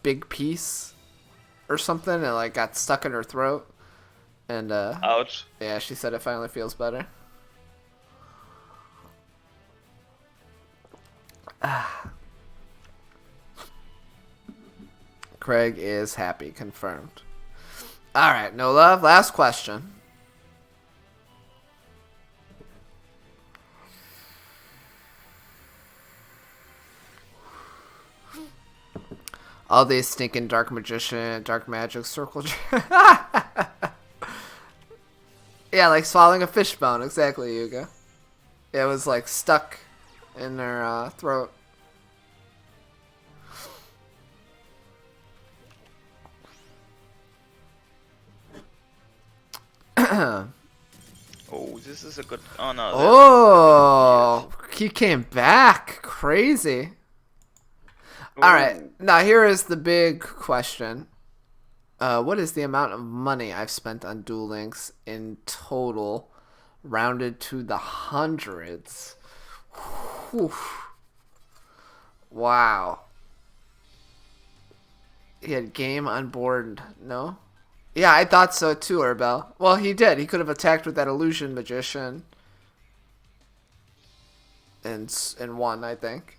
[SPEAKER 1] big piece or something and like got stuck in her throat. And
[SPEAKER 2] Ouch.
[SPEAKER 1] yeah, she said it finally feels better. Craig is happy, confirmed. All right, no love. Last question. All these stinking dark magic circle. Yeah, like swallowing a fish bone. Exactly, Yuga. It was like stuck in their throat.
[SPEAKER 2] Oh, this is a good. Oh no.
[SPEAKER 1] Oh, he came back. Crazy. All right,
[SPEAKER 2] Ooh.
[SPEAKER 1] now here is the big question. What is the amount of money I've spent on Duel Links in total, rounded to the hundreds? Whew. Wow. He had game on board, no? Yeah, I thought so too, Erbel. Well, he did. He could have attacked with that illusion magician. And won, I think.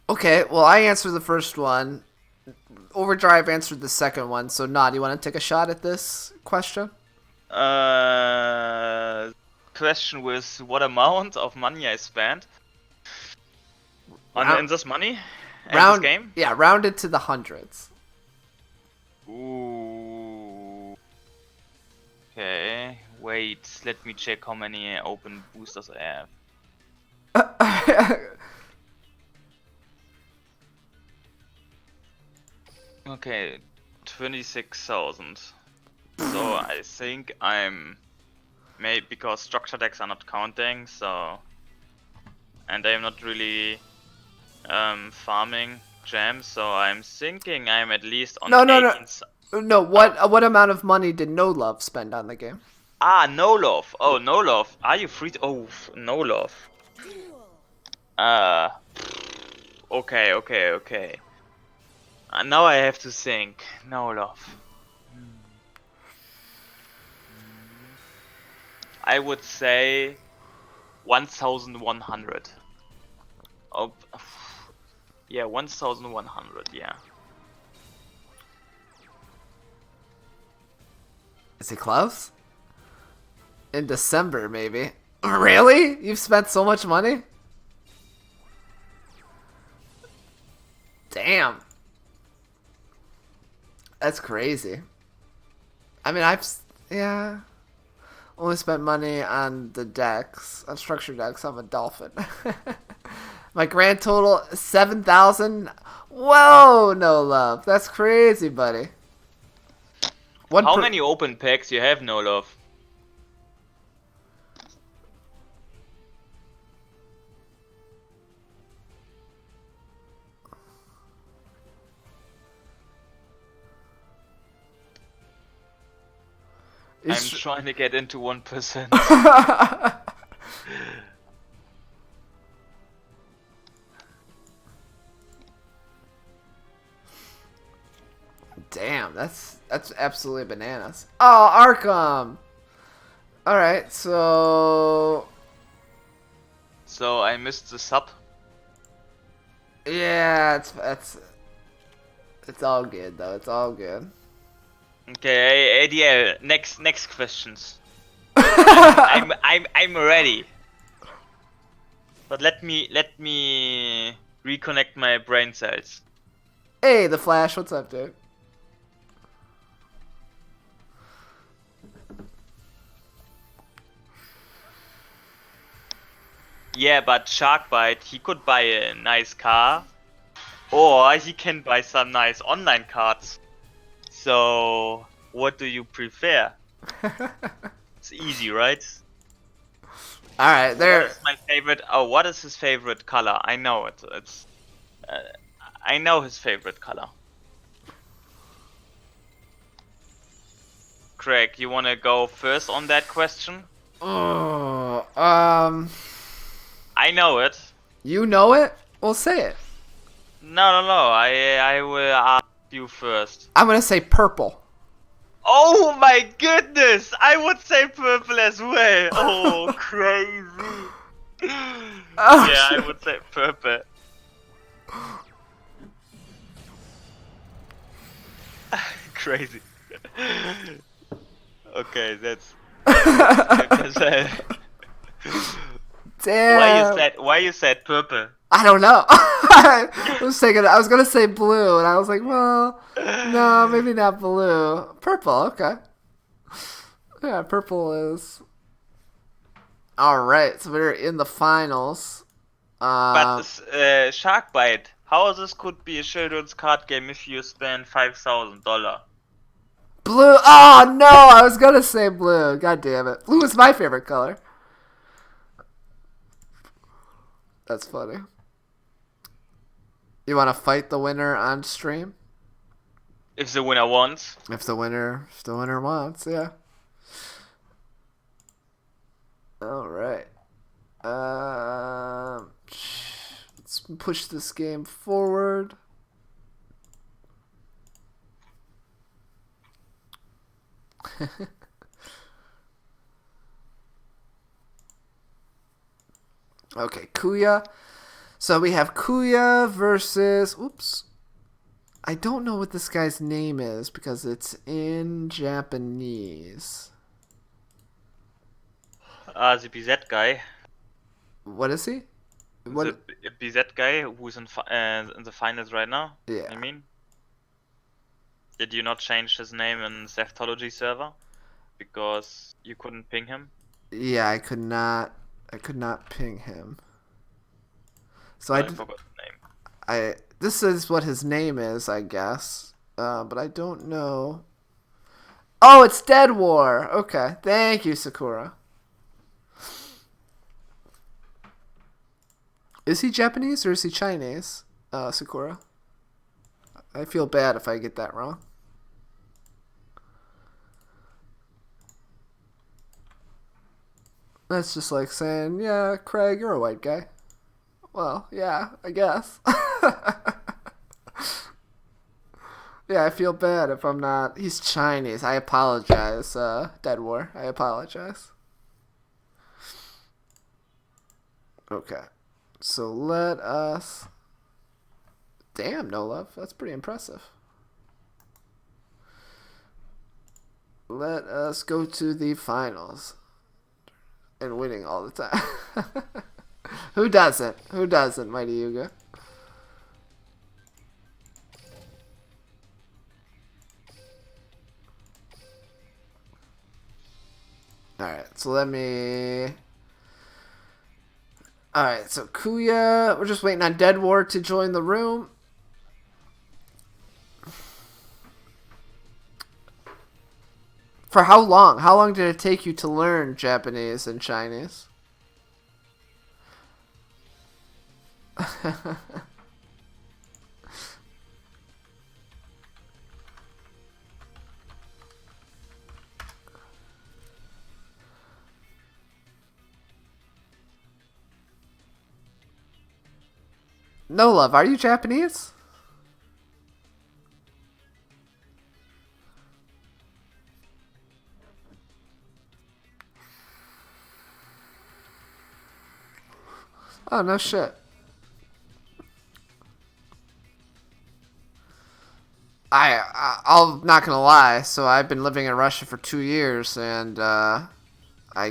[SPEAKER 1] Okay, well, I answered the first one. Overdrive answered the second one. So, Nod, you want to take a shot at this question?
[SPEAKER 2] Question was what amount of money I spent in this money in this game?
[SPEAKER 1] Yeah, rounded to the hundreds.
[SPEAKER 2] Ooh. Okay. Wait. Let me check how many open boosters I have. Okay, 26,000. So I think I'm because structure decks are not counting, so and I'm not really farming gems, so I'm thinking I'm at least on
[SPEAKER 1] No.
[SPEAKER 2] 18.
[SPEAKER 1] No, what amount of money did No Love spend on the game?
[SPEAKER 2] Ah, no love. Oh, no love. Are you free? Oh, no love. Okay. Now I have to think. No love. I would say 1,100. Oh, yeah, 1,100. Yeah.
[SPEAKER 1] Is he close? In December, maybe. Really? You've spent so much money? Damn. That's crazy. I mean, yeah, only spent money on the decks, on structured decks. I'm a dolphin. My grand total, 7,000. Whoa, No Love. That's crazy, buddy.
[SPEAKER 2] How many open packs you have, No Love? I'm trying to get into 1%.
[SPEAKER 1] Damn, that's absolutely bananas. Oh, Arkham. All right, so
[SPEAKER 2] I missed the sub.
[SPEAKER 1] yeah, it's all good though. It's all good.
[SPEAKER 2] Okay, ADL. Next questions. I'm ready. But let me reconnect my brain cells.
[SPEAKER 1] Hey, the Flash. What's up, dude?
[SPEAKER 2] Yeah, but Sharkbite, he could buy a nice car, or he can buy some nice online cards. So, what do you prefer? It's easy, right?
[SPEAKER 1] All right, there.
[SPEAKER 2] What is my favorite? Oh, what is his favorite color? I know it. I know his favorite color. Craig, you wanna go first on that question?
[SPEAKER 1] Oh,
[SPEAKER 2] I know it.
[SPEAKER 1] you know it? Well, say it.
[SPEAKER 2] No. I will. You first.
[SPEAKER 1] I'm gonna say purple.
[SPEAKER 2] Oh my goodness! I would say purple as well. Oh, crazy.
[SPEAKER 1] Oh,
[SPEAKER 2] Yeah, I
[SPEAKER 1] shit.
[SPEAKER 2] would say purple. Crazy. Okay, that's 10%.
[SPEAKER 1] Damn.
[SPEAKER 2] Why you said purple?
[SPEAKER 1] I don't know. I was gonna say blue, and I was like, well, no, maybe not blue. Purple, okay. Yeah, purple is. Alright, so we're in the finals.
[SPEAKER 2] But Shark Bite, how this could be a children's card game if you spend $5,000?
[SPEAKER 1] Blue. Oh, no, I was gonna say blue. God damn it. Blue is my favorite color. That's funny. You want to fight the winner on stream?
[SPEAKER 2] If the winner wants.
[SPEAKER 1] If the winner wants, yeah. All right. Let's push this game forward. Okay, Kuya. So we have Kuya versus. Oops. I don't know what this guy's name is because it's in Japanese.
[SPEAKER 2] The BZ guy.
[SPEAKER 1] What is he? What?
[SPEAKER 2] The BZ guy who's in the finals right now.
[SPEAKER 1] Yeah.
[SPEAKER 2] You mean? Did you not change his name in Zeftology server because you couldn't ping him?
[SPEAKER 1] Yeah, I could not ping him. So
[SPEAKER 2] I forgot his name.
[SPEAKER 1] This is what his name is, I guess. But I don't know. Oh, it's Dead War. Okay. Thank you, Sakura. Is he Japanese or is he Chinese, Sakura? I feel bad if I get that wrong. That's just like saying, yeah, Craig, you're a white guy. Well, yeah, I guess. Yeah, I feel bad if I'm not. He's Chinese. I apologize, Dead War. I apologize. Okay. So let us. Damn, no love. That's pretty impressive. Let us go to the finals. And winning all the time. Who doesn't? Who doesn't, Mighty Yuga? Alright, so let me... Alright, so Kuya... We're just waiting on Dead War to join the room. For how long? How long did it take you to learn Japanese and Chinese? No love, are you Japanese? Oh, no shit. I'm not gonna lie. So I've been living in Russia for 2 years, and I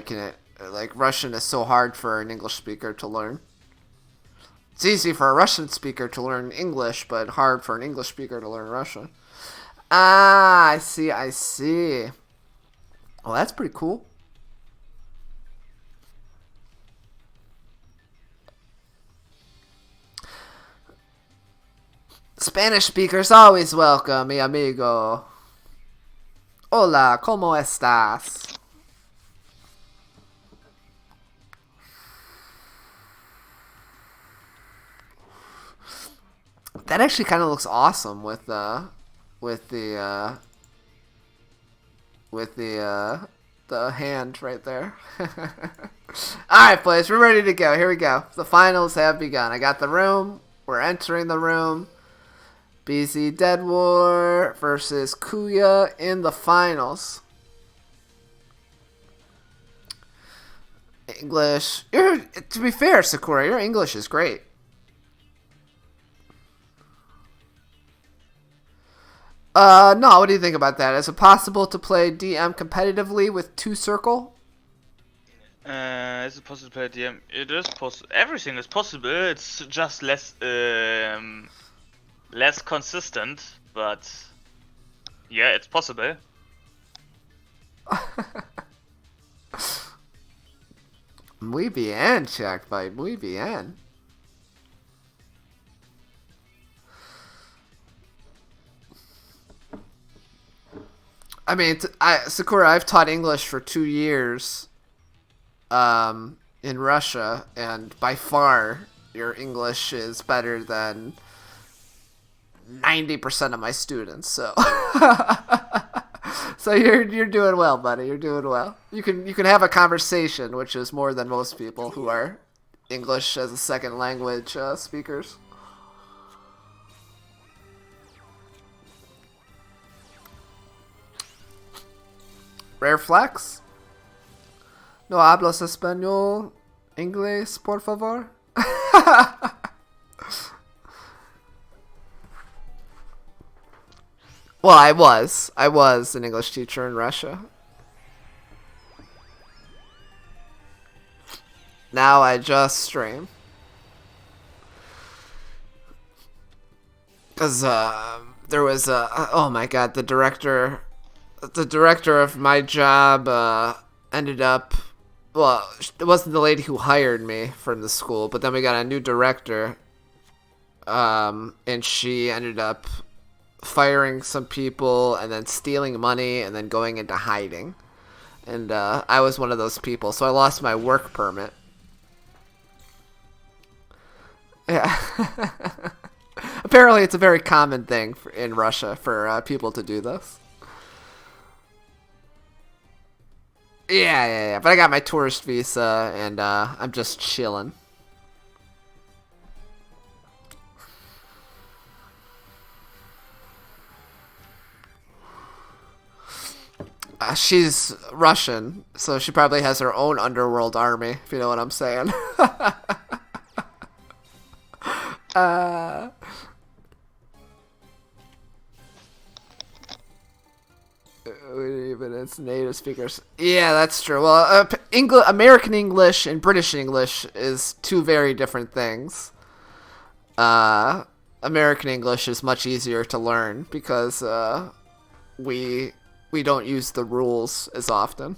[SPEAKER 1] can Russian is so hard for an English speaker to learn. It's easy for a Russian speaker to learn English, but hard for an English speaker to learn Russian. Ah, I see. I see. Well, that's pretty cool. Spanish speakers always welcome, mi amigo. Hola, ¿cómo estás? That actually kind of looks awesome with the hand right there. Alright, boys, we're ready to go. Here we go. The finals have begun. I got the room. We're entering the room. BZ Dead War versus Kuya in the finals. English. To be fair, Sakura, your English is great. No, what do you think about that? Is it possible to play DM competitively with 2 circle?
[SPEAKER 4] Is it possible to play DM? It is possible. Everything is possible. It's just less consistent, but yeah, it's possible.
[SPEAKER 1] Muy bien, Jackbite. Muy bien. I mean, Sakura, I've taught English for 2 years in Russia, and by far your English is better than 90% of my students. So, so you're doing well, buddy. You're doing well. You can have a conversation, which is more than most people who are English as a second language speakers. Rare flex. No hablas español, inglés, por favor. Well, I was an English teacher in Russia. Now I just stream. Cause there was oh my god, the director of my job ended up, well, it wasn't the lady who hired me from the school, but then we got a new director, and she ended up firing some people and then stealing money and then going into hiding, and I was one of those people, so I lost my work permit. Yeah. Apparently it's a very common thing in Russia for people to do this. Yeah. But I got my tourist visa, and I'm just chilling. She's Russian, so she probably has her own underworld army, if you know what I'm saying. Even it's native speakers. Yeah, that's true. Well, American English and British English is 2 very different things. American English is much easier to learn because we don't use the rules as often.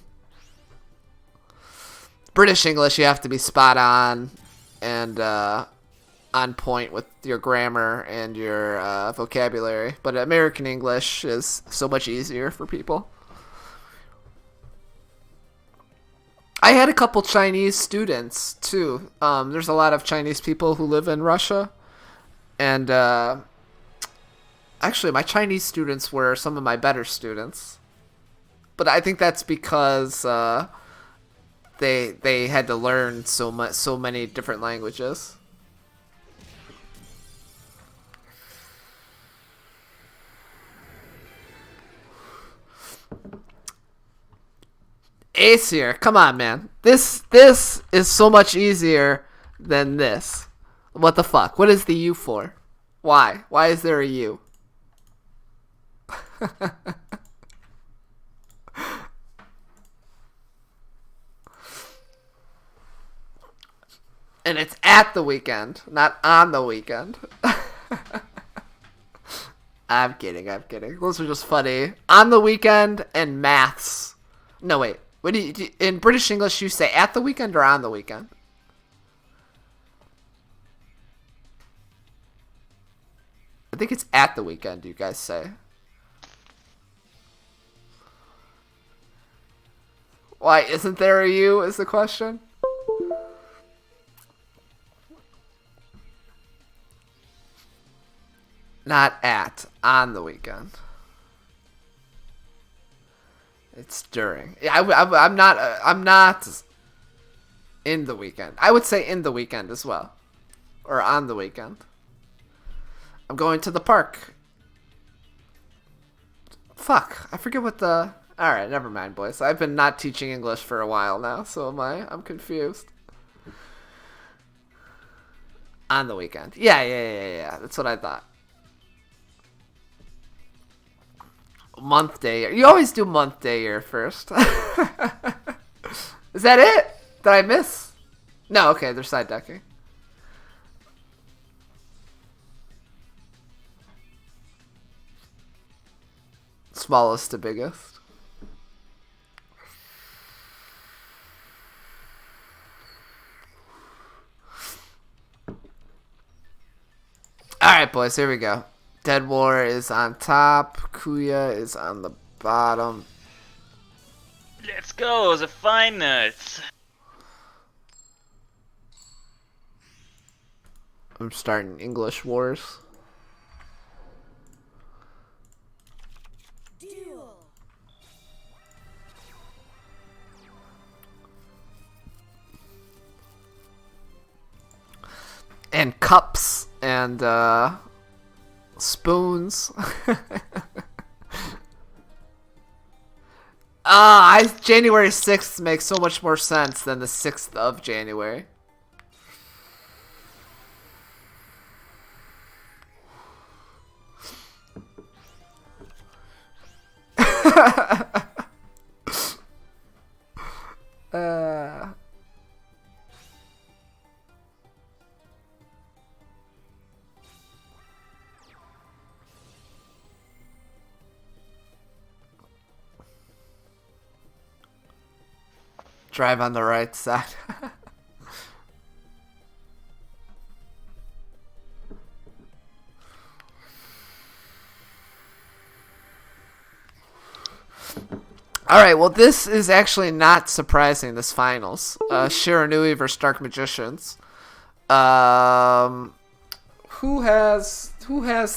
[SPEAKER 1] British English, you have to be spot on and on point with your grammar and your vocabulary, but American English is so much easier for people. I had a couple Chinese students too. There's a lot of Chinese people who live in Russia, and actually my Chinese students were some of my better students, but I think that's because they had to learn so many different languages. Aesir, come on, man. This is so much easier than this. What the fuck? What is the U for? Why? Why is there a U? And it's at the weekend, not on the weekend. I'm kidding. Those are just funny. On the weekend and maths. No, wait. What do you, in British English, you say at the weekend or on the weekend? I think it's at the weekend, you guys say. Why isn't there a U is the question? Not at, on the weekend. It's during. Yeah, I'm not in the weekend. I would say in the weekend as well, or on the weekend. I'm going to the park Fuck, I forget what the... Alright, never mind, boys. I've been not teaching English for a while now, so am I. I'm confused. On the weekend. Yeah. That's what I thought. Month, day, year. You always do month, day, year first. Is that it? Did I miss? No, okay, they're side decking. Smallest to biggest. Alright, boys, here we go. Dead War is on top. Kuya is on the bottom.
[SPEAKER 2] Let's go, the finals.
[SPEAKER 1] I'm starting English Wars. And cups and spoons. January 6th makes so much more sense than the 6th of January. Drive on the right side. Alright, well this is actually not surprising, this finals. Shiranui versus Dark Magicians. Who has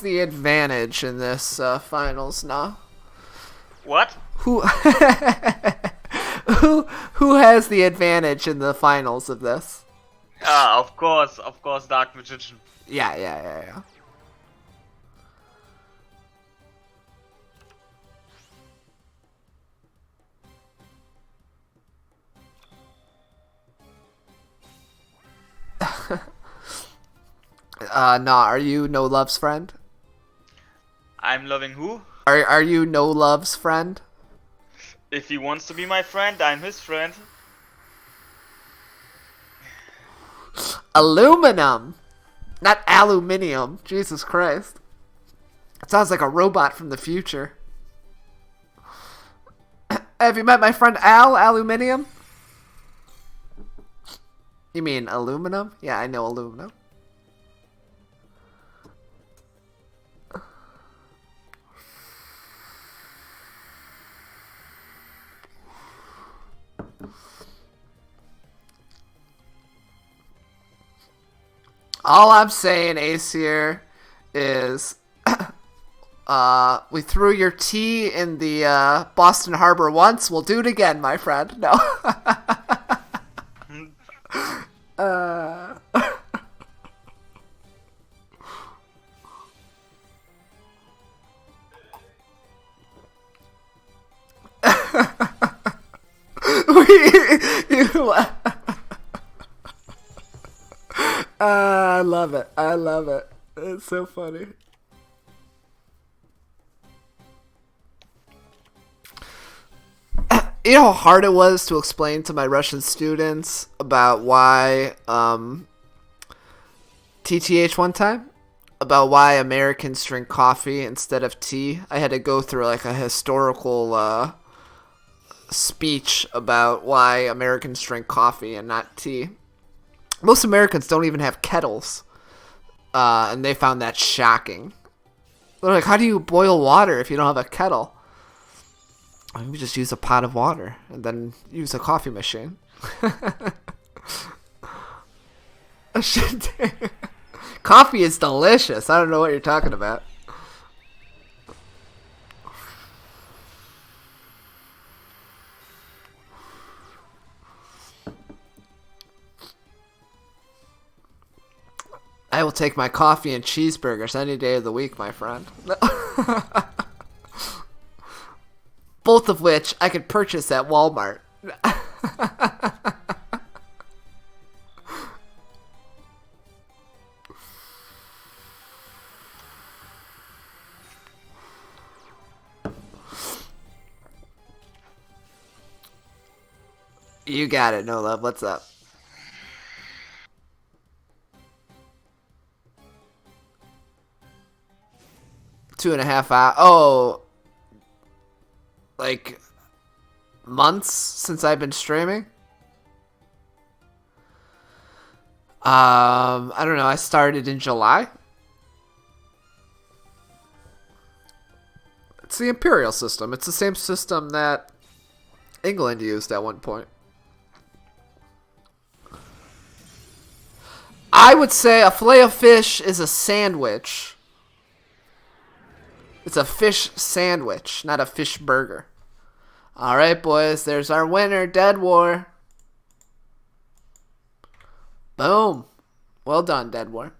[SPEAKER 1] the advantage in this finals now?
[SPEAKER 2] What?
[SPEAKER 1] Who who has the advantage in the finals of this?
[SPEAKER 2] Of course, Dark Magician.
[SPEAKER 1] Yeah. Nah, are you No Love's friend?
[SPEAKER 2] I'm loving who?
[SPEAKER 1] Are you No Love's friend?
[SPEAKER 2] If he wants to be my friend, I'm his friend.
[SPEAKER 1] Aluminum! Not aluminium. Jesus Christ. It sounds like a robot from the future. Have you met my friend Al, Aluminium? You mean aluminum? Yeah, I know aluminum. All I'm saying, Aesir, is we threw your tea in the Boston Harbor once. We'll do it again, my friend. No. I love it. I love it. It's so funny. You know how hard it was to explain to my Russian students about why TTH one time? About why Americans drink coffee instead of tea. I had to go through like a historical speech about why Americans drink coffee and not tea. Most Americans don't even have kettles, and they found that shocking. They're like, how do you boil water if you don't have a kettle? We just use a pot of water and then use a coffee machine. Coffee is delicious. I don't know what you're talking about. I will take my coffee and cheeseburgers any day of the week, my friend. both of which I could purchase at Walmart. You got it, No Love. What's up? Two and a half hours. Oh, like months since I've been streaming. I don't know. I started in July. It's the Imperial system. It's the same system that England used at one point. I would say a fillet of fish is a sandwich. It's a fish sandwich, not a fish burger. Alright, boys. There's our winner, Dead War. Boom. Well done, Dead War.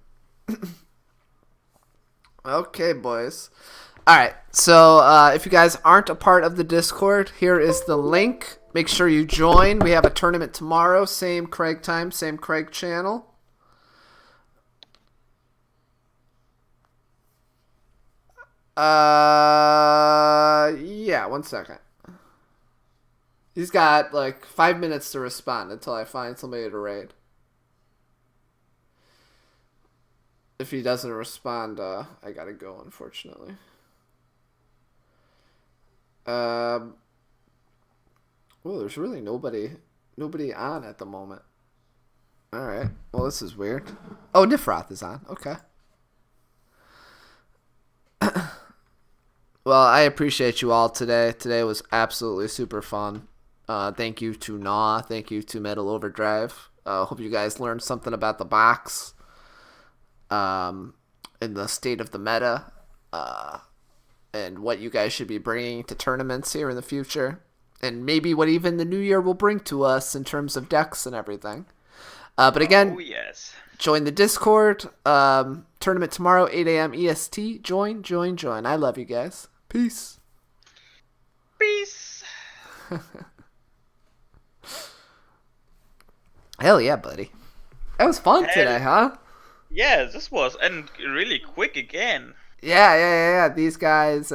[SPEAKER 1] Okay, boys. Alright, so if you guys aren't a part of the Discord, here is the link. Make sure you join. We have a tournament tomorrow. Same Craig time, same Craig channel. Yeah, 1 second. He's got like 5 minutes to respond until I find somebody to raid. If he doesn't respond, I gotta go, unfortunately. Oh, there's really nobody on at the moment. Alright, well, this is weird. Oh, Nifroth is on, okay. Well, I appreciate you all today. Today was absolutely super fun. Thank you to Gnaw. Thank you to Metal Overdrive. Hope you guys learned something about the box. In the state of the meta. And what you guys should be bringing to tournaments here in the future. And maybe what even the new year will bring to us in terms of decks and everything. But again,
[SPEAKER 2] yes.
[SPEAKER 1] Join the Discord. Tournament tomorrow, 8 a.m. EST. Join. I love you guys. Peace.
[SPEAKER 2] Peace.
[SPEAKER 1] Hell yeah, buddy. That was fun today, huh?
[SPEAKER 2] Yeah, this was, and really quick again.
[SPEAKER 1] Yeah. These guys,